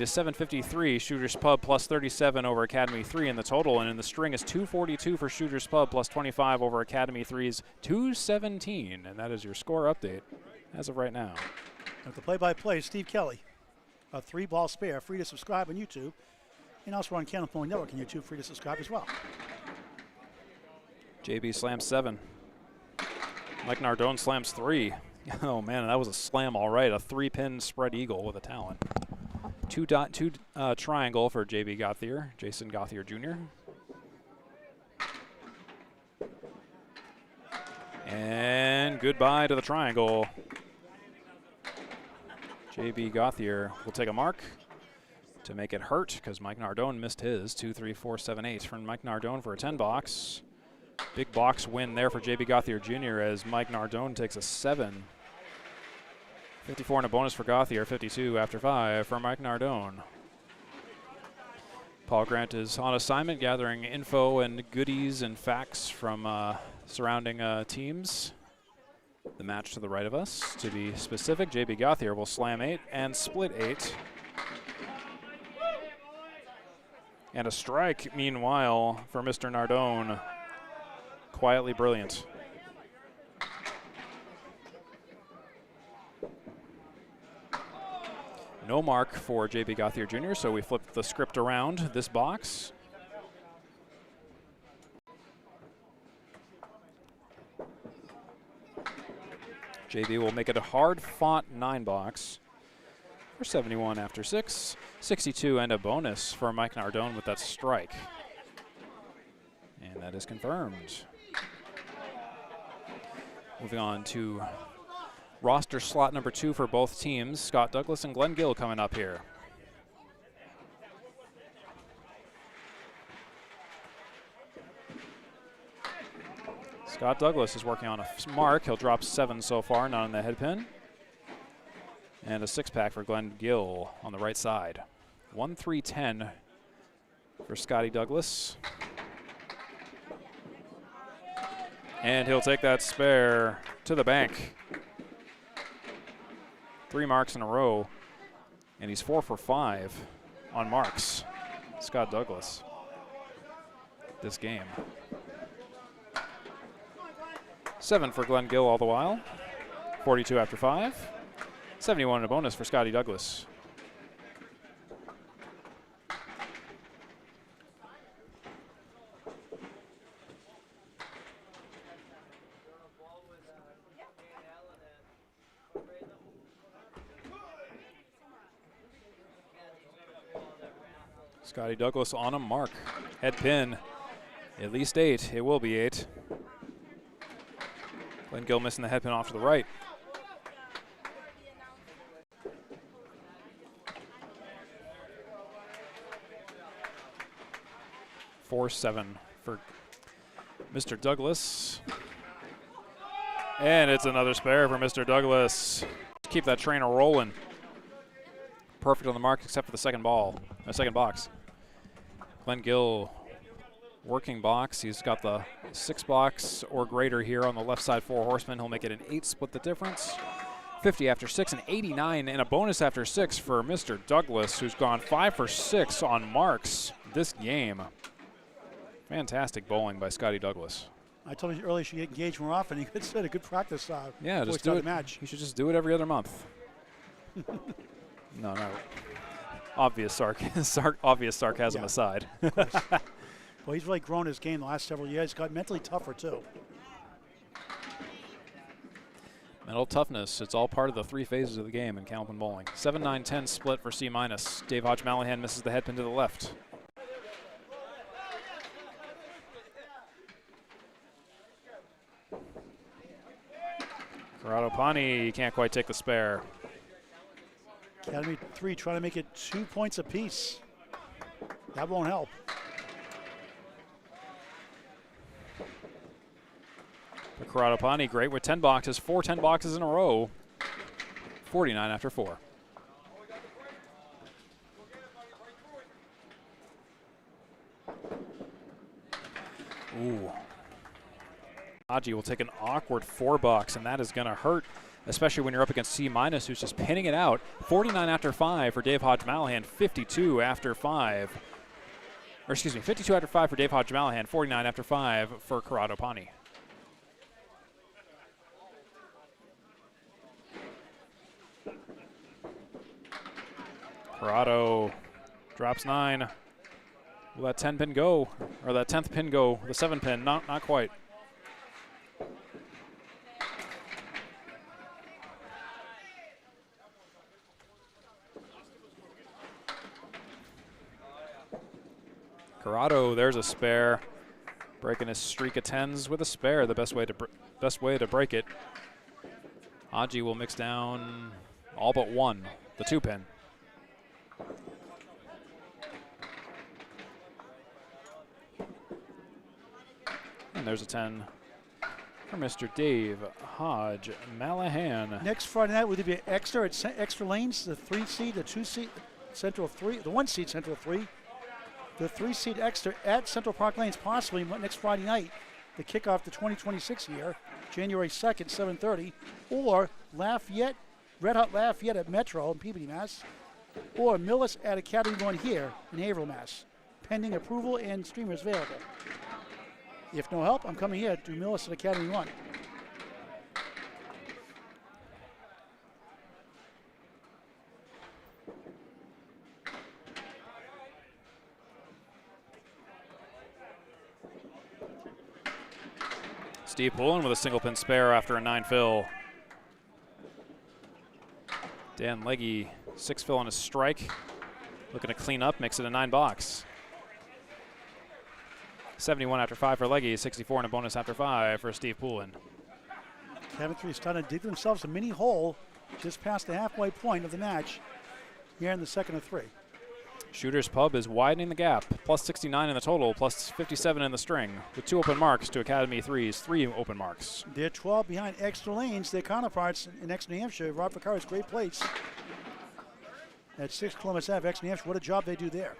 753 Shooters Pub plus 37 over Academy 3 in the total, and in the string is 242 for Shooters Pub plus 25 over Academy 3's 217, and that is your score update as of right now. With the play-by-play, Steve Kelly. A 3-ball spare. Free to subscribe on YouTube. And also on Candlepin Bowling Network on YouTube. Free to subscribe as well. JB slams 7. Mike Nardone slams 3. Oh man, that was a slam all right. A 3-pin spread eagle with a talent. 2 triangle for JB Gauthier, Jason Gauthier Jr. And goodbye to the triangle. JB Gauthier will take a mark to make it hurt because Mike Nardone missed his. 2, 3, 4, 7, 8 from Mike Nardone for a 10 box. Big box win there for JB Gauthier Jr. as Mike Nardone takes a 7. 54 and a bonus for Gauthier, 52 after 5 for Mike Nardone. Paul Grant is on assignment gathering info and goodies and facts from surrounding teams. The match to the right of us, to be specific, JB Gauthier will slam 8 and split 8. And a strike, meanwhile, for Mr. Nardone. Quietly brilliant. No mark for JB Gauthier Jr., so we flip the script around this box. JB will make it a hard-fought 9 box for 71 after 6, 62 and a bonus for Mike Nardone with that strike. And that is confirmed. Moving on to roster slot number 2 for both teams. Scott Douglas and Glen Gill coming up here. Scott Douglas is working on a mark. He'll drop 7 so far, not on the head pin. And a 6-pack for Glen Gill on the right side. 1-3-10 for Scotty Douglas. And he'll take that spare to the bank. 3 marks in a row. And he's 4 for 5 on marks. Scott Douglas this game. 7 for Glen Gill all the while. 42 after 5. 71 and a bonus for Scotty Douglas. Scotty Douglas on a mark. Head pin. At least 8. It will be 8. Glen Gill missing the head pin off to the right. $4-7 for Mr. Douglas. And it's another spare for Mr. Douglas. Keep that train rolling. Perfect on the mark except for the second box. Glen Gill working box. He's got the 6 box or greater here on the left side 4 horsemen. He'll make it an 8, split the difference. 50 after 6 and 89 and a bonus after 6 for Mr. Douglas, who's gone 5 for 6 on marks this game. Fantastic bowling by Scotty Douglas. I told you earlier you should get engaged more often. He said a good practice. Yeah, just do it. Match. You should just do it every other month. No. Obvious sarcasm aside. Well, he's really grown his game the last several years. He's got mentally tougher, too. Mental toughness, it's all part of the 3 phases of the game in Candlepin bowling. 7-9-10 split for C-. Dave Hodge Mallahan misses the head pin to the left. Corrado Pani can't quite take the spare. Academy 3 trying to make it 2 points apiece. That won't help. But Corrado Pani great with 10 boxes, 4 10 boxes in a row. 49 after 4. Ooh. Hodge will take an awkward 4 box, and that is going to hurt, especially when you're up against C-, who's just pinning it out. 49 after 5 for Dave Hodge Mallahan, 52 after 5. Or excuse me, 52 after 5 for Dave Hodge Mallahan, 49 after 5 for Corrado Pani. Corrado drops 9. Will that 10 pin go? Or that 10th pin go? The 7 pin, not quite. Corrado, there's a spare. Breaking his streak of 10s with a spare, the best way to break it. Hodge will mix down all but 1, the 2 pin. And there's a 10 for Mr. Dave Hodge Mallahan. Next Friday night, would it be extra lanes, the 3 seed, the 2 seed, Central 3, the 1 seed Central 3, the 3 seed extra at Central Park Lanes possibly next Friday night. the kickoff the 2026 year, January 2nd, 7:30, or Lafayette, Red Hot Lafayette at Metro in Peabody, Mass., or Millis at Academy 1 here in Haverhill, Mass., pending approval and streamers available. If no help, I'm coming here to Millis at Academy 1. Steve Poulin with a single pin spare after a 9 fill. Dan Legge, 6 fill on his strike. Looking to clean up, makes it a 9 box. 71 after 5 for Legge, 64 and a bonus after 5 for Steve Poulin. Academy 3 is starting to dig themselves a mini hole just past the halfway point of the match here in the second of 3. Shooters Pub is widening the gap, plus 69 in the total, plus 57 in the string, with 2 open marks to Academy 3's 3 open marks. They're 12 behind Exeter Lanes, their counterparts in Exeter, New Hampshire. Rob Vickari's great plates at 6 Columbus Ave, Exeter, New Hampshire. What a job they do there.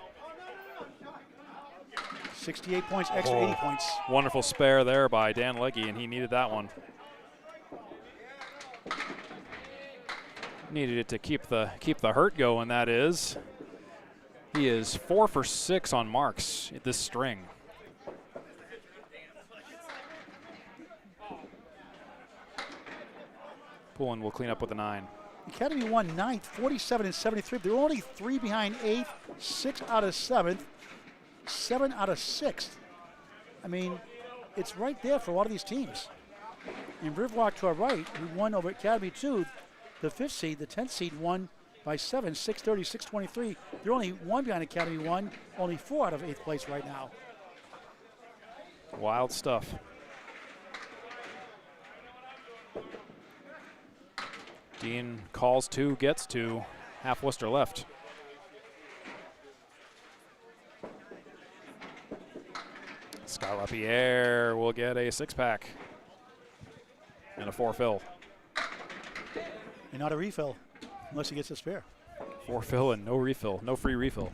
68 points, Exeter 80 points. Wonderful spare there by Dan Legge, and he needed that one. Needed it to keep the hurt going, that is. He is 4 for 6 on marks at this string. Poulin will clean up with a 9. Academy 1 9th, 47 and 73. They're only 3 behind 8th, 6 out of 7th, 7 out of 6th. I mean, it's right there for a lot of these teams. And Riverwalk to our right, who won over Academy 2, the 5th seed, the 10th seed won by 7, 630, 623. They're only 1 behind Academy 1, only 4 out of 8th place right now. Wild stuff. Dean calls 2, gets 2, half Worcester left. Scott Lapierre will get a 6-pack and a 4 fill. And not a refill. Unless he gets a spare. 4 fill and no refill, no free refill.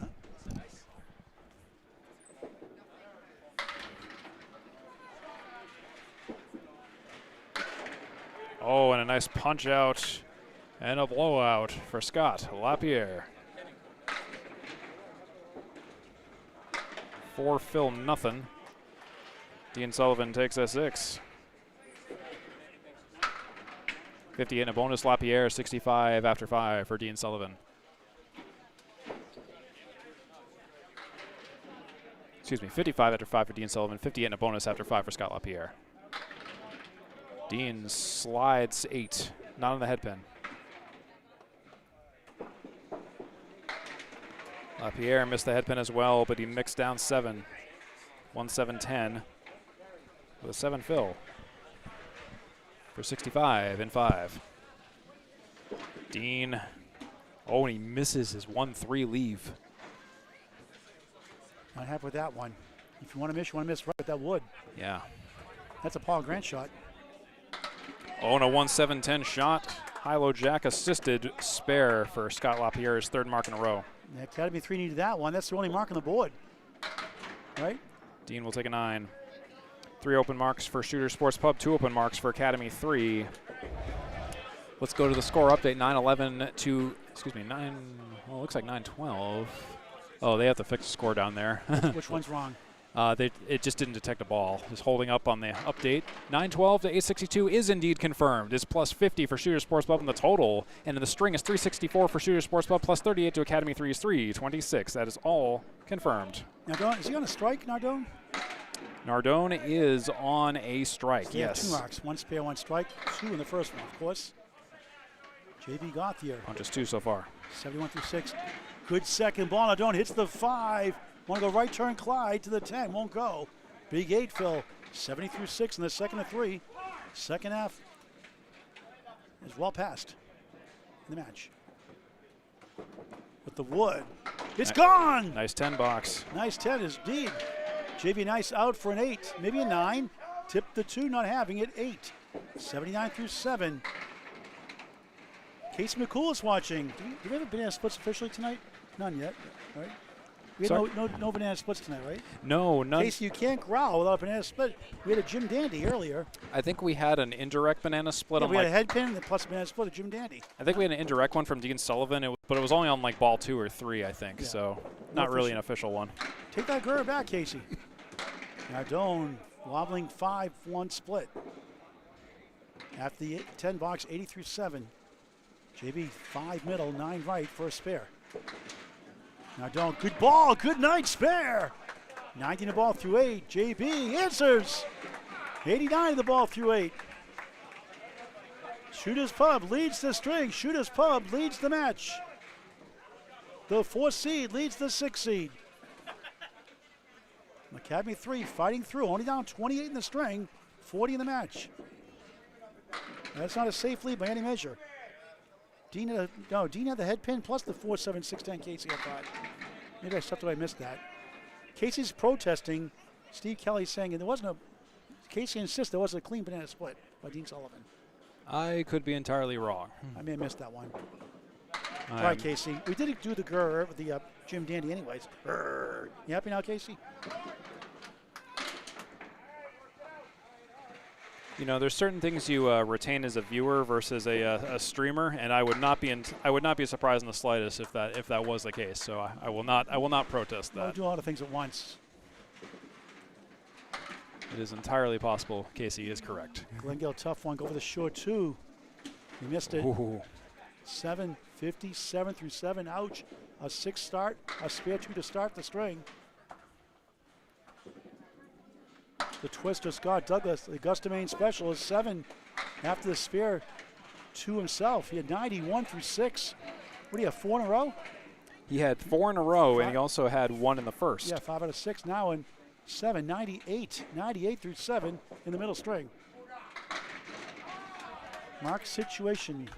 Oh, and a nice punch out and a blowout for Scott Lapierre. 4 fill, nothing. Dean Sullivan takes a 6. 58 and a bonus, Lapierre, 65 after 5 for Dean Sullivan. Excuse me, 55 after 5 for Dean Sullivan, 58 and a bonus after 5 for Scott Lapierre. Dean slides 8, not on the head pin. Lapierre missed the head pin as well, but he mixed down 7. 1-7-10 with a 7 fill. For 65 and 5. Dean, oh, and he misses his 1-3 leave. Not happy with that one. If you want to miss, you want to miss right with that wood. Yeah. That's a Paul Grant shot. Oh, and a 1-7-10 shot. High-low jack assisted spare for Scott Lapierre's 3rd mark in a row. The Academy 3 needed that one. That's the only mark on the board. Right? Dean will take a 9. 3 open marks for Shooter Sports Pub, 2 open marks for Academy 3. Let's go to the score update. 9-11 to, excuse me, 9, well, it looks like 9-12. Oh, they have to fix the score down there. Which one's wrong? It just didn't detect a ball. It's holding up on the update. 9-12 to 862 is indeed confirmed. It's plus 50 for Shooter Sports Pub in the total. And in the string is 364 for Shooter Sports Pub, plus 38 to Academy 3's 326. That is all confirmed. Nardone, is he on a strike, Nardone? Nardone is on a strike, so yes. 2 marks, 1 spare, 1 strike, 2 in the first one, of course. J.B. Gauthier. Punches 2 so far. 71 through 6. Good second ball. Nardone hits the 5. Want to go right turn Clyde to the 10. Won't go. Big 8 fill. 70 through 6 in the second of 3. Second half is well past in the match. With the wood. It's gone! Nice 10 box. Nice 10 is indeed. JB Nice out for an 8, maybe a 9. Tipped the 2, not having it, 8. 79 through 7. Casey McCool is watching. Do we have a banana splits officially tonight? None yet, right? We had no banana splits tonight, right? No, none. Casey, you can't growl without a banana split. We had a Jim Dandy earlier. I think we had an indirect banana split on we had a head pin and plus a banana split at Jim Dandy. I think we had an indirect one from Dean Sullivan, but it was only on like ball 2 or 3, I think. So not really an official one. Take that girl back, Casey. Nardone wobbling 5-1 split. After the 10 box, 80 through 7. JB 5 middle, 9 right for a spare. Nardone, good ball, good night, spare. 19 the ball through 8. JB answers. 89 the ball through 8. Shooters Pub leads the string. Shooters Pub leads the match. The 4 seed leads the 6 seed. Academy 3 fighting through, only down 28 in the string, 40 in the match. That's not a safe lead by any measure. Dean had the head pin plus the 4-7, 6-10 Casey at 5. Maybe I missed that. Casey's protesting. Steve Kelly's saying, and there wasn't a, Casey insists there wasn't a clean banana split by Dean Sullivan. I could be entirely wrong. I may have missed that one. All right, Casey. We did do the grr with the Jim Dandy anyways. Grr. You happy now, Casey? You know, there's certain things you retain as a viewer versus a streamer, and I would not be surprised in the slightest if that was the case. So I will not protest that. I'll do a lot of things at once. It is entirely possible Casey is correct. Glen Gill, tough one. Go for the short 2. He missed it. Ooh. 7-50, 7 through 7. Ouch. A 6 start. A spare 2 to start the string. The twister, Scott Douglas, the Augusta Main special, is 7 after the spare 2 himself. He had 91 through 6. What do you have, 4 in a row? He had 4 in a row, and he also had 1 in the first. Yeah, 5 out of 6 now, and 7, 98. 98 through 7 in the middle string. Mark situation.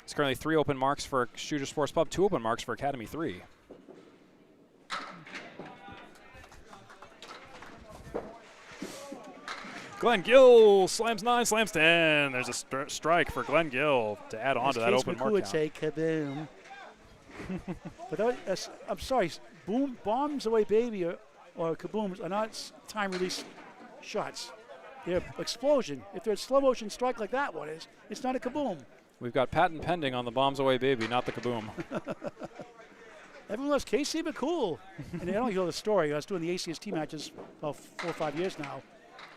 It's currently 3 open marks for Shooter Sports Pub, 2 open marks for Academy 3. Glen Gill slams 9, slams 10. There's a strike for Glen Gill to add on to that open mark would count. say kaboom. But I'm sorry, bombs away baby or kabooms are not time release shots. They're explosion. If they're a slow motion strike like that one is, it's not a kaboom. We've got patent pending on the bombs away baby, not the kaboom. Everyone loves Casey McCool. And I don't know the story. I was doing the ACST matches about 4 or 5 years now.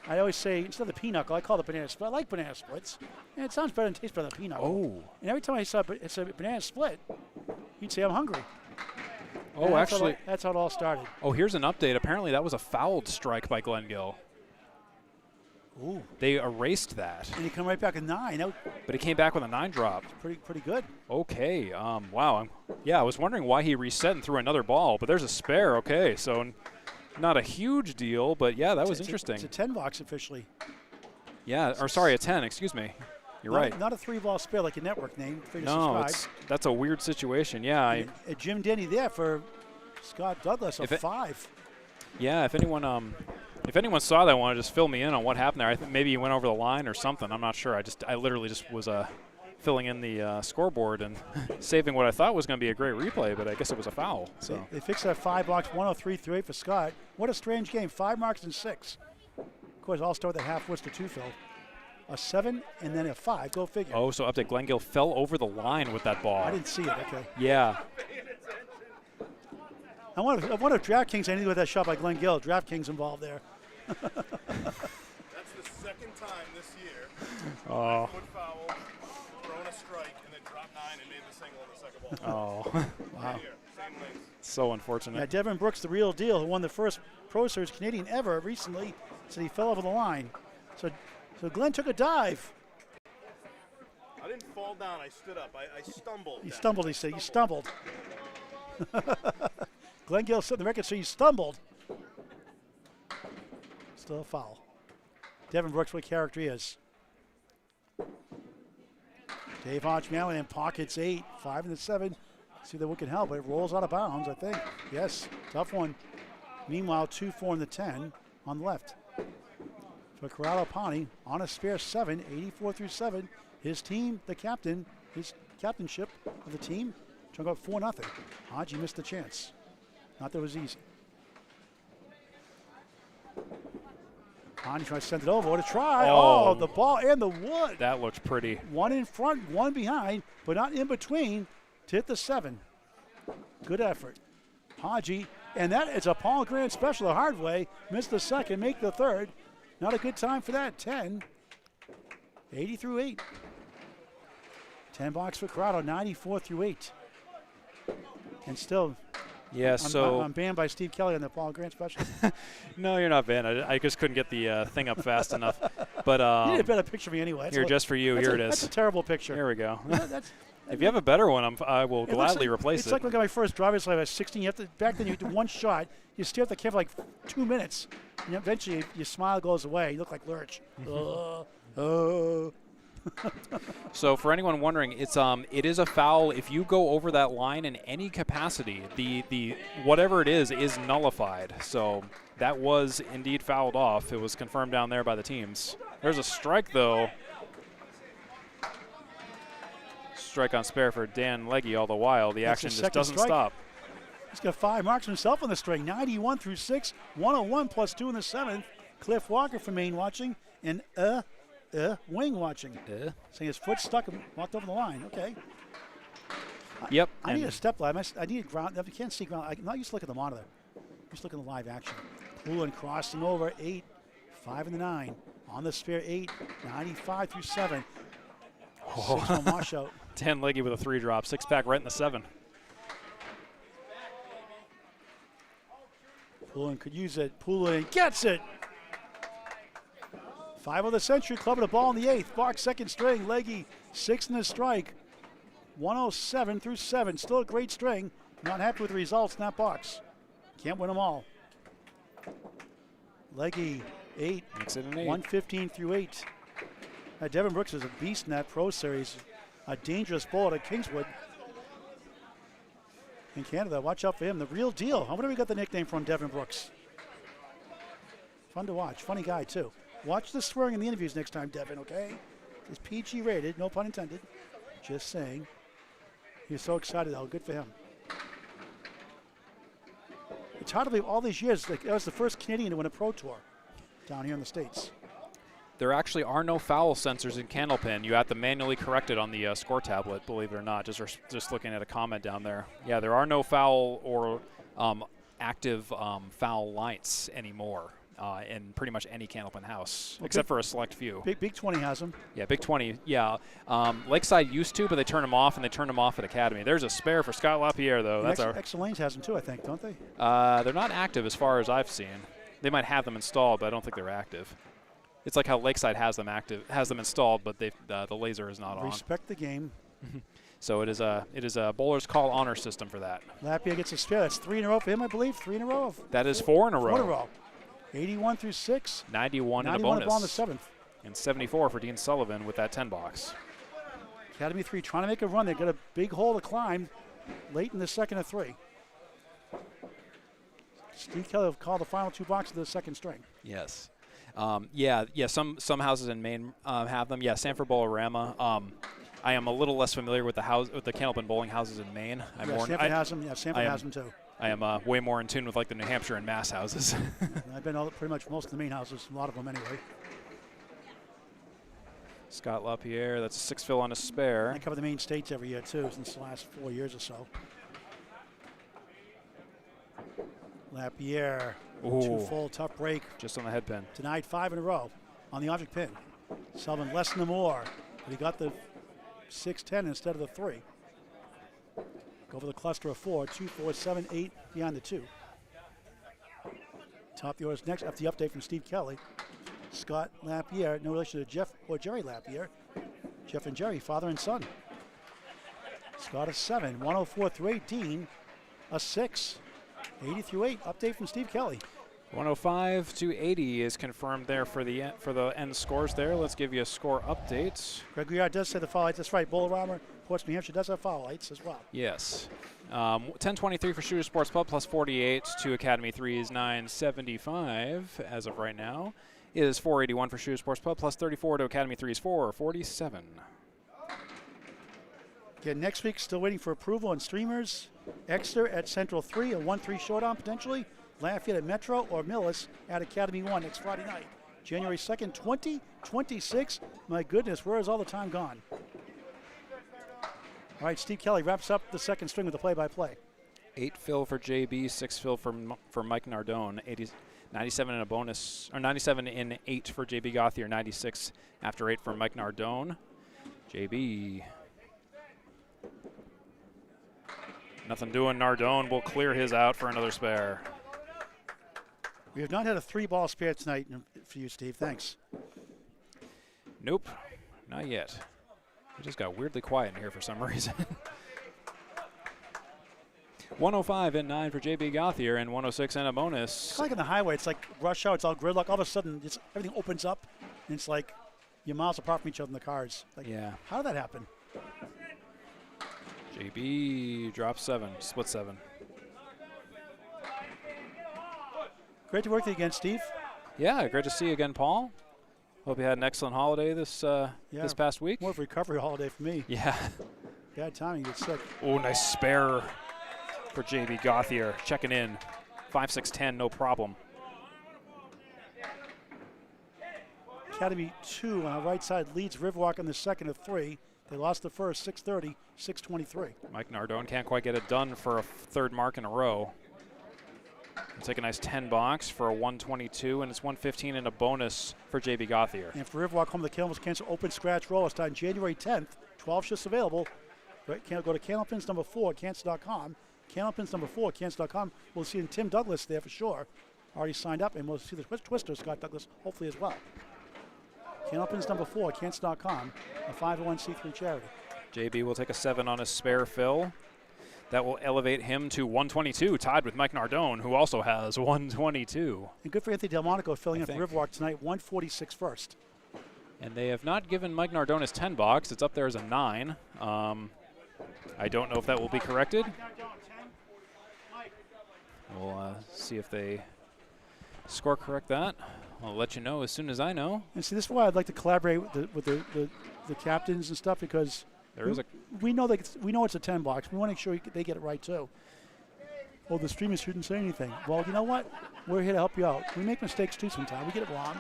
I always say, instead of the pinochle, I call it banana split. I like banana splits. And it sounds better and tastes better than pinochle. Oh. And every time I saw it's a banana split, he'd say, I'm hungry. Oh, actually. That's how it all started. Oh, here's an update. Apparently that was a fouled strike by Glen Gill. Ooh. They erased that. And he come right back at 9. But he came back with a 9 drop. Pretty good. Okay. Wow. I was wondering why he reset and threw another ball, but there's a spare. Okay, so not a huge deal, but yeah, that was interesting. It's a 10 box officially. Yeah, or sorry, a 10, excuse me. You're right. Not a 3-ball spare like your network name. No, that's a weird situation. Yeah. A Jim Denny there for Scott Douglas, a 5. Yeah, if anyone saw that one, just fill me in on what happened there. I think maybe he went over the line or something. I'm not sure. I literally just was filling in the scoreboard and saving what I thought was going to be a great replay, but I guess it was a foul. So they fixed that 5 box, 103 through 8 for Scott. What a strange game. 5 marks and 6. Of course, I'll start with a half Worcester 2 fill. A 7 and then a 5. Go figure. Oh, so update. Glen Gill fell over the line with that ball. I didn't see it. Okay. Yeah. I wonder if DraftKings ended with that shot by Glen Gill. DraftKings involved there. That's the second time this year. Oh. Foot foul, thrown a strike, and then dropped 9 and made the single in the second ball. Oh. Wow. Here, same length. So unfortunate. Yeah, Devin Brooks, the real deal, who won the first Pro Series Canadian ever recently, said he fell over the line. So Glenn took a dive. I didn't fall down. I stood up. I stumbled. He stumbled, he said. He stumbled. Glen Gill set the record, so he stumbled. Still a foul. Devin Brooks, what character he is. Dave Hodge, Mallahan pockets 8, 5 and the 7. See if that can help, but it rolls out of bounds, I think. Yes, tough one. Meanwhile, 2-4 in the 10 on the left. For Corrado Pani on a spare 7, 84 through 7. His team, the captain, his captainship of the team, trying to go 4-0. Hodge, he missed the chance. Not that it was easy. Pani tries to send it over. What a try. Oh, the ball and the wood. That looked pretty. One in front, one behind, but not in between to hit the 7. Good effort. Hodge, and that is a Paul Grand special the hard way. Missed the second, make the third. Not a good time for that. 10. 80 through 8. 10 box for Corrado, 94 through 8. And still, Yeah, I'm banned by Steve Kelly on the Paul Grant special. No, you're not banned. I just couldn't get the thing up fast enough. But you need a better picture of me anyway. here, just for you, here it is. That's a terrible picture. Here we go. If you have a better one, I will gladly replace it. It's like when I got my first driver's license. I was 16. You have to, back then, you do one shot. You stare at the camera for like 2 minutes, and eventually your smile goes away. You look like Lurch. So for anyone wondering, it is a foul if you go over that line in any capacity. The whatever it is nullified. So that was indeed fouled off. It was confirmed down there by the teams. There's a strike though. Strike on spare for Dan Legge all the while. The action just doesn't stop. He's got 5 marks himself on the string. 91 through 6, 101 plus 2 in the 7th. Cliff Walker from Maine watching, and Wing watching. Saying his foot stuck and walked over the line. Okay. Yep. I need a step ladder. I need ground. I can't see ground. I'm not used to look at the monitor. Just look at the live action. Poulin crossing over 8, 5 in the 9. On the spare 8, 95 through 7. 6-1 washout. Dan Legge with a 3-drop, 6-pack right in the 7. Poulin could use it. Poulin gets it. 5 of the century, clubbing the ball in the 8th. Box second string. Legge 6 in the strike. 107 through 7. Still a great string. Not happy with the results in that box. Can't win them all. Legge 8. Makes it an 8. 115 through 8. Devin Brooks is a beast in that pro series. A dangerous ball at Kingswood. In Canada, watch out for him. The real deal. How many we got the nickname from Devin Brooks? Fun to watch. Funny guy, too. Watch the swearing in the interviews next time, Devin, okay? It's PG rated, no pun intended. Just saying. He's so excited, though. Good for him. It's hard to believe all these years, like, that was the first Canadian to win a pro tour down here in the States. There actually are no foul sensors in Candlepin. You have to manually correct it on the score tablet, believe it or not. Just looking at a comment down there. Yeah, there are no foul or active foul lights anymore in pretty much any Candlepin house, except for a select few. Big 20 has them. Yeah, Big 20, yeah. Lakeside used to, but they turned them off, and they turned them off at Academy. There's a spare for Scott Lapierre, though. That's Extra Lanes has them, too, I think, don't they? They're not active as far as I've seen. They might have them installed, but I don't think they're active. It's like how Lakeside has them installed, but the laser is not on. Respect the game. So it is a bowler's call honor system for that. Lapierre gets a spare. That's 3 in a row for him, I believe. 3 in a row. That is 4 in a row. 4 in a row. 81 through 6. 91 in a bonus. 91 ball in the 7th. And 74 for Dean Sullivan with that 10 box. Academy 3 trying to make a run. They got a big hole to climb late in the 2nd of 3. Steve Kelly will call the final 2 boxes of the second string. Yes. Yeah. Some houses in Maine have them. Yeah, Sanford Bolorama. I am a little less familiar with the Candlepin bowling houses in Maine. Sanford has them. Yeah, Sanford has them too. I am way more in tune with like the New Hampshire and Mass houses. I've been pretty much most of the Maine houses, a lot of them anyway. Scott Lapierre, that's a 6 fill on a spare. I cover the Maine states every year too, since the last 4 years or so. Lapierre, 2 full, tough break. Just on the head pin. Denied 5 in a row on the object pin. Sullivan less than more, but he got the 6-10 instead of the 3. Go for the cluster of 4, 2, 4, 7, 8 behind the 2. Top the orders next after the update from Steve Kelly. Scott Lapierre, no relation to Jeff or Jerry Lapierre. Jeff and Jerry, father and son. Scott a 7, 104 through 18, a 6. 80 through 8. Update from Steve Kelly. 105 to 80 is confirmed there for the end scores there. Let's give you a score update. Greg Yard does say the foul lights. That's right. Bolorama, Ports, New Hampshire does have foul lights as well. Yes. 1023 for Shooter Sports Pub plus 48 to Academy 3 is 975 as of right now. It is 481 for Shooter Sports Pub plus 34 to Academy 3 is 447. Again, next week, still waiting for approval on streamers. Exeter at Central 3, a 1-3 showdown potentially. Lafayette at Metro or Millis at Academy 1 next Friday night. January 2nd, 2026. My goodness, where is all the time gone? All right, Steve Kelly wraps up the second string with the play-by-play. 8 fill for JB, 6 fill for Mike Nardone, 97 in a bonus, or 97 in 8 for JB Gauthier, 96 after 8 for Mike Nardone. JB. Nothing doing. Nardone will clear his out for another spare. We have not had a 3-ball spare tonight for you, Steve. Thanks. Nope, not yet. It just got weirdly quiet in here for some reason. 105 and 9 for JB Gauthier and 106 and a bonus. It's like on the highway. It's like rush hour. It's all gridlock. All of a sudden, everything opens up, and it's like you're miles apart from each other in the cars. Like, yeah. How did that happen? JB drops 7, split 7. Great to work with you again, Steve. Yeah, great to see you again, Paul. Hope you had an excellent holiday this past week. More of a recovery holiday for me. Yeah. Bad timing, get sick. Oh, nice spare for JB Gauthier. Checking in. 5-6-10, no problem. Academy 2 on our right side leads Riverwalk on the second of 3. They lost the first, 6:30, 6:23. Mike Nardone can't quite get it done for a third mark in a row. We'll take a nice 10 box for a 122, and it's 115 and a bonus for JB Gauthier. And for Riverwalk home, the Candlepins Cancel Open Scratch Roll. It's starting January 10th. 12 shifts available. Right, go to Candlepins number 4 at Cancel.com. Candlepins number 4 at Cancel.com. We'll see Tim Douglas there for sure. Already signed up, and we'll see the Twister, Scott Douglas, hopefully as well. Candlepins number 4 at Cancel.com, a 501c3 charity. JB will take a 7 on his spare fill. That will elevate him to 122, tied with Mike Nardone, who also has 122. And good for Anthony Delmonico filling in for Riverwalk tonight, 146 first. And they have not given Mike Nardone his 10 box. It's up there as a 9. I don't know if that will be corrected. We'll see if they score correct that. I'll let you know as soon as I know. And see, this is why I'd like to collaborate with the captains and stuff, because we know it's a 10 box. We want to make sure they get it right too. Oh, the streamers shouldn't say anything. Well, you know what? We're here to help you out. We make mistakes too sometimes. We get it wrong.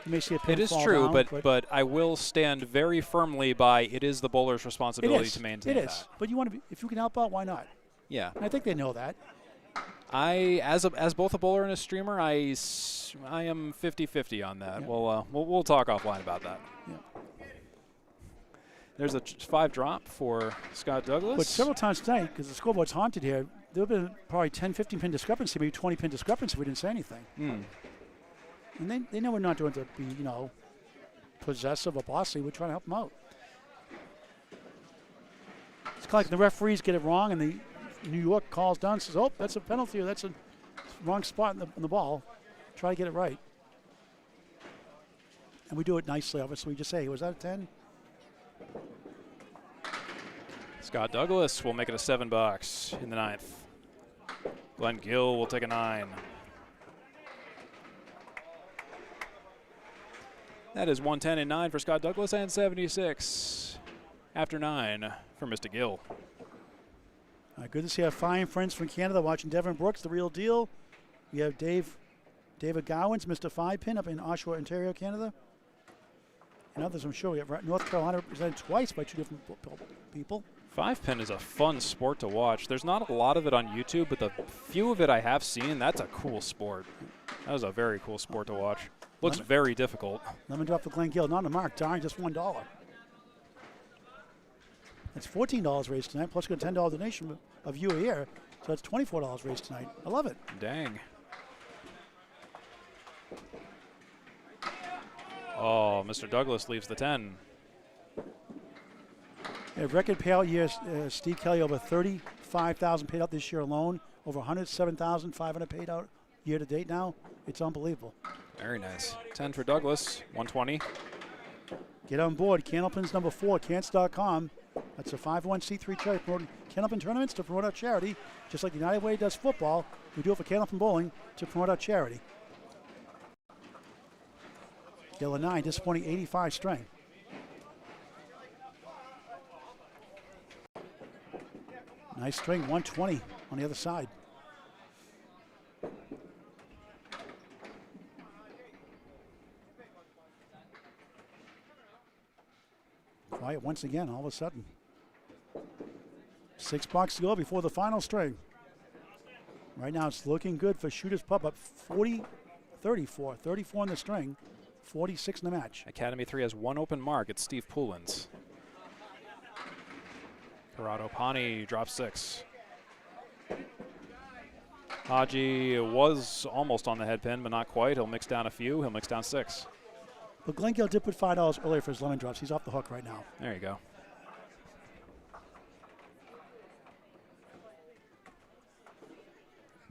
You may see a pin It is fall true, down, but I will stand very firmly by it is the bowler's responsibility to maintain that. It is. But you want to be, if you can help out, why not? Yeah. And I think they know that. As both a bowler and a streamer, I am 50-50 on that. Yeah. We'll talk offline about that. Yeah. There's a 5 drop for Scott Douglas. But several times tonight, because the scoreboard's haunted here, there would have been probably 10, 15 pin discrepancy, maybe 20 pin discrepancy if we didn't say anything. And they know we're not doing to be, possessive or bossy. We're trying to help them out. It's kind of like the referees get it wrong, and the New York calls down and says, oh, that's a penalty, or that's a wrong spot in the ball. Try to get it right. And we do it nicely, obviously. We just say, was that a 10? Scott Douglas will make it a 7 box in the 9th. Glen Gill will take a 9. That is 110 and 9 for Scott Douglas, and 76 after 9 for Mr. Gill. Good to see our fine friends from Canada watching Devin Brooks, the real deal. We have David Gowans, Mr. 5-Pin up in Oshawa, Ontario, Canada. And others, I'm sure. We have North Carolina represented twice by 2 different people. 5-pin is a fun sport to watch. There's not a lot of it on YouTube, but the few of it I have seen, that's a cool sport. That was a very cool sport to watch. Looks very difficult. Lemon drop for Glen Gill, not a mark. Darn, just $1. That's $14 raised tonight, plus we got a $10 donation of you here. So that's $24 raised tonight. I love it. Dang. Oh, Mr. Douglas leaves the 10. Yeah, record payout year, Steve Kelly, over $35,000 paid out this year alone. Over $107,500 paid out year to date now. It's unbelievable. Very nice. 10 for Douglas, 120. Get on board. Candlepins number 4, Cants.com. That's a 501c3 charity promoting Candlepin tournaments to promote our charity. Just like United Way does football, we do it for Candlepin Bowling to promote our charity. Gill a 9, disappointing 85 strength. Nice string, 120 on the other side. Quiet once again, all of a sudden. 6 bucks to go before the final string. Right now it's looking good for Shooters Pub, up 34 in the string, 46 in the match. Academy 3 has one open mark. It's Steve Poulin's. Corrado Pani drops 6. Hodge was almost on the head pin, but not quite. He'll mix down a few. He'll mix down 6. But Glen Gill did put $5 earlier for his lemon drops. He's off the hook right now. There you go.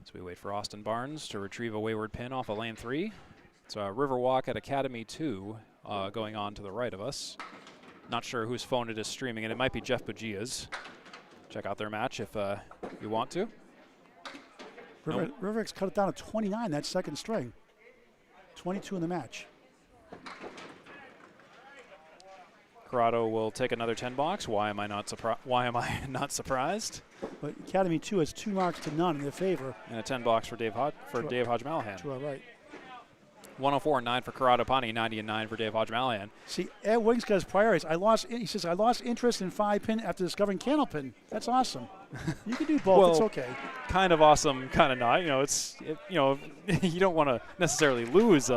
So we wait for Austin Barnes to retrieve a wayward pin off of lane 3. It's a Riverwalk at Academy 2 going on to the right of us. Not sure whose phone it is streaming, and it might be Jeff Bagia's. Check out their match if you want to. Riverwick's cut it down to 29, that second string. 22 in the match. Corrado will take another 10 box. Why am I not surprised? But Academy 2 has 2 marks to none in their favor. And a 10 box for Dave Hodge Mallahan. To our right. 104.9 for Corrado Pani, 90.9 for Dave Hodge Mallahan. See, Ed Wiggs got his priorities. He says, I lost interest in 5-pin after discovering Candlepin. That's awesome. You can do both. Well, it's okay. Kind of awesome, kind of not. You know, you don't want to necessarily lose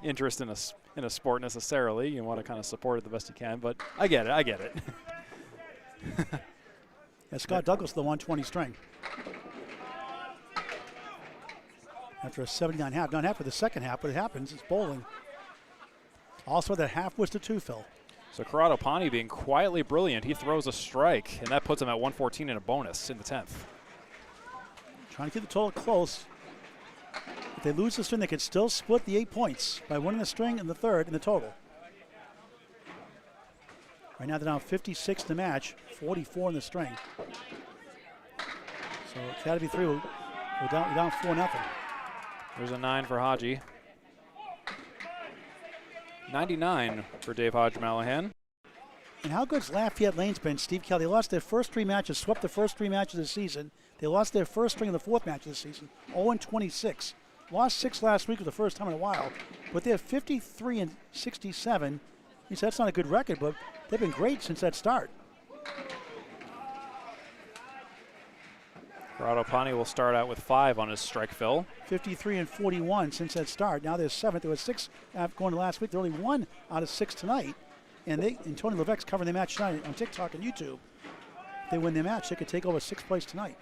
interest in a sport necessarily. You want to kind of support it the best you can. But I get it. Yeah, Scott Douglas, the 120 string. After a 79 half. Not half for the second half, but it happens. It's bowling. Also, that half was to 2, Phil. So Corrado Pani being quietly brilliant. He throws a strike, and that puts him at 114 in a bonus in the 10th. Trying to keep the total close. If they lose the string, they could still split the 8 points by winning the string and the third in the total. Right now they're down 56 in the match, 44 in the string. So Academy 3 we're down 4-0. There's a 9 for Hodge. 99 for Dave Hodge Mallahan. And how good's Lafayette Lane's been, Steve Kelly? They lost their first 3 matches, swept the first 3 matches of the season. They lost their first string in the 4th match of the season, 0-26. Lost 6 last week for the first time in a while, but they're 53-67. He said that's not a good record, but they've been great since that start. Corrado Pani will start out with 5 on his strike fill. 53-41 since that start. Now they're 7th. There was 6 going to last week. They're only 1 out of 6 tonight. And Tony Levesque's covering the match tonight on TikTok and YouTube. If they win their match, they could take over 6th place tonight.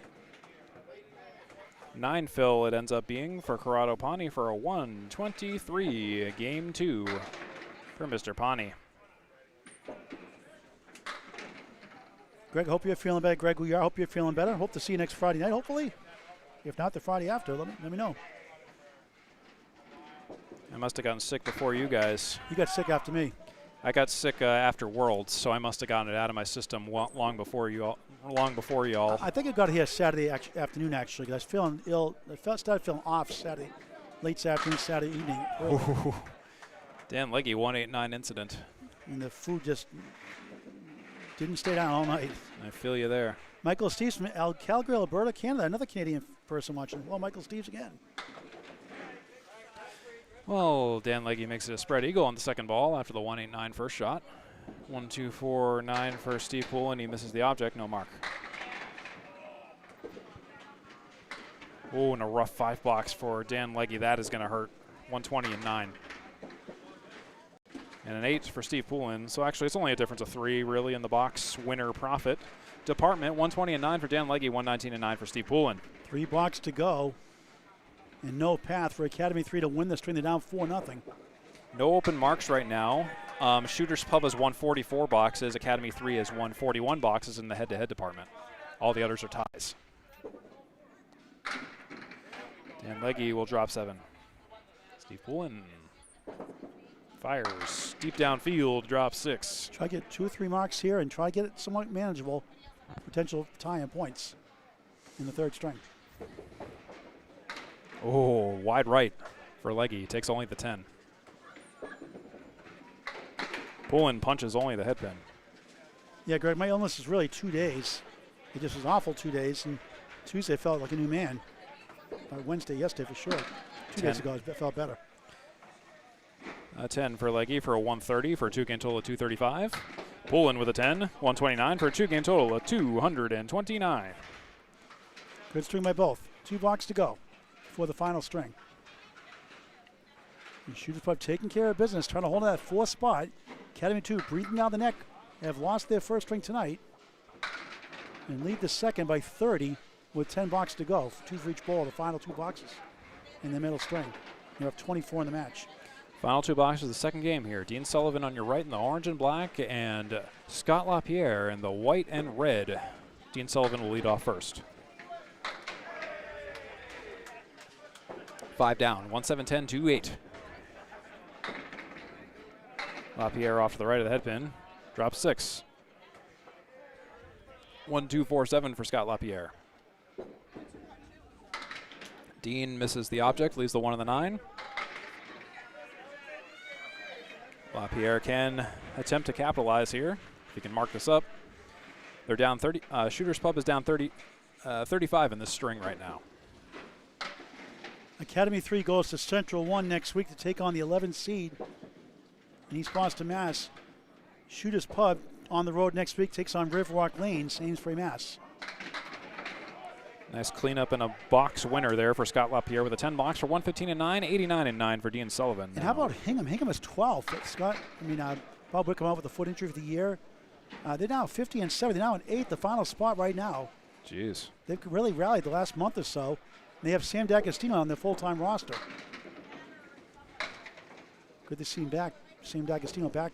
9 fill it ends up being for Corrado Pani for a 123 game 2 for Mr. Pani. Greg, hope you're feeling better. Greg, I hope you're feeling better. Hope to see you next Friday night, hopefully. If not, the Friday after, let me know. I must have gotten sick before you guys. You got sick after me. I got sick after Worlds, so I must have gotten it out of my system long before you all. I think I got here Saturday afternoon, actually, because I was feeling ill. I started feeling off Saturday, late afternoon, Saturday evening. Dan Legge, 189 incident. And the food just didn't stay down all night. I feel you there. Michael Steves from Calgary, Alberta, Canada. Another Canadian person watching. Well, Michael Steves again. Well, Dan Legge makes it a spread eagle on the second ball after the 189 first shot. 1, 2, 4, 9 for Steve Poulin. He misses the object, no mark. Oh, and a rough 5 box for Dan Legge. That is going to hurt. 120 and 9. And an 8 for Steve Poulin. So actually, it's only a difference of 3, really, in the box winner profit department. 120 and 9 for Dan Legge. 119 and 9 for Steve Poulin. 3 blocks to go. And no path for Academy 3 to win the string. They're down 4-0. No open marks right now. Shooters Pub has 144 boxes. Academy 3 has 141 boxes in the head-to-head department. All the others are ties. Dan Legge will drop 7. Steve Poulin fires deep downfield, drops 6. Try to get 2 or 3 marks here and try to get it somewhat manageable. Potential tie in points in the 3rd string. Oh, wide right for Legge. Takes only the 10. Poulin punches only the head pin. Yeah, Greg, my illness is really 2 days. It just was awful 2 days, and Tuesday I felt like a new man. Wednesday, yesterday for sure. 2 days ago I felt better. 10 for Legge for a 130 for a 2-game total of 235. Poulin with a 10, 129 for a 2-game total of 229. Good string by both. 2 blocks to go before the final string. And Shooters Pub taking care of business, trying to hold on that 4th spot. Academy 2 breathing down the neck. They have lost their first string tonight and lead the second by 30 with 10 blocks to go. 2 for each ball, the final 2 boxes in the middle string. They're up 24 in the match. Final 2 boxes of the second game here. Dean Sullivan on your right in the orange and black, and Scott Lapierre in the white and red. Dean Sullivan will lead off first. 5 down, 1-7-10, 2-8. Lapierre off to the right of the head pin. Drops 6. 1-2-4-7 for Scott Lapierre. Dean misses the object, leaves the 1 and the 9. Lapierre can attempt to capitalize here. If he can mark this up. They're down 30. Shooters Pub is down 35 in this string right now. Academy 3 goes to Central 1 next week to take on the 11th seed in East Boston, Mass. Shooters Pub on the road next week takes on Riverwalk Lanes, Amesbury, Mass. Nice cleanup and a box winner there for Scott Lapierre with a 10 box for 115-9, 89-9 for Dean Sullivan. And how about Hingham? Hingham is 12th. Bob Wickham out with the foot injury for the year. They're now 50-7. They're now in 8th, the final spot right now. Jeez. They've really rallied the last month or so. They have Sam D'Agostino on their full-time roster. Good to see him back. Sam D'Agostino back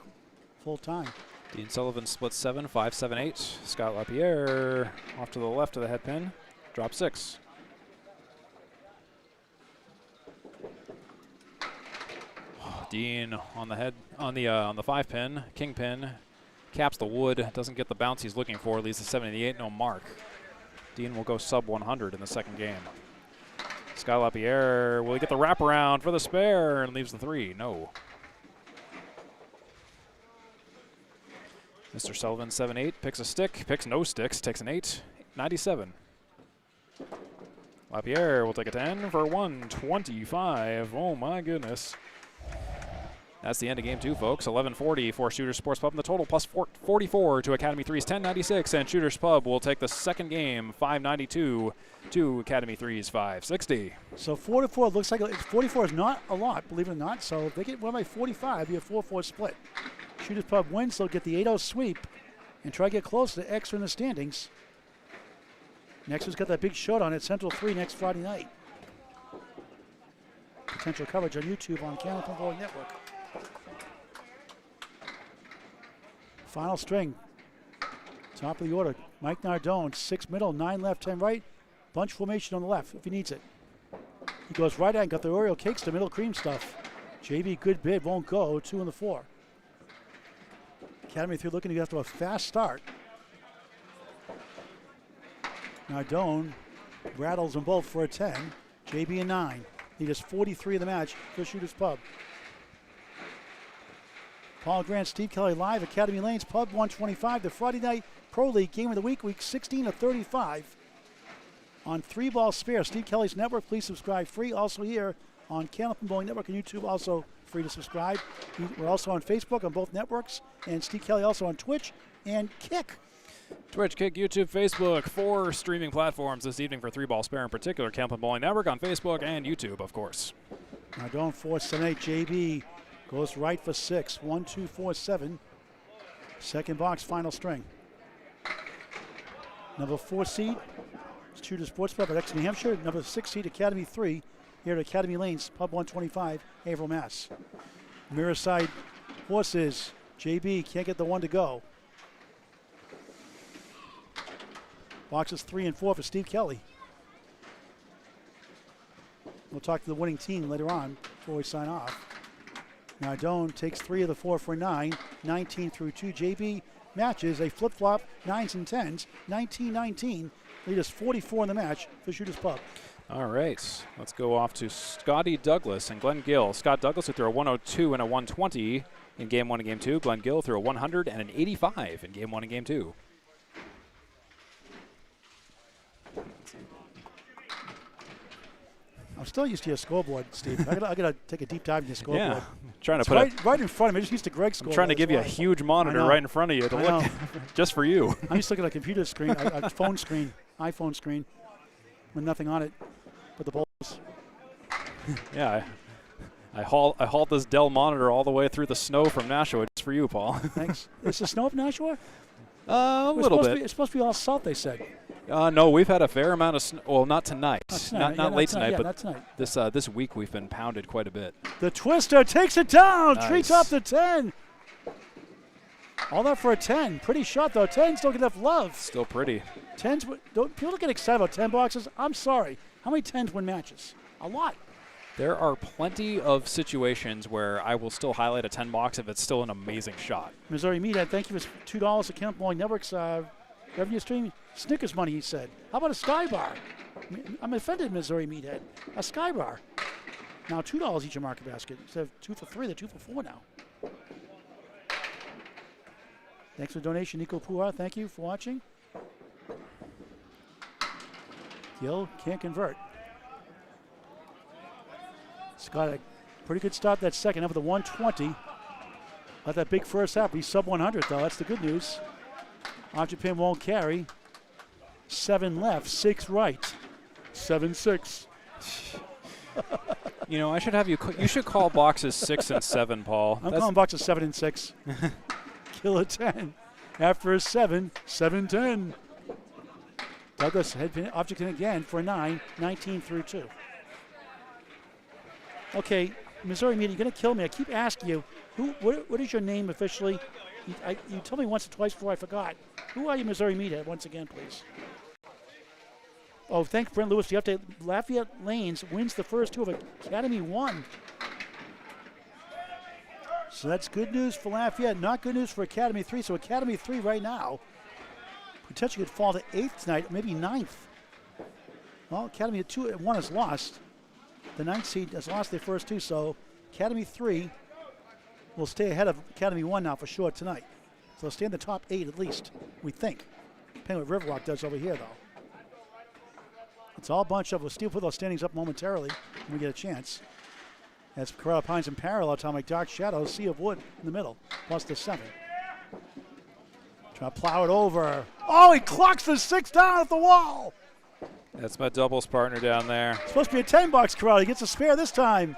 full-time. Dean Sullivan splits 7, 5, 7, 8. Scott Lapierre off to the left of the head pin. Drop 6. Dean on the head on the 5 pin, king pin, caps the wood, doesn't get the bounce he's looking for, leaves the 78, no mark. Dean will go sub 100 in the second game. Scott Lapierre, will he get the wraparound for the spare and leaves the 3? No. Mr. Sullivan 7-8 picks a stick, picks no sticks, takes an 8, 97. Lapierre will take a 10 for 125. Oh my goodness. That's the end of game 2, folks. 11:40 for Shooters Sports Pub. And the total plus 44 to Academy 3's 1096. And Shooters Pub will take the second game 592 to Academy 3's 560. So 4-4 looks like 44 is not a lot, believe it or not. So if they get win by 45, you have 4-4 split. Shooters Pub wins, they'll get the 8-0 sweep and try to get close to extra in the standings. Next one's got that big showdown at Central 3 next Friday night. Potential coverage on YouTube on Candlepin Bowling Network. Final string. Top of the order. Mike Nardone, 6 middle, 9 left, 10 right. Bunch formation on the left if he needs it. He goes right at and got the Oreo cakes to middle cream stuff. JB, good bid, won't go. 2 in the 4. Academy 3 looking to get off to a fast start. Nardone rattles them both for a 10. JB a 9. He does 43 of the match for Shooters Pub. Paul Grant, Steve Kelly live, Academy Lanes, Pub 125, the Friday night Pro League game of the week 16 of 35 on 3-ball spare. Steve Kelly's network, please subscribe free. Also here on Candlepin Bowling Network and YouTube, also free to subscribe. We're also on Facebook on both networks, and Steve Kelly also on Twitch and Kick. Twitch, Kick, YouTube, Facebook, 4 streaming platforms this evening for 3-ball spare in particular. Candlepin Bowling Network on Facebook and YouTube, of course. Nardone 4-7-8, JB goes right for 6, 1-2-4-7. Second box, final string. Number 4 seed, Shooters Sports Pub at Exeter, New Hampshire. Number 6 seed, Academy 3, here at Academy Lanes, Pub 125, Haverhill, Mass. Mirror side horses, JB can't get the 1 to go. Boxes 3 and 4 for Steve Kelly. We'll talk to the winning team later on before we sign off. Nardone takes 3 of the 4 for 9, 19 through 2. JB matches a flip-flop, 9s and 10s, 19-19. Lead us 44 in the match for Shooters Pub. All right, let's go off to Scotty Douglas and Glen Gill. Scott Douglas who threw a 102 and a 120 in Game 1 and Game 2. Glen Gill threw a 100 and an 85 in Game 1 and Game 2. I'm still used to your scoreboard, Steve. I gotta take a deep dive in your scoreboard. Yeah, trying to It's put right in front of me. I just used to Greg's scoreboard. I'm trying to give you a huge monitor right in front of you to look just for you. I'm used to looking at a computer screen, a phone screen, iPhone screen, with nothing on it but the bowls. Yeah, I hauled this Dell monitor all the way through the snow from Nashua just for you, Paul. Thanks. Is the snow up Nashua? A little bit. It's supposed to be all salt, they said. No, we've had a fair amount of snow. Well, not tonight. Not late tonight, but not tonight. This week we've been pounded quite a bit. The twister takes it down. Nice. Treats off the 10. All that for a 10. Pretty shot, though. 10s don't get enough love. Still pretty. 10s, people don't get excited about 10 boxes. I'm sorry. How many 10s win matches? A lot. There are plenty of situations where I will still highlight a 10 box if it's still an amazing shot. Missouri Meathead, thank you for $2 at Kenneth Bowling Network's revenue stream. Snickers money, he said. How about a Sky Bar? I'm offended, Missouri Meathead. A Sky Bar. Now $2 each in Market Basket. Instead of 2 for 3, they're 2 for 4 now. Thanks for the donation, Nico Puar. Thank you for watching. Gill can't convert. Scott, a pretty good start that second half with a 120. Let that big first half be sub 100, though. That's the good news. Object pin won't carry. 7 left, 6 right. 7-6. You know, I should have you. You should call boxes 6 and 7, Paul. I'm calling boxes 7 and 6. Kill a 10. After a 7, 7-10. Douglas head pin, object in again for a 9, 19 through 2. Okay, Missouri Media, you're going to kill me. I keep asking you, what is your name officially? You told me once or twice before I forgot. Who are you, Missouri Media? Once again, please. Oh, thanks, Brent Lewis, for the update. Lafayette Lanes wins the first 2 of Academy 1. So that's good news for Lafayette, not good news for Academy 3. So Academy 3 right now potentially could fall to 8th tonight, maybe 9th. Well, Academy 2 at 1 has lost. The 9th seed has lost their first 2, so Academy 3 will stay ahead of Academy 1 now for sure tonight. So they'll stay in the top 8 at least, we think. Depending what Riverwalk does over here, though. It's all bunched up. We'll still put those standings up momentarily when we get a chance. As Corrado Pines in parallel, Atomic Dark Shadows, Sea of Wood in the middle, plus the 7. Trying to plow it over. Oh, he clocks the 6 down at the wall. That's my doubles partner down there. Supposed to be a 10 box, Corrado. He gets a spare this time.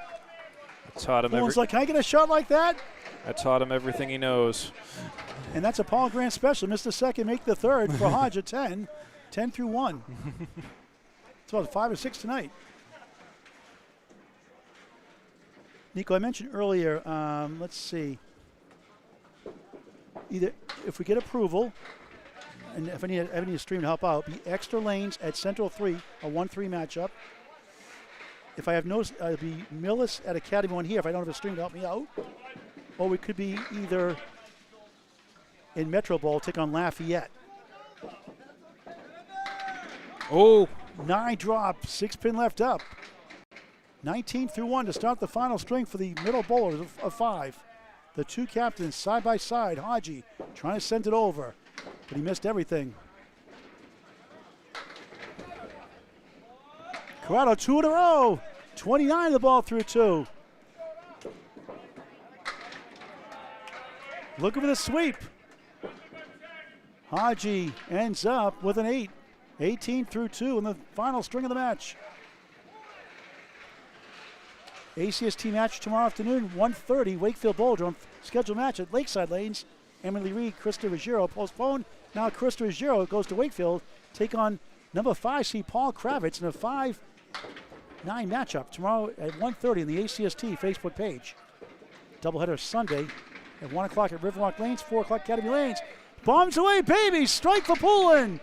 I taught him Poulin's like, can I get a shot like that? I taught him everything he knows. And that's a Paul Grant special. Missed the second, make the third for Hodge at 10. 10 through 1. It's about 5 or 6 tonight. Nico, I mentioned earlier, let's see. Either if we get approval, and if I need a stream to help out, be extra lanes at Central 3, a 1-3 matchup. If I have no, it'll be Millis at Academy 1 here if I don't have a stream to help me out. Or we could be either in Metro Bowl, take on Lafayette. Oh. 9 drop, 6 pin left up. 19 through 1 to start the final string for the middle bowlers of 5. The 2 captains side by side. Hodge trying to send it over, but he missed everything. Corrado 2 in a row. 29 the ball through 2. Looking for the sweep. Hodge ends up with an 8. 18 through 2 in the final string of the match. ACST match tomorrow afternoon, 1:30, Wakefield Bowldrome. Scheduled match at Lakeside Lanes. Emily Reed, Krista Ruggiero postponed. Now Krista Ruggiero goes to Wakefield, take on number 5 seed Paul Kravitz in a 5-9 matchup tomorrow at 1:30 in the ACST Facebook page. Doubleheader Sunday at 1 o'clock at Riverwalk Lanes, 4 o'clock Academy Lanes. Bombs away, baby! Strike for Poulin!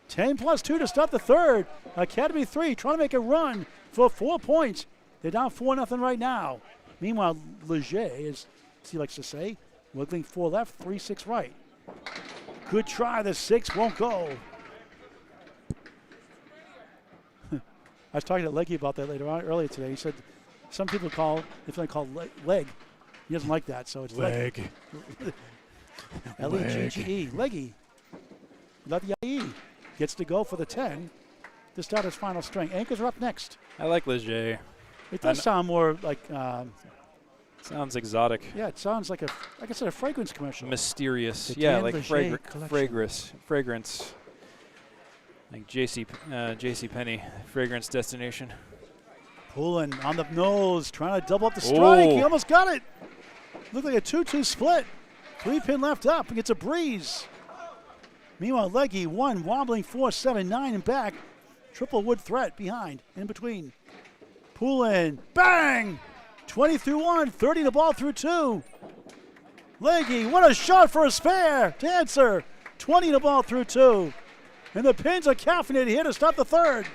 10 plus 2 to start the third. Academy 3 trying to make a run for 4 points. They're down 4-0 right now. Meanwhile, Legge, as he likes to say, wiggling 4 left, 3-6 right. Good try, the 6 won't go. I was talking to Legge about that earlier today. He said some people call Legge. He doesn't like that, so it's Legge. Legge. Legge. Without the IE. Gets to go for the 10 to start his final string. Anchors are up next. I like Legge. It does sound more like... sounds exotic. Yeah, it sounds like like I said, a fragrance commercial. Mysterious. The Yeah, like fragrance. Like JC Penney, fragrance destination. Poulin on the nose, trying to double up the strike. Ooh. He almost got it. Looked like a 2-2 split. 3-pin left up. He gets a breeze. Meanwhile, Legge 1, wobbling 4, 7, 9 and back. Triple wood threat behind, in between. Poulin, bang! 20 through 1, 30 the ball through 2. Legge, what a shot for a spare to answer. 20 the ball through 2. And the pins are caffeinated here to stop the third.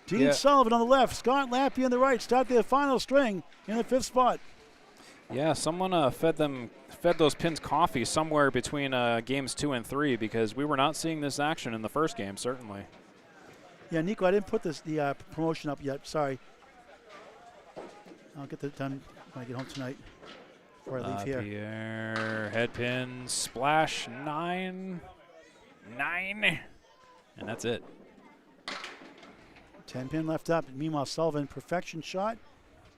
Dean Sullivan on the left, Scott Lapierre on the right, start their final string in the 5th spot. Yeah, someone fed those pins coffee somewhere between games 2 and 3 because we were not seeing this action in the first game, certainly. Yeah, Nico, I didn't put the promotion up yet. Sorry. I'll get that done when I get home tonight before I leave here. Lapierre, head pin, splash, 9. And that's it. 10 pin left up. Meanwhile, Sullivan, perfection shot.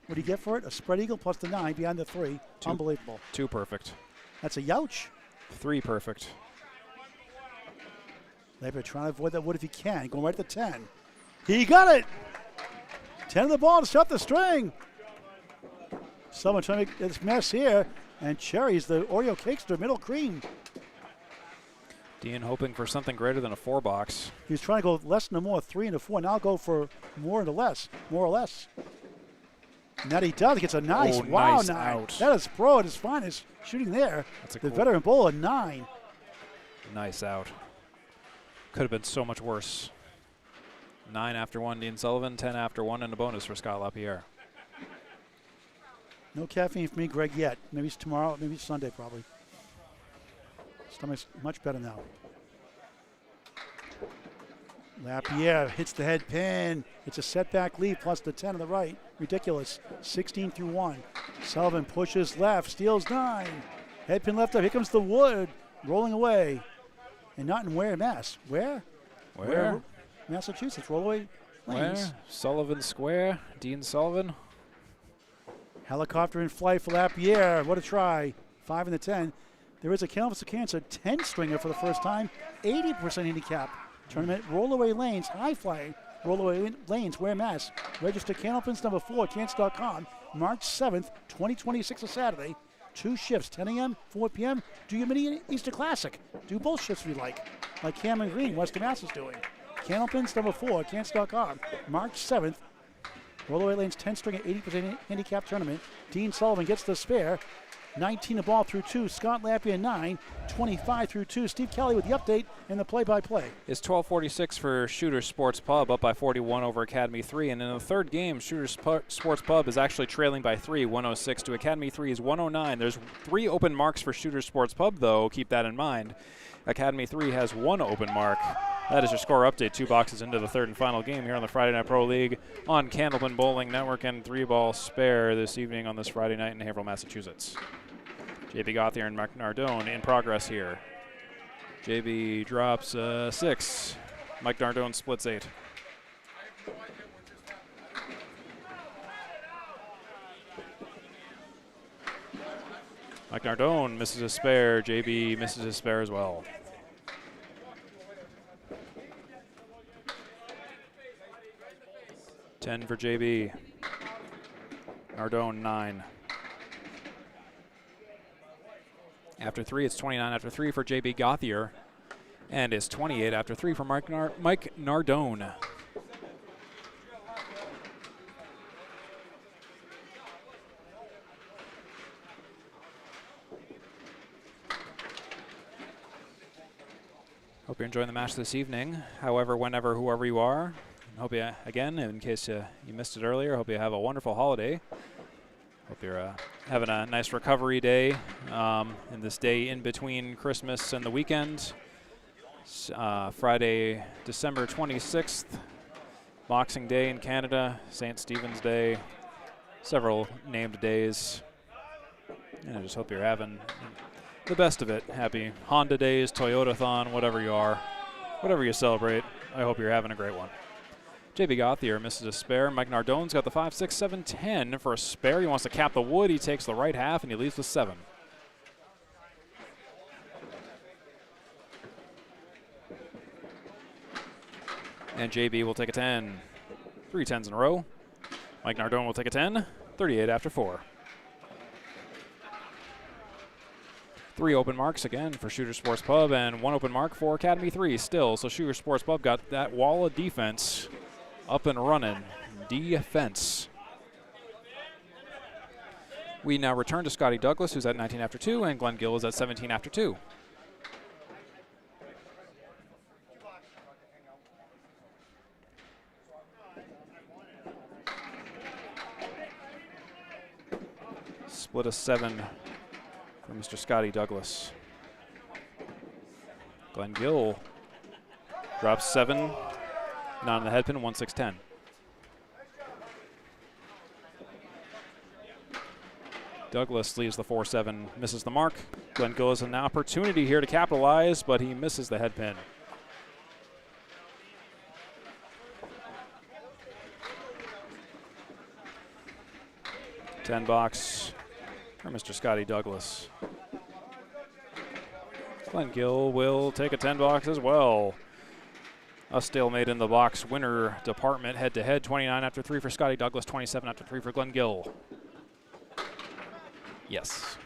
What do you get for it? A spread eagle plus the 9 behind the 3. Unbelievable. 2 perfect. That's a youch. 3 perfect. Lapierre trying to avoid that wood if he can. Going right to 10. He got it. 10 of the ball to stop the string. Someone trying to make this mess here. And cherries, the Oreo cakester, middle cream. Dean hoping for something greater than a 4-box. He was trying to go less than a more, 3 and a 4. Now I'll go for more and a less, more or less. And that he does. He gets a nice, wow, nice 9. out. That is pro at his finest shooting there. That's a the cool veteran bowler, 9. Nice out. Could have been so much worse. 9 after 1, Dean Sullivan. 10 after 1, and a bonus for Scott Lapierre. No caffeine for me, Greg, yet. Maybe it's tomorrow, maybe it's Sunday, probably. Stomach's much better now. Lapierre hits the head pin. It's a setback lead plus the 10 on the right. Ridiculous. 16 through 1. Sullivan pushes left, steals 9. Head pin left up. Here comes the wood. Rolling away. And not in Ware, Mass. Where? Massachusetts. Rollaway Lanes. Where? Sullivan Square. Dean Sullivan. Helicopter in flight for Lapierre. What a try. 5 in the 10. There is a Candlepin Cancer 10-stringer for the first time. 80% handicap. Tournament Rollaway Lanes, high flying Rollaway Lanes, Ware, Mass. Register Candlepins number 4 at Cancer.com. March 7th, 2026, a Saturday. 2 shifts, 10 a.m., 4 p.m. Do your mini Easter Classic. Do both shifts if you like Cameron Green, Western Mass is doing. Candlepins number 4 at Cancer.com. March 7th. Rollaway Lanes 10-stringer 80% handicap tournament. Dean Sullivan gets the spare. 19 the ball through 2. Scott Lapierre 9. 25 through 2. Steve Kelly with the update and the play-by-play. It's 12:46 for Shooters Sports Pub, up by 41 over Academy 3. And in the third game, Shooters Sports Pub is actually trailing by 3, 106 to Academy 3 is 109. There's 3 open marks for Shooters Sports Pub, though. Keep that in mind. Academy 3 has 1 open mark. That is your score update. 2 boxes into the third and final game here on the Friday Night Pro League on Candlepin Bowling Network, and 3-ball spare this evening on this Friday night in Haverhill, Massachusetts. JB Gauthier and Mike Nardone in progress here. JB drops 6. Mike Nardone splits 8. Mike Nardone misses a spare. JB misses his spare as well. $10 for JB. Nardone 9. After 3, it's 29 after 3 for JB Gauthier. And it's 28 after 3 for Mike Nardone. Hope you're enjoying the match this evening. However, whenever, whoever you are. Hope you, again, in case you missed it earlier, hope you have a wonderful holiday. Hope you're having a nice recovery day in this day in between Christmas and the weekend. Friday, December 26th, Boxing Day in Canada, St. Stephen's Day, several named days. And I just hope you're having the best of it. Happy Honda Days, Toyota-thon, whatever you are, whatever you celebrate. I hope you're having a great one. JB Gauthier misses a spare. Mike Nardone's got the 5, 6, 7, 10 for a spare. He wants to cap the wood. He takes the right half and he leaves with 7. And JB will take a 10. 3 10s in a row. Mike Nardone will take a 10. 38 after 4. 3 open marks again for Shooter Sports Pub and 1 open mark for Academy 3 still. So Shooter Sports Pub got that wall of defense up and running. Defense. We now return to Scotty Douglas, who's at 19 after 2, and Glen Gill is at 17 after 2. Split a 7 for Mr. Scotty Douglas. Glen Gill drops 7. Not on the head pin, 1, 6, 10. Douglas leaves the 4, 7, misses the mark. Glen Gill has an opportunity here to capitalize, but he misses the head pin. $10 for Mr. Scotty Douglas. Glen Gill will take a $10 as well. A stalemate in the box winner department, head-to-head, 29 after 3 for Scotty Douglas, 27 after 3 for Glen Gill. Yes.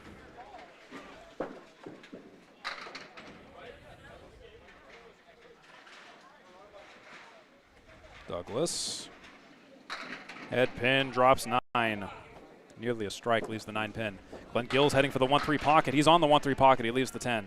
Douglas. Head pin drops 9. Nearly a strike, leaves the 9 pin. Glen Gill's heading for the 1-3 pocket. He's on the 1-3 pocket. He leaves the 10.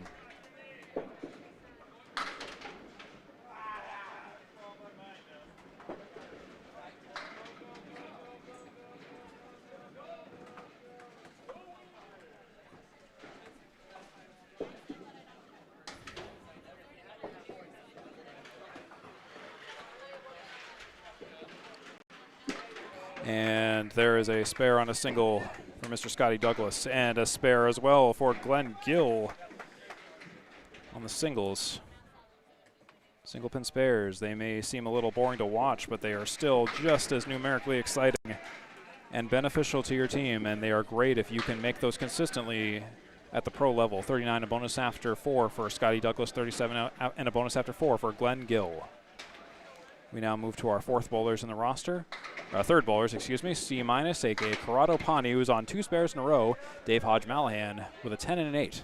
And there is a spare on a single for Mr. Scotty Douglas, and a spare as well for Glen Gill on the singles. Single pin spares, they may seem a little boring to watch, but they are still just as numerically exciting and beneficial to your team, and they are great if you can make those consistently at the pro level. 39 a bonus after 4 for Scotty Douglas, 37 and a bonus after 4 for Glen Gill. We now move to our fourth bowlers in the roster. Third bowlers, excuse me. C-, a.k.a. Corrado Pani, who's on 2 spares in a row. Dave Hodge Mallahan with a 10 and an 8.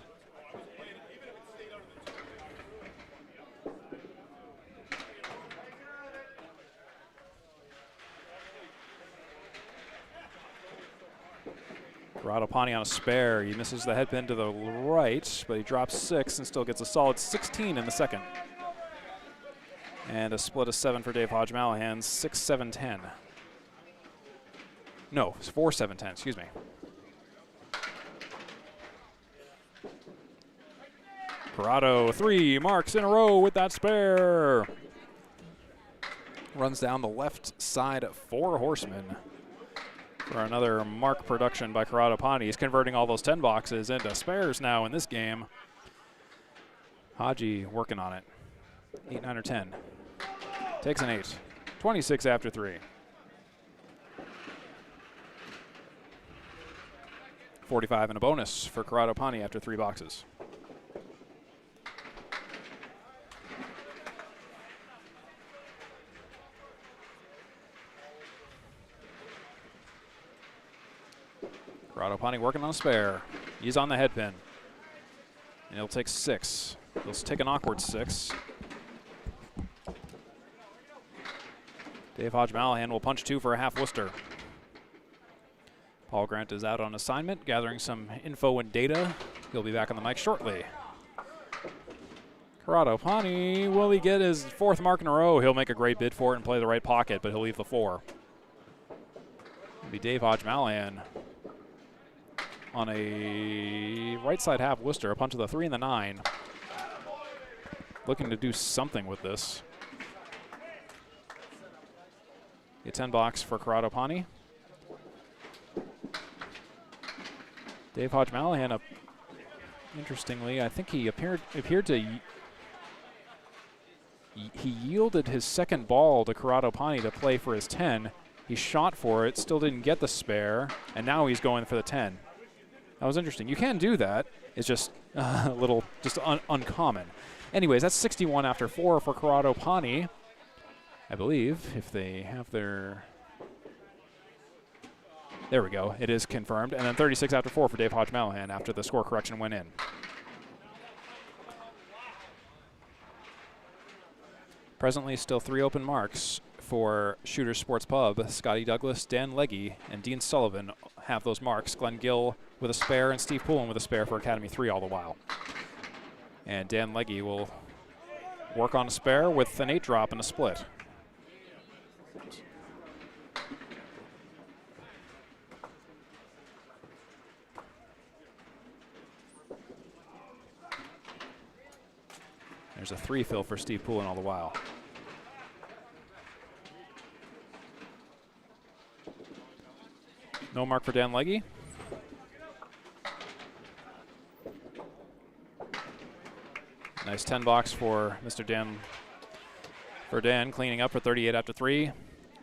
Corrado Pani on a spare. He misses the head pin to the right, but he drops 6 and still gets a solid 16 in the second. And a split of 7 for Dave Hodge Mallahan, 6, 7, 10. No, it's 4, 7, 10, excuse me. Corrado, 3 marks in a row with that spare. Runs down the left side, 4 horsemen. For another mark production by Corrado Pani. He's converting all those 10 boxes into spares now in this game. Hodge working on it. 8, 9, or 10. Takes an 8. 26 after 3. 45 and a bonus for Corrado Pani after 3 boxes. Corrado Pani working on a spare. He's on the head pin. And he'll take 6. He'll take an awkward 6. Dave Hodge Mallahan will punch 2 for a half Worcester. Paul Grant is out on assignment, gathering some info and data. He'll be back on the mic shortly. Corrado Pani, will he get his 4th mark in a row? He'll make a great bid for it and play the right pocket, but he'll leave the 4. It'll be Dave Hodge Mallahan on a right side half Worcester, a punch of the 3 and the 9. Looking to do something with this. A 10 box for Corrado Pani. Dave Hodge Mallahan up. Interestingly, I think he appeared to. He yielded his second ball to Corrado Pani to play for his 10. He shot for it, still didn't get the spare, and now he's going for the 10. That was interesting. You can do that. It's just a little uncommon. Anyways, that's 61 after 4 for Corrado Pani. I believe if they have their. There we go. It is confirmed. And then 36 after 4 for Dave Hodge Mallahan after the score correction went in. Presently still 3 open marks for Shooters Sports Pub. Scotty Douglas, Dan Legge, and Dean Sullivan have those marks. Glen Gill with a spare and Steve Poulin with a spare for Academy 3 all the while. And Dan Legge will work on a spare with an 8 drop and a split. There's a 3 fill for Steve Poulin all the while. No mark for Dan Legge. Nice 10 box for Mr. Dan. For Dan, cleaning up for 38 after 3.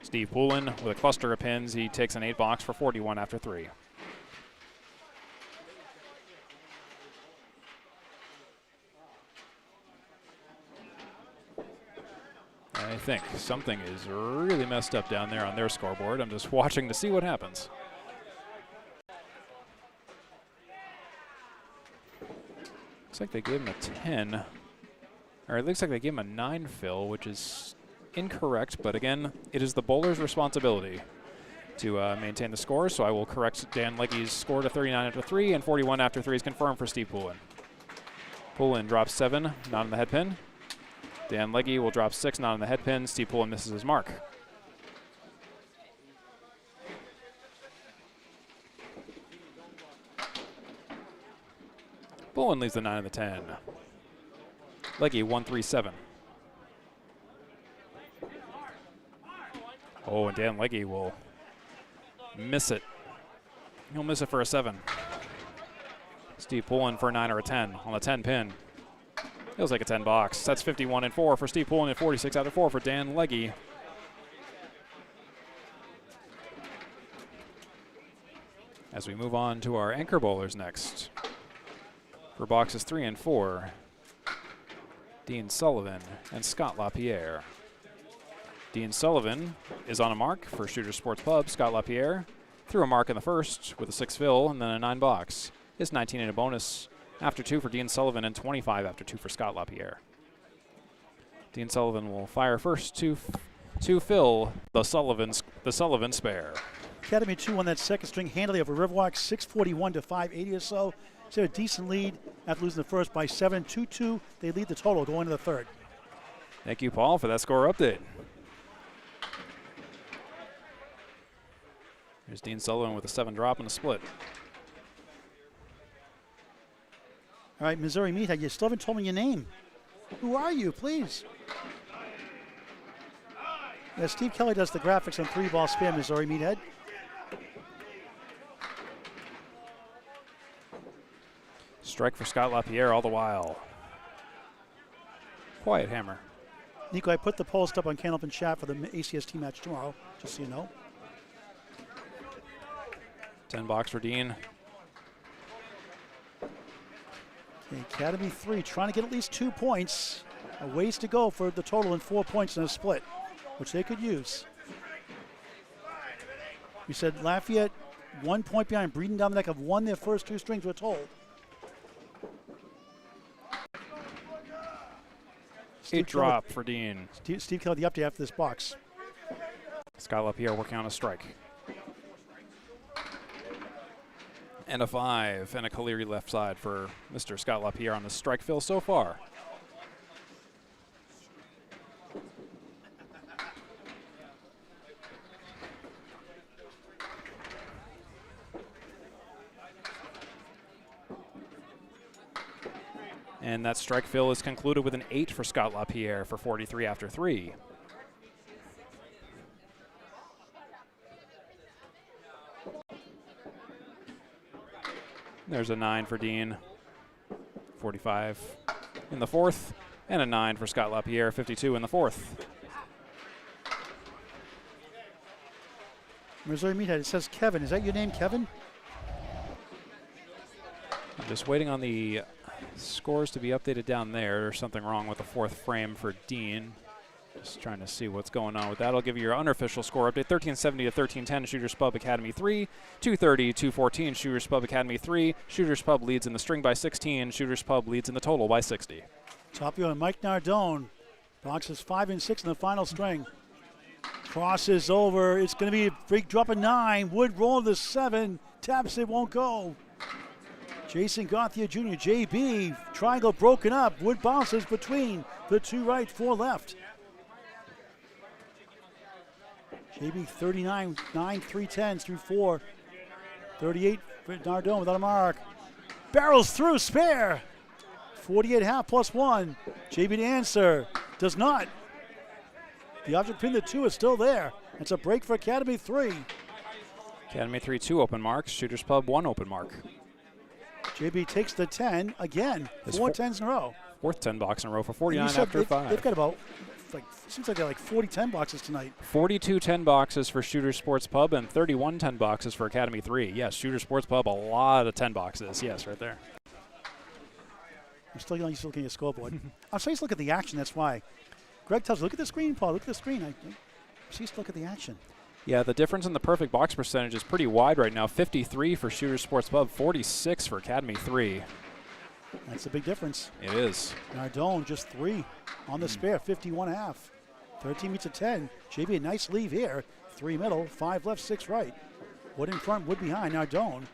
Steve Poulin with a cluster of pins. He takes an 8 box for 41 after 3. I think something is really messed up down there on their scoreboard. I'm just watching to see what happens. Looks like they gave him a 10. Or it looks like they gave him a 9 fill, which is incorrect. But again, it is the bowler's responsibility to maintain the score. So I will correct Dan Legge's score to 39 after 3, and 41 after 3 is confirmed for Steve Poulin. Poulin drops 7, not on the head pin. Dan Legge will drop 6, not on the head pin. Steve Poulin misses his mark. Poulin leaves the 9 and the 10. Legge 1-3-7. Oh, and Dan Legge will miss it. He'll miss it for a 7. Steve Poulin for a 9 or a 10 on the 10 pin. Feels like a 10 box. That's 51 and 4 for Steve Poulin and 46 out of 4 for Dan Legge. As we move on to our anchor bowlers next. For boxes 3 and 4, Dean Sullivan and Scott Lapierre. Dean Sullivan is on a mark for Shooters Sports Pub. Scott Lapierre threw a mark in the first with a 6 fill and then a 9 box. It's 19 and a bonus after 2 for Dean Sullivan and 25 after 2 for Scott Lapierre. Dean Sullivan will fire first to fill the Sullivan spare. Academy 2 won that second string handily over Riverwalk, 641 to 580 or so. So a decent lead after losing the first by 7, 2-2. They lead the total going to the third. Thank you, Paul, for that score update. Here's Dean Sullivan with a 7 drop and a split. All right, Missouri Meathead, you still haven't told me your name. Who are you, please? Yeah, Steve Kelly does the graphics on 3-ball spare, Missouri Meathead. Strike for Scott Lapierre all the while. Quiet hammer. Nico, I put the post up on Candlepin chat for the ACST match tomorrow, just so you know. 10 box for Dean. Okay, Academy 3 trying to get at least 2 points. A ways to go for the total and 4 points in a split, which they could use. We said Lafayette 1 point behind, breathing down the neck, have won their first 2 strings, we're told. 8 drop for Dean. Steve Kelly, the update after this box. Scott Lapierre working on a strike. And a 5 and a Caleri left side for Mr. Scott Lapierre on the strike fill so far. And that strike fill is concluded with an 8 for Scott Lapierre for 43 after 3. There's a 9 for Dean. 45 in the fourth. And a 9 for Scott Lapierre, 52 in the fourth. Missouri Meathead, it says Kevin. Is that your name, Kevin? I'm just waiting on the scores to be updated down there. There's something wrong with the fourth frame for Dean. Just trying to see what's going on with that. I'll give you your unofficial score update. 1370 to 1310, Shooters Pub Academy 3. 230, 214, Shooters Pub Academy 3. Shooters Pub leads in the string by 16. Shooters Pub leads in the total by 60. Top you on Mike Nardone. Boxes 5 and 6 in the final string. Crosses over. It's going to be a big drop of 9. Wood roll to 7. Taps it, won't go. Jason Gauthier Jr., JB. Triangle broken up. Wood bounces between the 2 right, 4 left. JB 39, 9, 310s through 4. 38 for Nardone without a mark. Barrels through, spare. 48.5 plus 1. JB to answer. Does not. The object pin, the 2 is still there. It's a break for Academy 3. Academy 3, 2 open marks. Shooters Pub, 1 open mark. JB takes the 10 again. His 4 10s in a row. Fourth 10 box in a row for 49 And you said after 5. They've got about, seems like they're like 40 10 boxes tonight. 42 10 boxes for Shooters Sports Pub and 31 10 boxes for Academy 3. Yes, Shooters Sports Pub, a lot of 10 boxes. Yes, right there. I'm still looking at your scoreboard. I'm supposed to look at the action, that's why. Greg tells me, look at the screen, Paul, look at the screen. I'm supposed to look at the action. Yeah, the difference in the perfect box percentage is pretty wide right now. 53 for Shooters Sports Pub, 46 for Academy 3. That's a big difference. It is. Nardone just 3 on the spare, 51.5. 13 meets a 10. JB, a nice leave here. 3 middle, 5 left, 6 right. Wood in front, Wood behind. Nardone.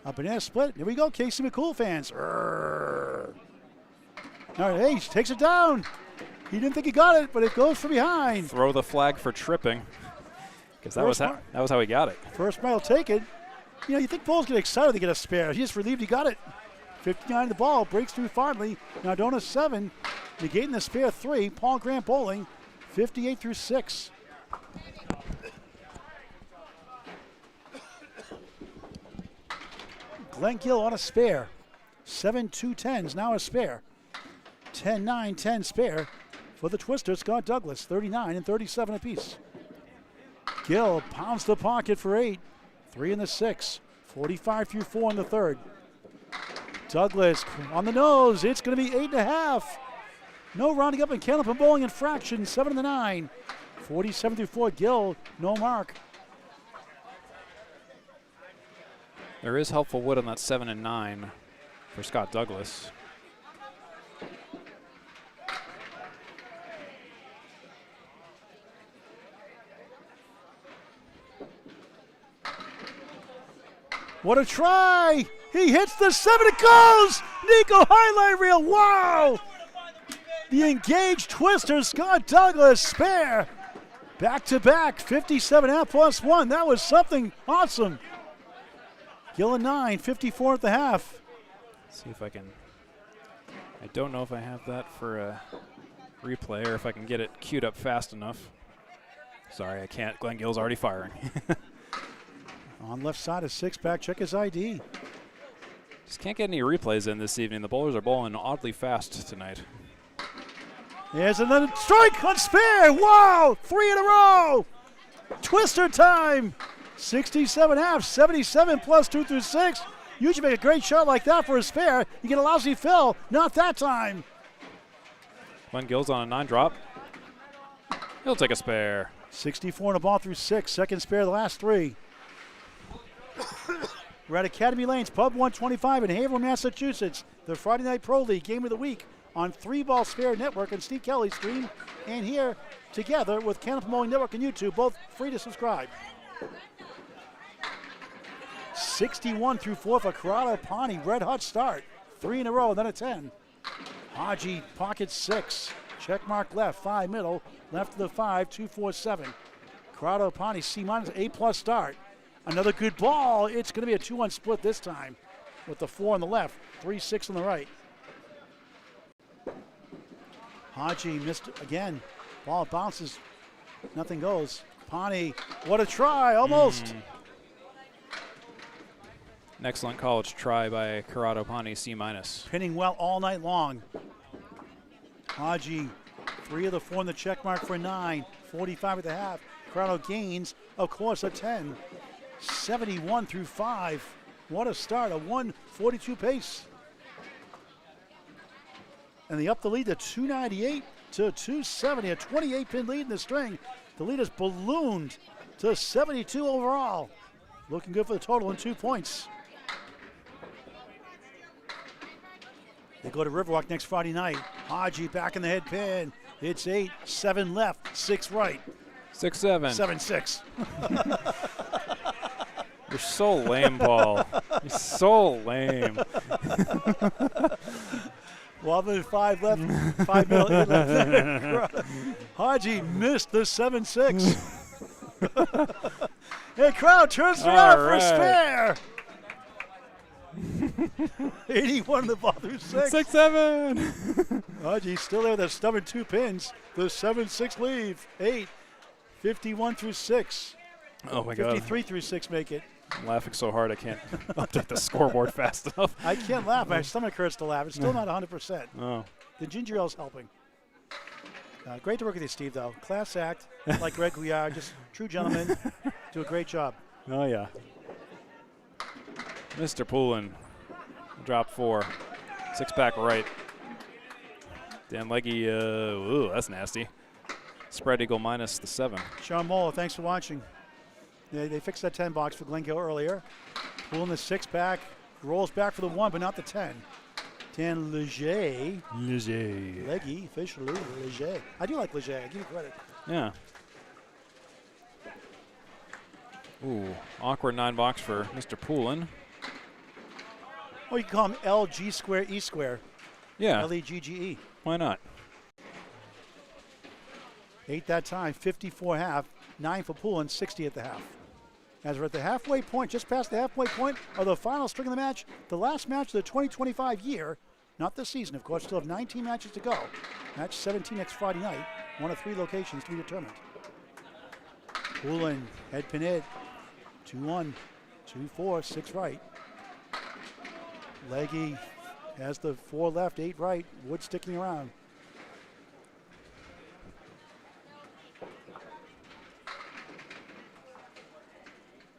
A banana split. Here we go, Casey McCool fans. All right, H takes it down. He didn't think he got it, but it goes from behind. Throw the flag for tripping, because that was how he got it. First man will take it. You know, you think Paul's getting excited to get a spare. He's just relieved he got it. 59 the ball, breaks through Farley. Nardone 7, negating the spare 3. Paul Grant bowling, 58 through 6. Glen Gill on a spare. 7 2 10s, now a spare. 10 9 10 spare for the Twister. Scott Douglas, 39 and 37 apiece. Gill pounds the pocket for 8. 3 in the 6. 45 through 4 in the third. Douglas on the nose. It's going to be 8.5. No rounding up in Candlepin bowling and fraction. 7 in the 9. 47 through 4. Gill, no mark. There is helpful wood on that 7 and 9 for Scott Douglas. What a try! He hits the 7, it goes! Nico highlight reel, wow! The engaged Twister, Scott Douglas, spare. Back to back, 57.5 plus 1. That was something awesome. Gill a 9, 54 at the half. Let's see if I can. I don't know if I have that for a replay or if I can get it queued up fast enough. Sorry, I can't. Glen Gill's already firing. On left side of 6-pack, check his ID. Just can't get any replays in this evening. The bowlers are bowling oddly fast tonight. There's another strike on spare. Wow, 3 in a row. Twister time. 67.5, 77 plus 2 through 6. Usually make a great shot like that for a spare. You get a lousy fill. Not that time. Glen Gill's on a 9 drop. He'll take a spare. 64 in a ball through 6. Second spare the last 3. We're at Academy Lanes, Pub 125 in Haverhill, Massachusetts. The Friday Night Pro League Game of the Week on 3-Ball Spare Network and Steve Kelly's stream. And here together with Candlepin Bowling Network and YouTube, both free to subscribe. 61 through 4 for Corrado Pani. Red hot start. 3 in a row, then a 10. Hodge pocket 6. Check mark left, 5 middle. Left to the 5, 2, 4, 7. Corrado Pani C minus, A plus start. Another good ball. It's going to be a 2-1 split this time with the 4 on the left, 3, 6 on the right. Hodge missed again. Ball bounces. Nothing goes. Pani, what a try. Almost. An excellent college try by Corrado Pani, C-. Pinning well all night long. Hodge, 3 of the 4 in the check mark for 9. 45 at the half. Corrado gains, of course, a 10. 71 through 5. What a start, a 1:42 pace. And they up the lead to 298 to 270, a 28-pin lead in the string. The lead has ballooned to 72 overall. Looking good for the total in 2 points. They go to Riverwalk next Friday night. Hodge back in the head pin. It's 8, 7 left, 6 right. 6-7. 7-6. You're so lame, Paul. You're so lame. 5 left, 5 middle, 8 left. Hodge missed the 7-6. Hey, crowd turns around for a spare. 81 in the ball through 6. 6-7. Hodge still there with a stubborn 2 pins. The 7-6 leave. 8, 51 through 6. Oh my God. 53 through 6 make it. I'm laughing so hard I can't update the scoreboard fast enough. I can't laugh. My stomach hurts to laugh. It's still not 100%. Oh. The ginger ale's helping. Great to work with you, Steve, though. Class act, like Greg we are, just true gentlemen. Do a great job. Oh, yeah. Mr. Poulin, drop 4. 6-pack right. Dan Legge, ooh, that's nasty. Spread eagle minus the 7. Sean Mola, thanks for watching. They fixed that 10 box for Glen Gill earlier. Pulling the 6-pack, rolls back for the 1, but not the 10. Dan Legge. Legge, officially, Legge. I do like Legge, I give you credit. Yeah. Ooh, awkward 9 box for Mr. Poulin. Or you can call him LG square E square. Yeah. Legge. Why not? 8 that time, 54 half, 9 for Poulin, 60 at the half. As we're at the halfway point, just past the halfway point of the final string of the match, the last match of the 2025 year, not this season, of course, still have 19 matches to go. Match 17 next Friday night, 1 of 3 locations to be determined. Poulin, head pin it, 2-1, 2-4, 6 right. Legge has the 4 left, 8 right, Wood sticking around.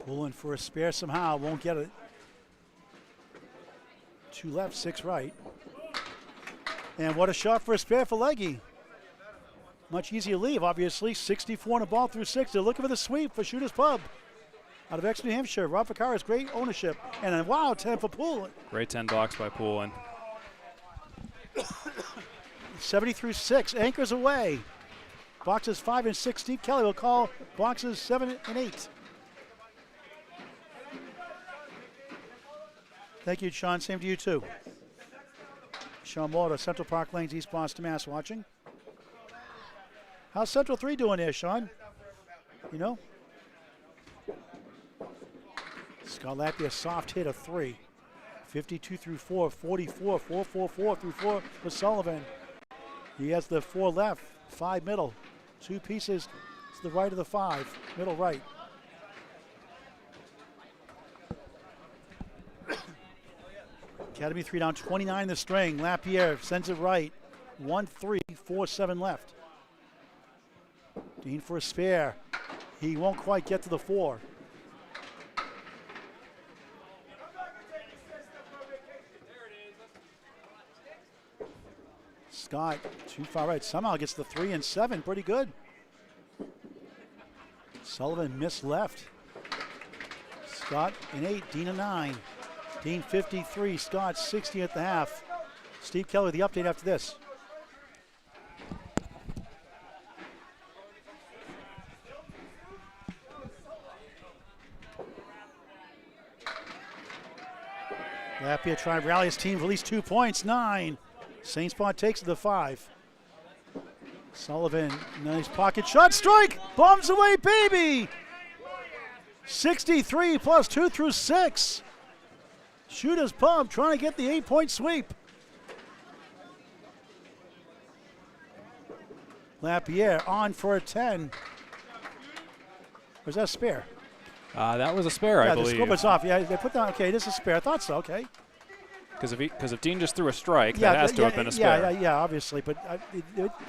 Poulin for a spare somehow, won't get it. 2 left, 6 right. And what a shot for a spare for Legge. Much easier leave, obviously. 64 on a ball through 6. They're looking for the sweep for Shooters Pub. Out of Exeter, New Hampshire, Rob Ficarra's great ownership. And a wow 10 for Poulin. Great 10 box by Poulin. 70 through 6, anchors away. Boxes 5 and 6, Steve Kelly will call boxes 7 and 8. Thank you, Sean. Same to you, too. Sean Moore, Central Park Lanes, East Boston, Mass. watching. How's Central 3 doing there, Sean? You know? Scott Lapierre, soft hit of 3. 52 through 4, 44, 444 through 4 for Sullivan. He has the 4 left, 5 middle. 2 pieces to the right of the 5, middle right. Academy 3 down, 29 the string. Lapierre sends it right. 1-3, 4-7 left. Dean for a spare. He won't quite get to the 4. Scott, too far right. Somehow gets the 3 and 7. Pretty good. Sullivan missed left. Scott an 8, Dean a 9. Dean 53, Scott 60 at the half. Steve Kelly, the update after this. Lapierre tried to rally his team for at least 2 points, 9. Same spot takes it to 5. Sullivan, nice pocket shot, strike, bombs away, baby! 63 plus 2 through 6. Shooters Pub trying to get the 8-point sweep. Lapierre on for a 10. Or is that a spare? That was a spare, I the believe. scoreboard's off. Yeah, they put down. Okay, this is a spare. I thought so. Okay. Because if Dean just threw a strike, that has to have been a spare. Yeah, obviously, but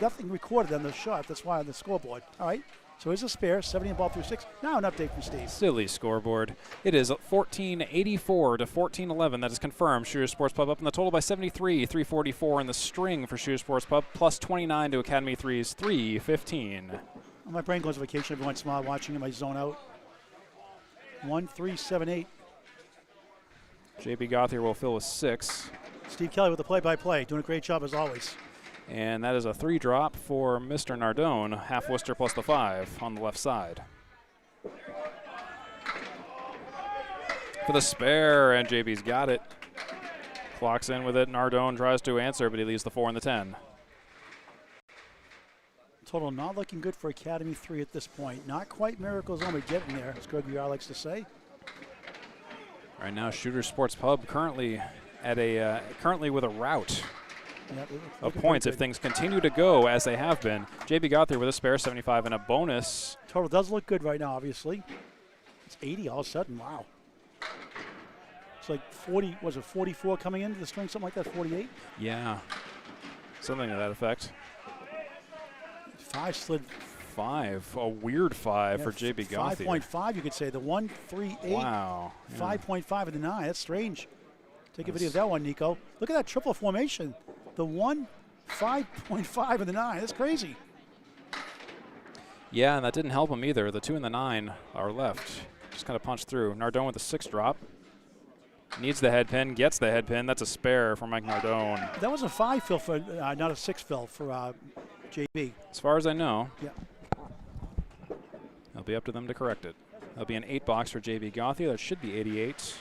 nothing recorded on the shot. That's why on the scoreboard. All right. So here's a spare, 70 ball through 6. Now an update from Steve. Silly scoreboard. It is 1484 to 1411. That is confirmed. Shooter Sports Pub up in the total by 73, 344 in the string for Shooter Sports Pub, plus 29 to Academy 3's 315. My brain goes on vacation every once in a while watching him. I zone out. 1, 3, 7, 8. JB Gauthier will fill with 6. Steve Kelly with the play-by-play. Doing a great job as always. And that is a 3 drop for Mr. Nardone, half Worcester plus the 5 on the left side. For the spare, and JB's got it. Clocks in with it. Nardone tries to answer, but he leaves the 4 and the 10. Total not looking good for Academy 3 at this point. Not quite miracles only getting there, as Greg Villar likes to say. Right now, Shooter Sports Pub currently at a with a rout of points if things continue to go as they have been. JB Gauthier with a spare 75 and a bonus. Total does look good right now, obviously. It's 80 all of a sudden. Wow. It's like 40, was it 44 coming into the string, something like that, 48? Yeah, something to that effect. 5 slid. 5, a weird 5 for JB Gauthier. 5.5, you could say. The 1, 3, 8. Wow. 5.5 and the 9. That's strange. Take a video of that one, Nico. Look at that triple formation. The 1, 5.5 and the 9. That's crazy. Yeah, and that didn't help him either. The 2 and the 9 are left. Just kind of punched through. Nardone with a 6 drop. Needs the head pin, gets the head pin. That's a spare for Mike Nardone. That was a 5 fill for, not a 6 fill for JB. As far as I know. Yeah. It'll be up to them to correct it. That'll be an 8 box for JB Gauthier. That should be 88.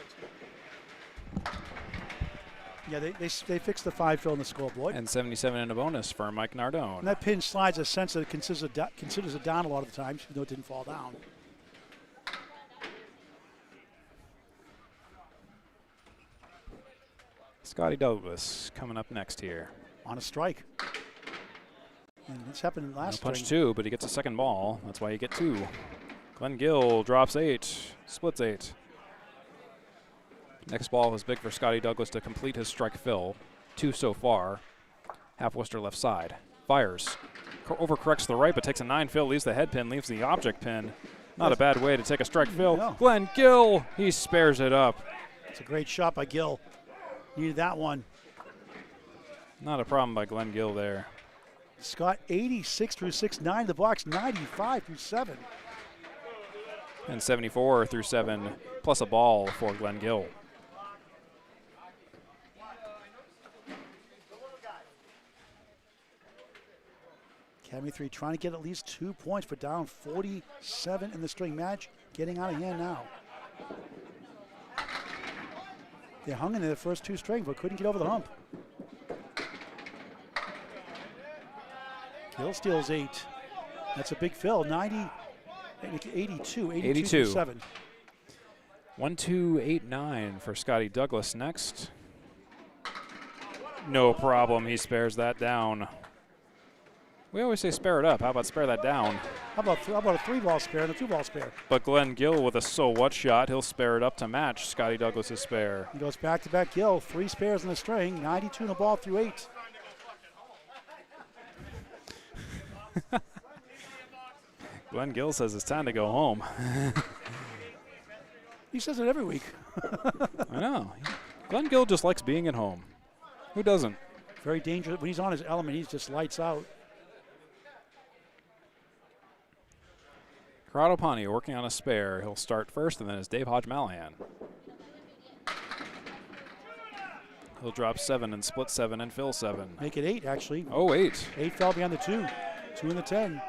Yeah, they fixed the 5 fill in the scoreboard. And 77 in a bonus for Mike Nardone. And that pin slides a sense that it considers it down a lot of the times, even though it didn't fall down. Scotty Douglas coming up next here. On a strike. And this happened last punch 2, but he gets a second ball. That's why you get 2. Glen Gill drops 8, splits 8. Next ball is big for Scotty Douglas to complete his strike fill. 2 so far. Half Worcester left side. Fires. Overcorrects to the right, but takes a 9 fill, leaves the head pin, leaves the object pin. Not a bad way to take a strike fill. No. Glen Gill, he spares it up. It's a great shot by Gill. Needed that one. Not a problem by Glen Gill there. Scott 86 through 6, 9 the box, 95 through 7. And 74 through 7, plus a ball for Glen Gill. Academy 3 trying to get at least 2 points, but down 47 in the string match. Getting out of hand now. They hung in the first 2 strings, but couldn't get over the hump. Gill steals 8. That's a big fill. 82 7. 1, 2, 8, 9 for Scotty Douglas next. No problem. He spares that down. We always say spare it up. How about spare that down? How about a 3-ball spare and a 2-ball spare? But Glen Gill with a so what shot. He'll spare it up to match Scotty Douglas's spare. He goes back-to-back Gill. 3 spares in the string. 92 in the ball through 8. Glen Gill says it's time to go home. He says it every week. I know. Glen Gill just likes being at home. Who doesn't? Very dangerous. When he's on his element, he's just lights out. Corrado Pani working on a spare. He'll start first, and then it's Dave Hodge Mallahan. He'll drop 7 and split 7 and fill 7. Make it 8, actually. Oh, 8. 8 fell behind the 2. 2 in the 10.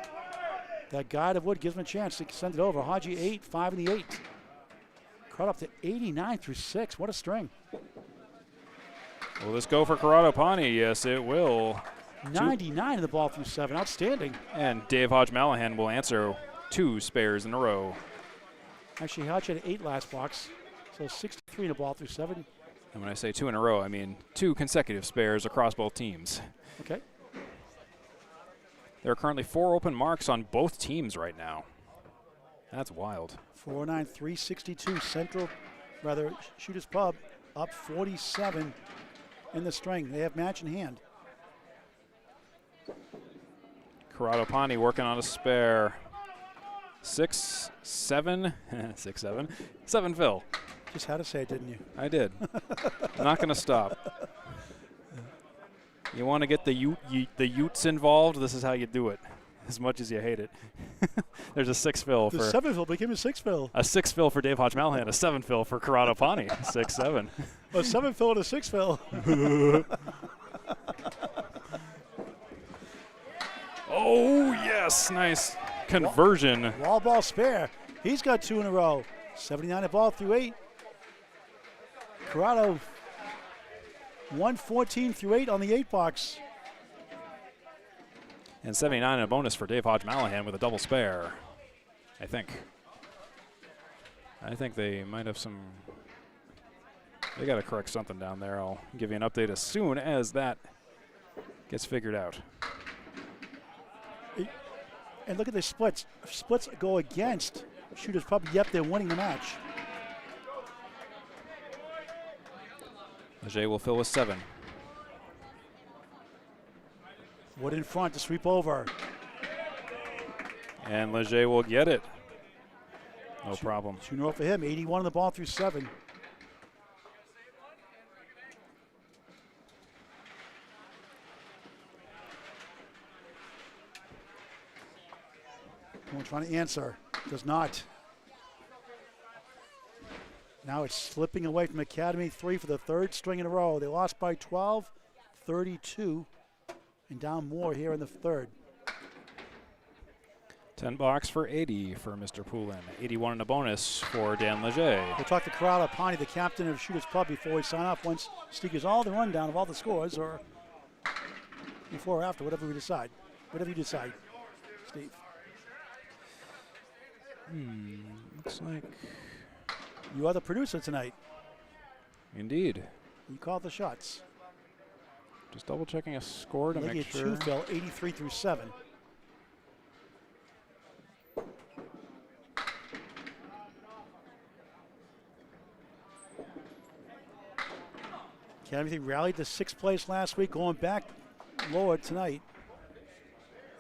That guide of wood gives him a chance to send it over. Hodge 8, 5 in the 8. Caught up to 89 through 6. What a string. Will this go for Corrado Pani? Yes, it will. 99 in the ball through 7. Outstanding. And Dave Hodge Mallahan will answer 2 spares in a row. Actually, Hodge had 8 last box. So 63 in the ball through 7. And when I say 2 in a row, I mean 2 consecutive spares across both teams. Okay. There are currently 4 open marks on both teams right now. That's wild. 409, 362 Shooters Pub up 47 in the string. They have match in hand. Corrado Pani working on a spare. 6, 7, 6, 7, 7 fill. Just had to say it, didn't you? I did. I'm not going to stop. You want to get the Utes involved, this is how you do it, as much as you hate it. There's a 6 fill for... The 7 fill became a 6 fill. A 6 fill for Dave Hodge Mallahan, a 7 fill for Corrado Pani, 6, 7. A 7 fill and a 6 fill. Oh, yes, nice conversion. Wall ball spare. He's got 2 in a row. 79 a ball through 8. Corrado 114 through 8 on the 8 box. And 79 in a bonus for Dave Hodge Mallahan with a double spare, I think. I think they might have some... They got to correct something down there. I'll give you an update as soon as that gets figured out. And look at the splits. Splits go against Shooters Pub. Yep, they're winning the match. Legge will fill with 7. Wood in front to sweep over. And Legge will get it. No problem. 2-0 for him. 81 on the ball through 7. One trying to answer. Does not. Now it's slipping away from Academy 3 for the 3rd string in a row. They lost by 12, 32, and down more here in the 3rd. 10 box for 80 for Mr. Poulin. 81 in a bonus for Dan Legge. We'll talk to Corrado Pani, the captain of Shooters Pub, before we sign off. Once Steve gives all the rundown of all the scores, or before or after, whatever we decide. Whatever you decide, Steve. Looks like... You are the producer tonight. Indeed. You call the shots. Just double checking a score to make sure. 2 fill, 83 through 7. Academy rallied to 6th place last week, going back lower tonight.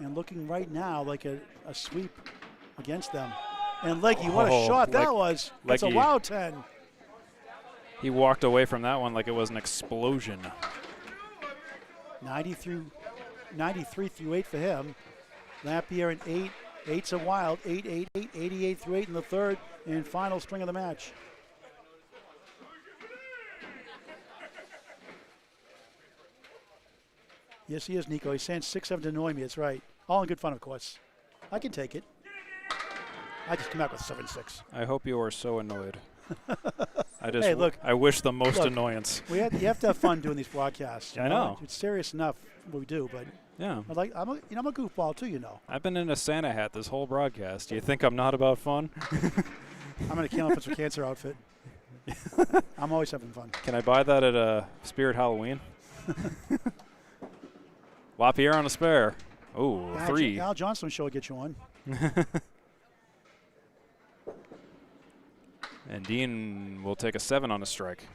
And looking right now like a sweep against them. And Legge, what a shot that was. That's a wow 10. He walked away from that one like it was an explosion. 93 through 8 for him. Lapierre and 8. 8's a wild. 8, 8, 8, 88 through 8 in the 3rd and final string of the match. Yes, he is, Nico. He's saying 6-7 to annoy me. That's right. All in good fun, of course. I can take it. I just come out with 7-6. I hope you are so annoyed. Hey, look. I wish the most annoyance. You have to have fun doing these broadcasts. I know. It's serious enough what we do, but yeah, I'm a goofball too, you know. I've been in a Santa hat this whole broadcast. Do you think I'm not about fun? I'm in a Candlepin for Cancer outfit. I'm always having fun. Can I buy that at a Spirit Halloween? Lapierre on a spare. Oh, 3. Al Johnson show will get you one. And Dean will take a 7 on a strike.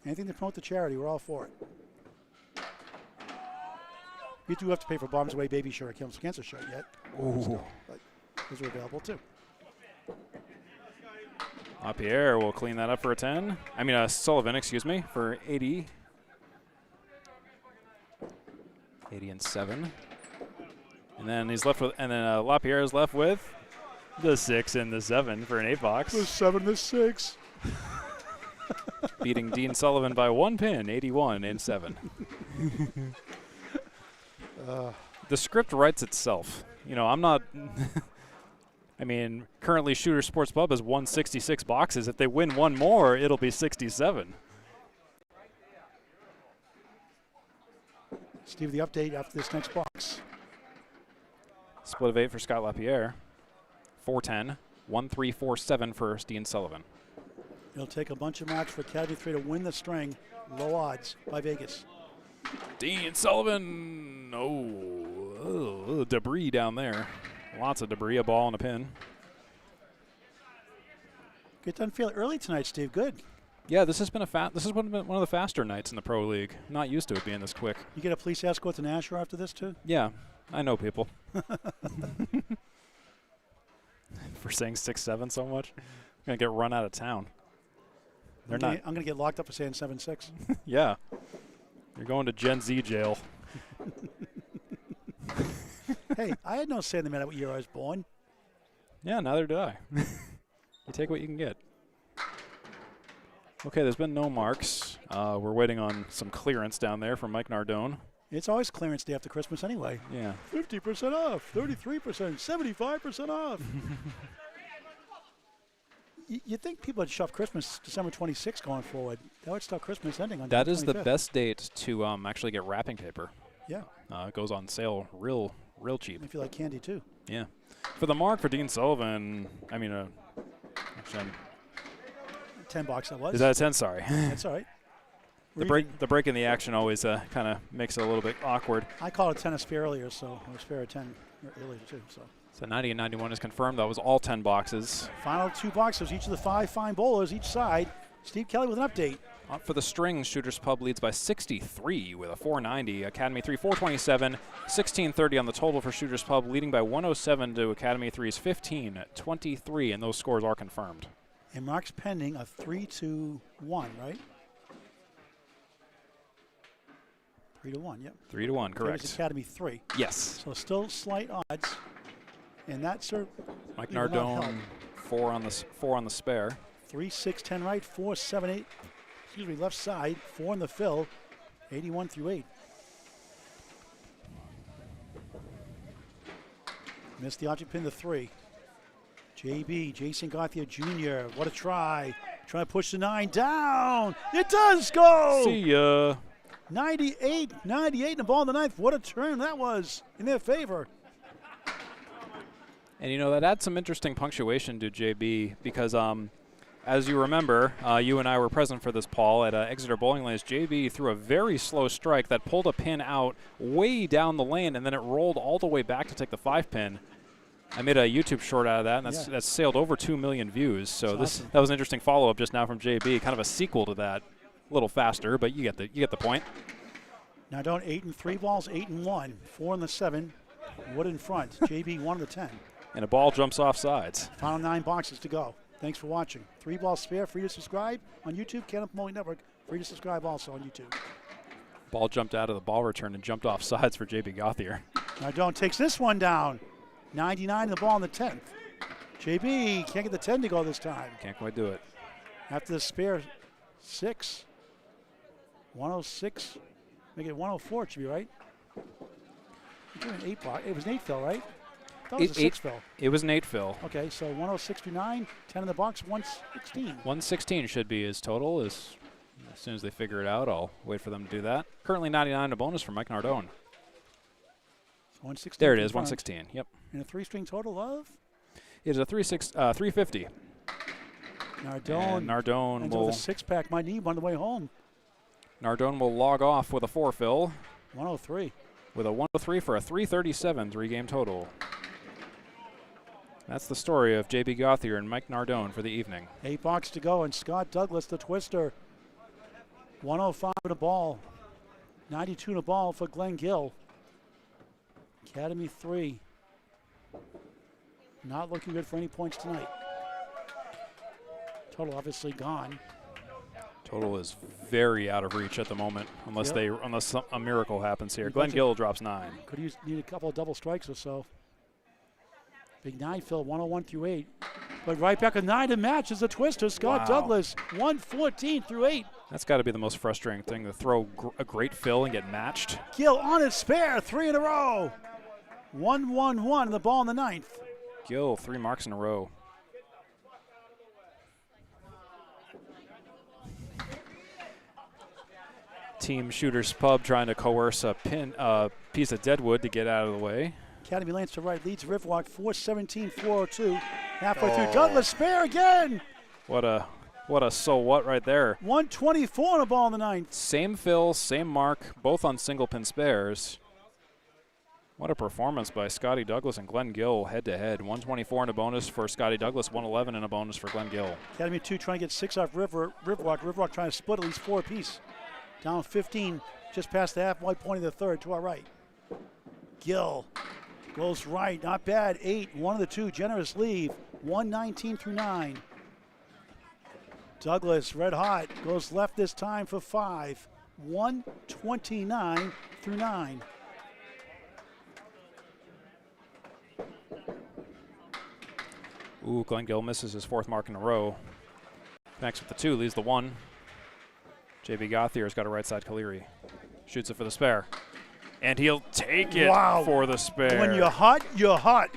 Anything to promote the charity, we're all for it. You do have to pay for Bombs Away Baby shirt, Cancer shirt yet. Ooh. But those are available too. Lapierre will clean that up for a 10. I mean, Sullivan, excuse me, for 80. 80 and 7. And then he's left with, and then Lapierre is left with the 6 and the 7 for an 8 box. The 7 to 6. Beating Dean Sullivan by 1 pin, 81 and 7. The script writes itself. You know, I'm not. I mean, currently Shooter Sports Pub has won 66 boxes. If they win one more, it'll be 67. Steve, the update after this next box. Split of 8 for Scott Lapierre. 4-10, 1-3-4-7 for Dean Sullivan. It'll take a bunch of match for Academy 3 to win the string. Low odds by Vegas. Dean Sullivan. Oh, debris down there. Lots of debris, a ball and a pin. Get done fairly early tonight, Steve. Good. Yeah, this has been one of the faster nights in the Pro League. Not used to it being this quick. You get a police escort to Nashua after this, too? Yeah, I know people. For saying 6'7" so much, I'm going to get run out of town. I'm going to get locked up for saying 7'6". Yeah. You're going to Gen Z jail. Hey, I had no say in the matter what year I was born. Yeah, neither do I. You take what you can get. Okay, there's been no marks. We're waiting on some clearance down there from Mike Nardone. It's always clearance day after Christmas anyway. Yeah. 50% off, 33%, 75% off. You'd think people would shove Christmas December 26th going forward. That would start Christmas ending on That December is the 25th. best date to actually get wrapping paper. Yeah. It goes on sale real cheap. If you like candy, too. Yeah. For the mark for Dean Sullivan, I mean, actually, $10 that was. is that a 10? Sorry. That's all right. The break in the action always kind of makes it a little bit awkward. I called it tennis fair earlier, so I was fair at 10 earlier, too. So 90 and 91 is confirmed. That was all 10 boxes. Final 2 boxes, each of the 5 fine bowlers each side. Steve Kelly with an update. Up for the strings, Shooters Pub leads by 63 with a 490. Academy 3, 427. 1630 on the total for Shooters Pub, leading by 107 to Academy 3's 1523, and those scores are confirmed. And marks pending a 3-1, right? 3-1, yep. 3-1, correct. Academy 3. Yes. So still slight odds. And that's Mike Nardone, 4 on the spare. 3, 6, 10 right, 4, 7, 8. Excuse me, left side, 4 in the fill, 81 through 8. Missed the object pin to 3. JB, Jason Gauthier Jr. What a try. Trying to push the 9 down. It does go. See ya. 98 and the ball in the 9th. What a turn that was in their favor. And you know, that adds some interesting punctuation to JB because as you remember, you and I were present for this, Paul, at Exeter Bowling Lanes. JB threw a very slow strike that pulled a pin out way down the lane, and then it rolled all the way back to take the 5-pin. I made a YouTube short out of that, and that's sailed over 2 million views. So awesome. That was an interesting follow-up just now from JB, kind of a sequel to that. A little faster, but you get the point. Nardone 8 and 3 balls, 8 and 1, 4 in the 7. Wood in front. JB 1 of the 10. And a ball jumps off sides. Final 9 boxes to go. Thanks for watching. 3 balls spare. Free to subscribe on YouTube. Candlepin Bowling Network. Free to subscribe also on YouTube. Ball jumped out of the ball return and jumped off sides for JB Gauthier. Nardone takes this one down. 99 the ball in the 10th. JB can't get the 10 to go this time. Can't quite do it. After the spare 6. 106. Make it 104, it should be right. You're doing 8 block. It was an 8 fill, right? That was a 6 fill. It was an 8 fill. Okay, so 106 to 9, 10 in the box, 116. 116 should be his total. As soon as they figure it out, I'll wait for them to do that. Currently 99 a bonus for Mike Nardone. So 116. There it is, 116. Yep. And a 3-string total of? It is a 350. Nardone. And Nardone will. With a 6-pack, might need one on the way home. Nardone will log off with a 4 fill. 103. With a 103 for a 337 3-game total. That's the story of JB Gauthier and Mike Nardone for the evening. 8 box to go, and Scott Douglas, the twister. 105 in a ball. 92 in a ball for Glen Gill. Academy 3. Not looking good for any points tonight. Total obviously gone. Total is very out of reach at the moment, unless a miracle happens here. Glen Gill drops 9. Could need a couple of double strikes or so. Big 9 fill, 101 through 8. But right back a 9 to match is a twister. Scott Douglas, 114 through 8. That's got to be the most frustrating thing, to throw a great fill and get matched. Gill on his spare, 3 in a row. 1-1-1, the ball in the 9th. Gill, 3 marks in a row. Team Shooters Pub trying to coerce a piece of deadwood to get out of the way. Academy Lanes to right, leads Riverwalk 417-402. Halfway through, Douglas spare again. What a so what right there. 124 on a ball in the 9th. Same fill, same mark, both on single pin spares. What a performance by Scotty Douglas and Glen Gill head-to-head. 124 in a bonus for Scotty Douglas, 111 in a bonus for Glen Gill. Academy 2 trying to get 6 off Riverwalk. Riverwalk trying to split at least 4 apiece. Down 15, just past the halfway point of the third to our right. Gill goes right, not bad. 8, 1 of the 2, generous leave. 119 through 9. Douglas, red hot, goes left this time for 5. 129 through 9. Ooh, Glen Gill misses his 4th mark in a row. Connects with the 2, leaves the 1. JB Gauthier's got a right side Caleri. Shoots it for the spare. And he'll take it for the spare. When you're hot, you're hot.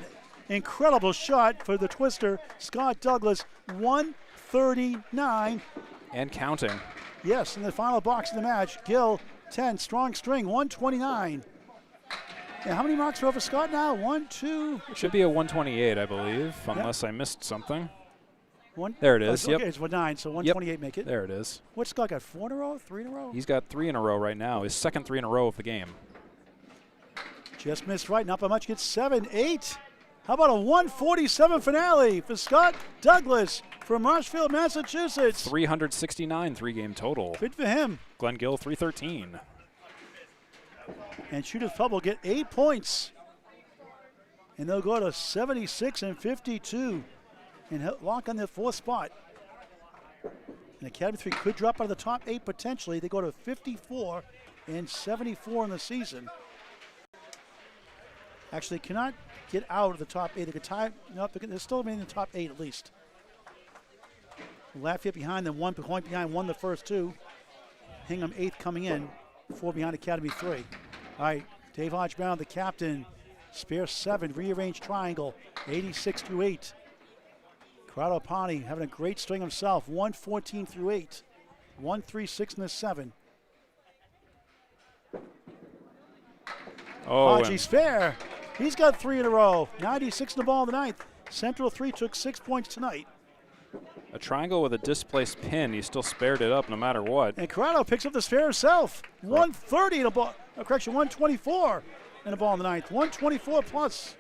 Incredible shot for the twister. Scott Douglas, 139. And counting. Yes, in the final box of the match, Gill, 10, strong string, 129. And how many marks are over Scott now? 1, 2. Should be a 128, I believe, unless I missed something. 1. There it is. Okay, it's 9, so 128 make it. There it is. What's Scott got? 4 in a row? 3 in a row? He's got 3 in a row right now. His second 3 in a row of the game. Just missed right, not by much. Gets 7, 8. How about a 147 finale for Scott Douglas from Marshfield, Massachusetts? 369 3-game total. Good for him. Glen Gill 313. And Shooters Pub will get 8 points. And they'll go to 76 and 52 and lock on their 4th spot. And Academy 3 could drop out of the top 8 potentially. They go to 54 and 74 in the season. Actually cannot get out of the top 8. They could tie, no, they're still in the top 8 at least. Lapierre behind them, 1 point behind, won the first 2. Hingham 8th coming in, 4 behind Academy 3. All right, Dave Hodge Brown, the captain. Spare 7, rearranged triangle, 86 through 8. Corrado Pani having a great string himself, 114 through 8. 136 in the 7. Oh, Hodge spare. He's got 3 in a row. 96 in the ball in the 9th. Central 3 took 6 points tonight. a triangle with a displaced pin. He still spared it up no matter what. And Corrado picks up the spare himself. 130 in a ball. Correction, 124 in the ball in the 9th. 124 plus.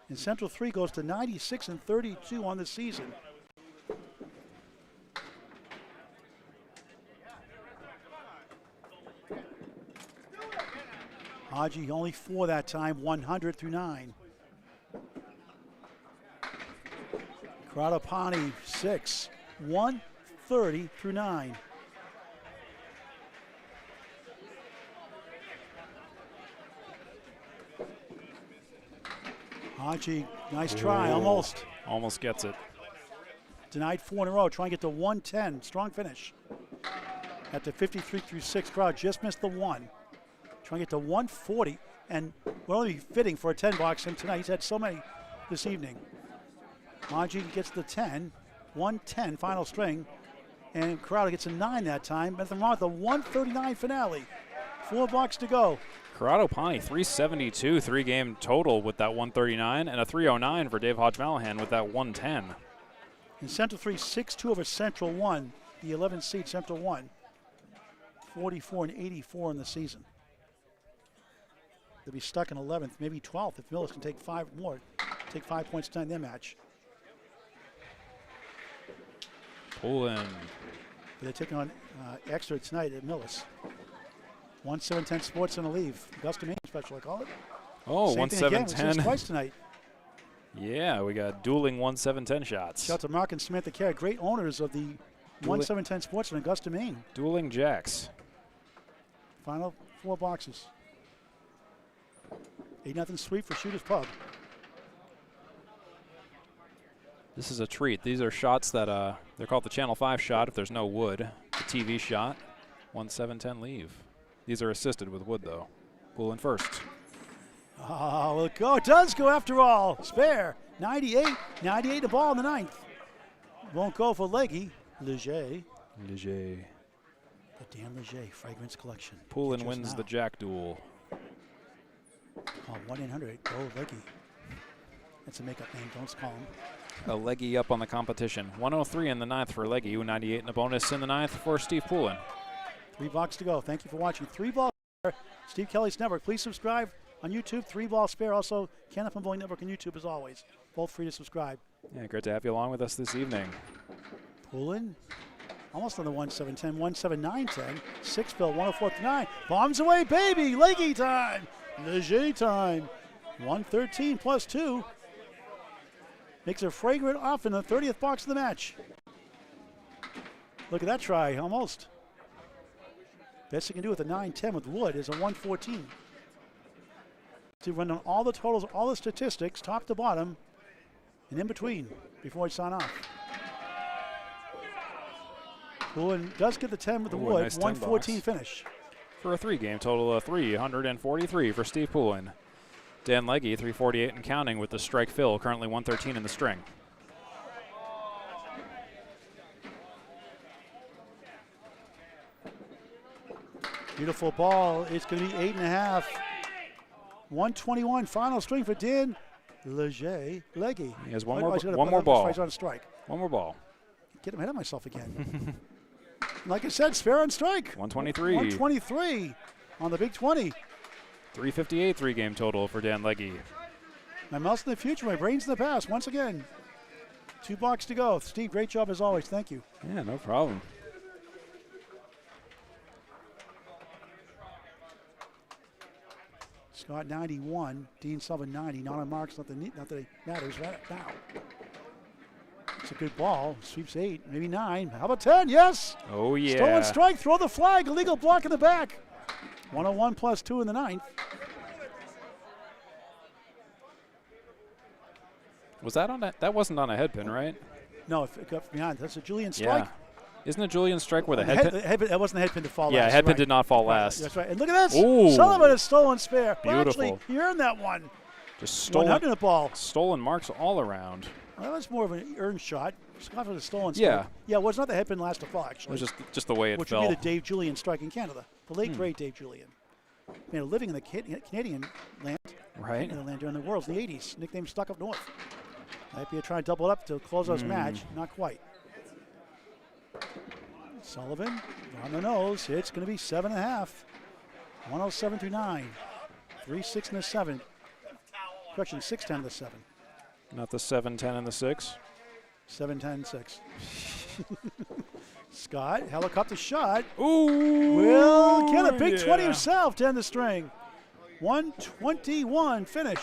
And Central 3 goes to 96 and 32 on the season. Hodge only 4 that time, 100 through 9. Corrado Pani 6, 130 through 9. Hodge, nice try, almost. Almost gets it. Denied 4 in a row, trying to get to 110, strong finish. At the 53 through 6 crowd, just missed the 1. Trying to get to 140, and will only be fitting for a 10 box him tonight. He's had so many this evening. Hodge gets the 10, 110 final string, and Corrado gets a 9 that time. Nothing wrong with the 139 finale. 4 blocks to go. Corrado Pani 372 3-game total with that 139, and a 309 for Dave Hodge Mallahan with that 110. And Central 3 6-2 over Central 1, the 11th seed Central 1. 44 and 84 in the season. They'll be stuck in 11th, maybe 12th if Millis can take 5 more. Take 5 points tonight in their match. Poulin. They're taking on extra tonight at Millis. 1-7-10 Sports on a leave. Augusta, Maine special, I call it. Oh, 1-7-10. Twice tonight. Yeah, we got dueling 1-7-10 shots. Shout out to Mark and Samantha Carey, great owners of the 1-7-10 Sports in Augusta, Maine. Dueling jacks. Final 4 boxes. 8-0 sweep for Shooters Pub. This is a treat. These are shots that they're called the Channel 5 shot if there's no wood. The TV shot, 1-7-10 leave. These are assisted with wood though. Poulin first. Oh, well, it does go after all. Spare, 98 the ball in the 9th. Won't go for Legge. Legge. Legge. The Dan Legge Fragrance Collection. Poulin wins the jack duel. Call 1-800-GO-LEGGE. That's a makeup name, don't call him. A Legge up on the competition. 103 in the 9th for Legge, 98 in a bonus in the 9th for Steve Poulin. 3 blocks to go. Thank you for watching. 3 balls. Steve Kelly's Network. Please subscribe on YouTube, 3-Ball Spare. Also, Candlepin Bowling Network on YouTube as always. Both free to subscribe. Yeah, great to have you along with us this evening. Poulin, almost on the 1-7-10, 1-7-9-10. 6-fill, 104-9. Bombs away, baby. Legge time. Legge time. 113 plus 2. Makes a fragrant off in the 30th box of the match. Look at that try, almost. Best you can do with a 9-10 with wood is a 114. To run down all the totals, all the statistics, top to bottom, and in between before I sign off. Poulin does get the 10 with the wood, nice 114 finish. For a 3-game total of 343 for Steve Poulin. Dan Legge, 348 and counting with the strike fill, currently 113 in the string. Beautiful ball. It's going to be 8.5. 121 final string for Dan Legge. He has one more ball. On strike. One more ball. Get him ahead of myself again. Like I said, spare on strike. 123. 123 on the big 20. 358 3-game total for Dan Legge. My mouse in the future, my brain's in the past. Once again, 2 blocks to go. Steve, great job as always. Thank you. Yeah, no problem. Scott 91, Dean Sullivan 90. Not on marks, not that it matters right now. It's a good ball. Sweeps 8, maybe 9. How about 10? Yes. Oh yeah. Stolen strike. Throw the flag. Illegal block in the back. 101 plus 2 in the 9th. Was that on a, that wasn't on a head pin, right? No, it got behind. That's a Julian strike. Yeah. Isn't it Julian strike with a head pin? That wasn't the head pin to fall Yeah, last. head pin right. did not fall last. That's right. And look at this. Ooh. Sullivan has stolen spare. Well, Beautiful. actually, he earned that one. Just stolen 100 ball. Stolen marks all around. Well, that was more of an earned shot. Scott was a stolen Yeah. strike. Yeah, it was not the head pin last to fall, It actually. was just the way it which fell. would be the Dave Julian strike in Canada. The late, great Dave Julian. Made a living in the Canadian land. Right. Canadian land during the Worlds in the 80s. Nickname Stuck Up North. Lapierre trying to double it up to close out his match. Not quite. Sullivan on the nose. It's going to be 7.5. 107 through 9. 3-6 and a 7. Correction, 6-10 to 7. Not the 7-10 and the 6. 7-10, 6. Scott, helicopter shot. Ooh. Will get a big 20 himself to end the string. 121 finish.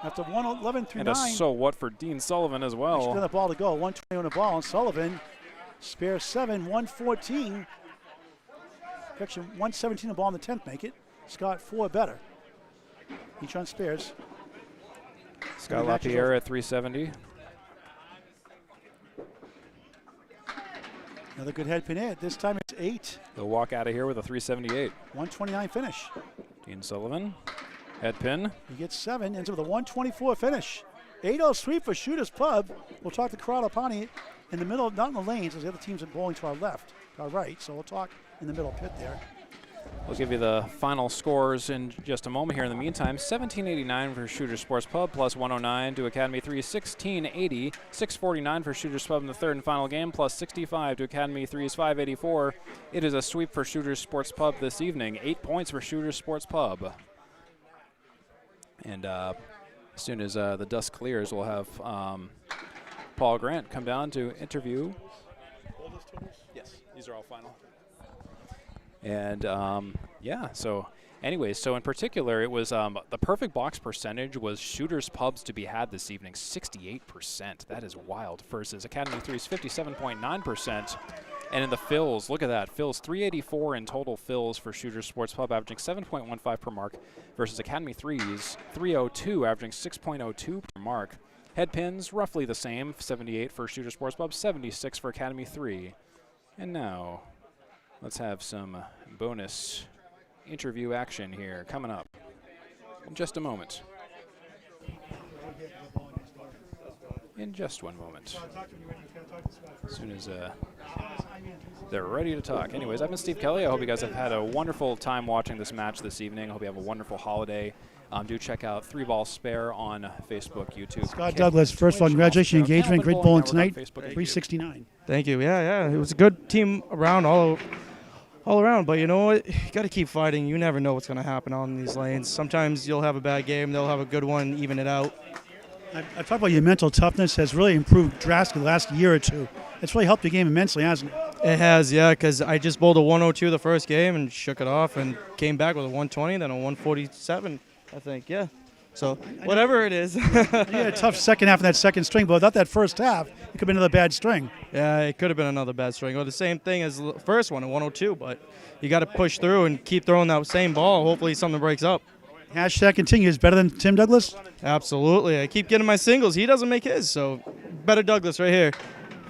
After 111 through And 9. a so what for Dean Sullivan as well. Extra the ball to go. 120 on the ball. And Sullivan, spare 7, 114. Correction, 117 the ball on the 10th make it. Scott 4 better. Each on spares. Scott Lapierre at 370. Another good head pin hit. This time it's 8. He'll walk out of here with a 378. 129 finish. Dean Sullivan, head pin. He gets 7, ends with a 124 finish. 8-0 sweep for Shooters Pub. We'll talk to Corrado Pani in the middle, not in the lanes, as the other teams are bowling to our left, to our right. So we'll talk in the middle pit there. We'll give you the final scores in just a moment here. In the meantime, 1789 for Shooter Sports Pub, plus 109 to Academy 3, 1680, 649 for Shooters Pub in the third and final game, plus 65 to Academy 3's 584. It is a sweep for Shooters Sports Pub this evening. 8 points for Shooters Sports Pub. And as soon as the dust clears, we'll have Paul Grant come down to interview. Yes, these are all final. And yeah, so anyways, so in particular, it was the perfect box percentage was Shooters Pubs to be had this evening, 68%. That is wild. Versus Academy 3's 57.9%. And in the fills, look at that. Fills 384 in total fills for Shooters Sports Pub, averaging 7.15 per mark, versus Academy 3's 302, averaging 6.02 per mark. Head pins, roughly the same, 78 for Shooters Sports Pub, 76 for Academy 3. And now, let's have some bonus interview action here coming up in just a moment. In just one moment. As soon as they're ready to talk. Anyways, I've been Steve Kelly. I hope you guys have had a wonderful time watching this match this evening. I hope you have a wonderful holiday. Do check out 3-Ball Spare on Facebook, YouTube. Scott Douglas, first of all, congratulations, engagement, great bowling tonight, 369. Thank you. Yeah, it was a good team around all around. But you know what? You got to keep fighting. You never know what's going to happen on these lanes. Sometimes you'll have a bad game. They'll have a good one, even it out. I've talked about your mental toughness has really improved drastically the last year or two. It's really helped your game immensely, hasn't it? It has, yeah, because I just bowled a 102 the first game and shook it off and came back with a 120, then a 147, I think, yeah. So whatever it is. You had a tough second half of that second string, but without that first half, it could have been another bad string. Yeah, it could have been another bad string. Or the same thing as the first one, a 102, but you got to push through and keep throwing that same ball. Hopefully something breaks up. Hashtag continues. Better than Tim Douglas? Absolutely. I keep getting my singles. He doesn't make his, so better Douglas right here.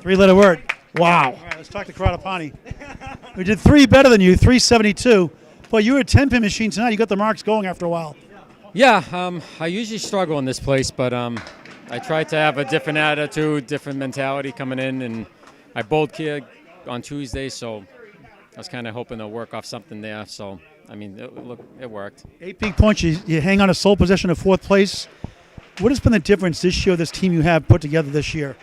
3-letter word. Wow. All right, let's talk to Corrado Pani. We did 3 better than you, 372. Boy, you were a 10-pin machine tonight. You got the marks going after a while. Yeah, I usually struggle in this place, but I try to have a different attitude, different mentality coming in, and I bowled here on Tuesday, so I was kind of hoping to work off something there. So, I mean, it worked. 8 peak points. You hang on a sole possession of 4th place. What has been the difference this year, this team you have put together this year?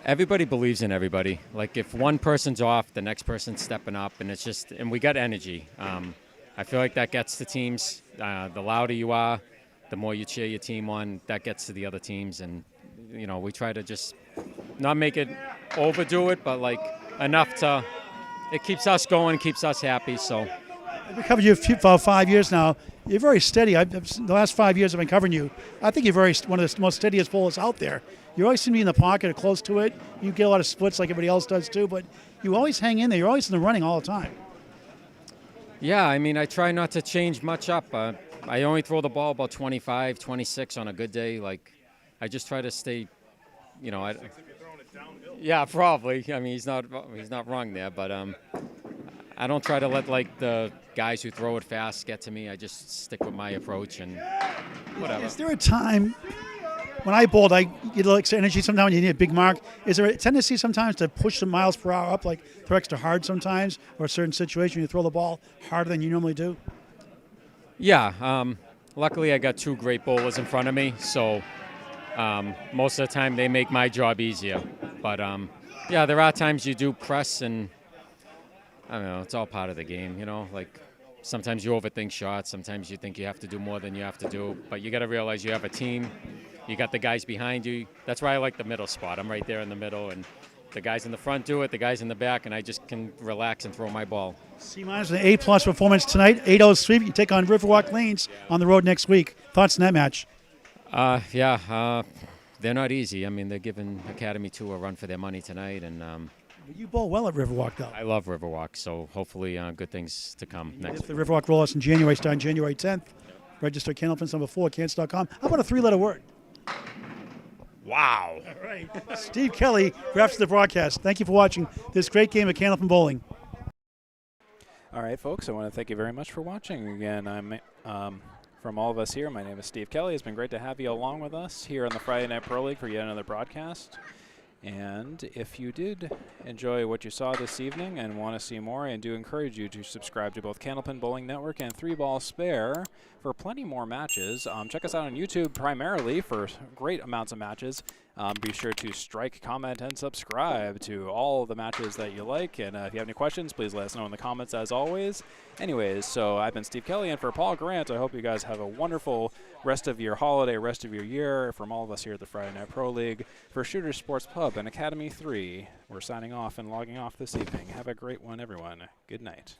Everybody believes in everybody. Like, if one person's off, the next person's stepping up, and it's just, and we got energy. I feel like that gets to teams. The louder you are, the more you cheer your team on, that gets to the other teams. And, you know, we try to just not make it overdo it, but, like, enough to, it keeps us going, keeps us happy, so. I've covered you for about 5 years now. You're very steady. The last 5 years I've been covering you. I think you're one of the most steadiest bowlers out there. You always seem to be in the pocket or close to it. You get a lot of splits like everybody else does too, but you always hang in there. You're always in the running all the time. Yeah, I mean, I try not to change much up. I only throw the ball about 25, 26 on a good day. Like, I just try to stay, you know. Yeah, probably. I mean, he's not wrong there, but I don't try to let, like, the guys who throw it fast get to me. I just stick with my approach and whatever. Is there a time when I bowled, I get extra energy sometimes when you need a big mark? Is there a tendency sometimes to push the miles per hour up, like throw extra hard sometimes, or a certain situation you throw the ball harder than you normally do? Yeah. Luckily, I got 2 great bowlers in front of me, so most of the time they make my job easier. But, yeah, there are times you do press, and I don't know, it's all part of the game, you know? Like, sometimes you overthink shots. Sometimes you think you have to do more than you have to do. But you got to realize you have a team. You got the guys behind you. That's why I like the middle spot. I'm right there in the middle, and the guys in the front do it, the guys in the back, and I just can relax and throw my ball. C-minus with an A-plus performance tonight. 8-0 sweep. You take on Riverwalk Lanes on the road next week. Thoughts on that match? Yeah, they're not easy. I mean, they're giving Academy 2 a run for their money tonight, and You bowl well at Riverwalk, though. I love Riverwalk, so hopefully good things to come next If week. the Riverwalk roll us in January, starting January 10th. Register Candlepin number 4, Cants.com. How about a 3-letter word? Wow. All right. Steve Kelly wraps the broadcast. Thank you for watching this great game of Candlepin bowling. All right, folks, I want to thank you very much for watching. Again, I'm from all of us here, my name is Steve Kelly. It's been great to have you along with us here on the Friday Night Pro League for yet another broadcast. And if you did enjoy what you saw this evening and want to see more, I do encourage you to subscribe to both Candlepin Bowling Network and 3 Ball Spare for plenty more matches. Check us out on YouTube primarily for great amounts of matches. Be sure to strike, comment, and subscribe to all of the matches that you like. And if you have any questions, please let us know in the comments as always. Anyways, so I've been Steve Kelly, and for Paul Grant, I hope you guys have a wonderful rest of your holiday, rest of your year. From all of us here at the Friday Night Pro League, for Shooters Sports Pub and Academy 3, we're signing off and logging off this evening. Have a great one, everyone. Good night.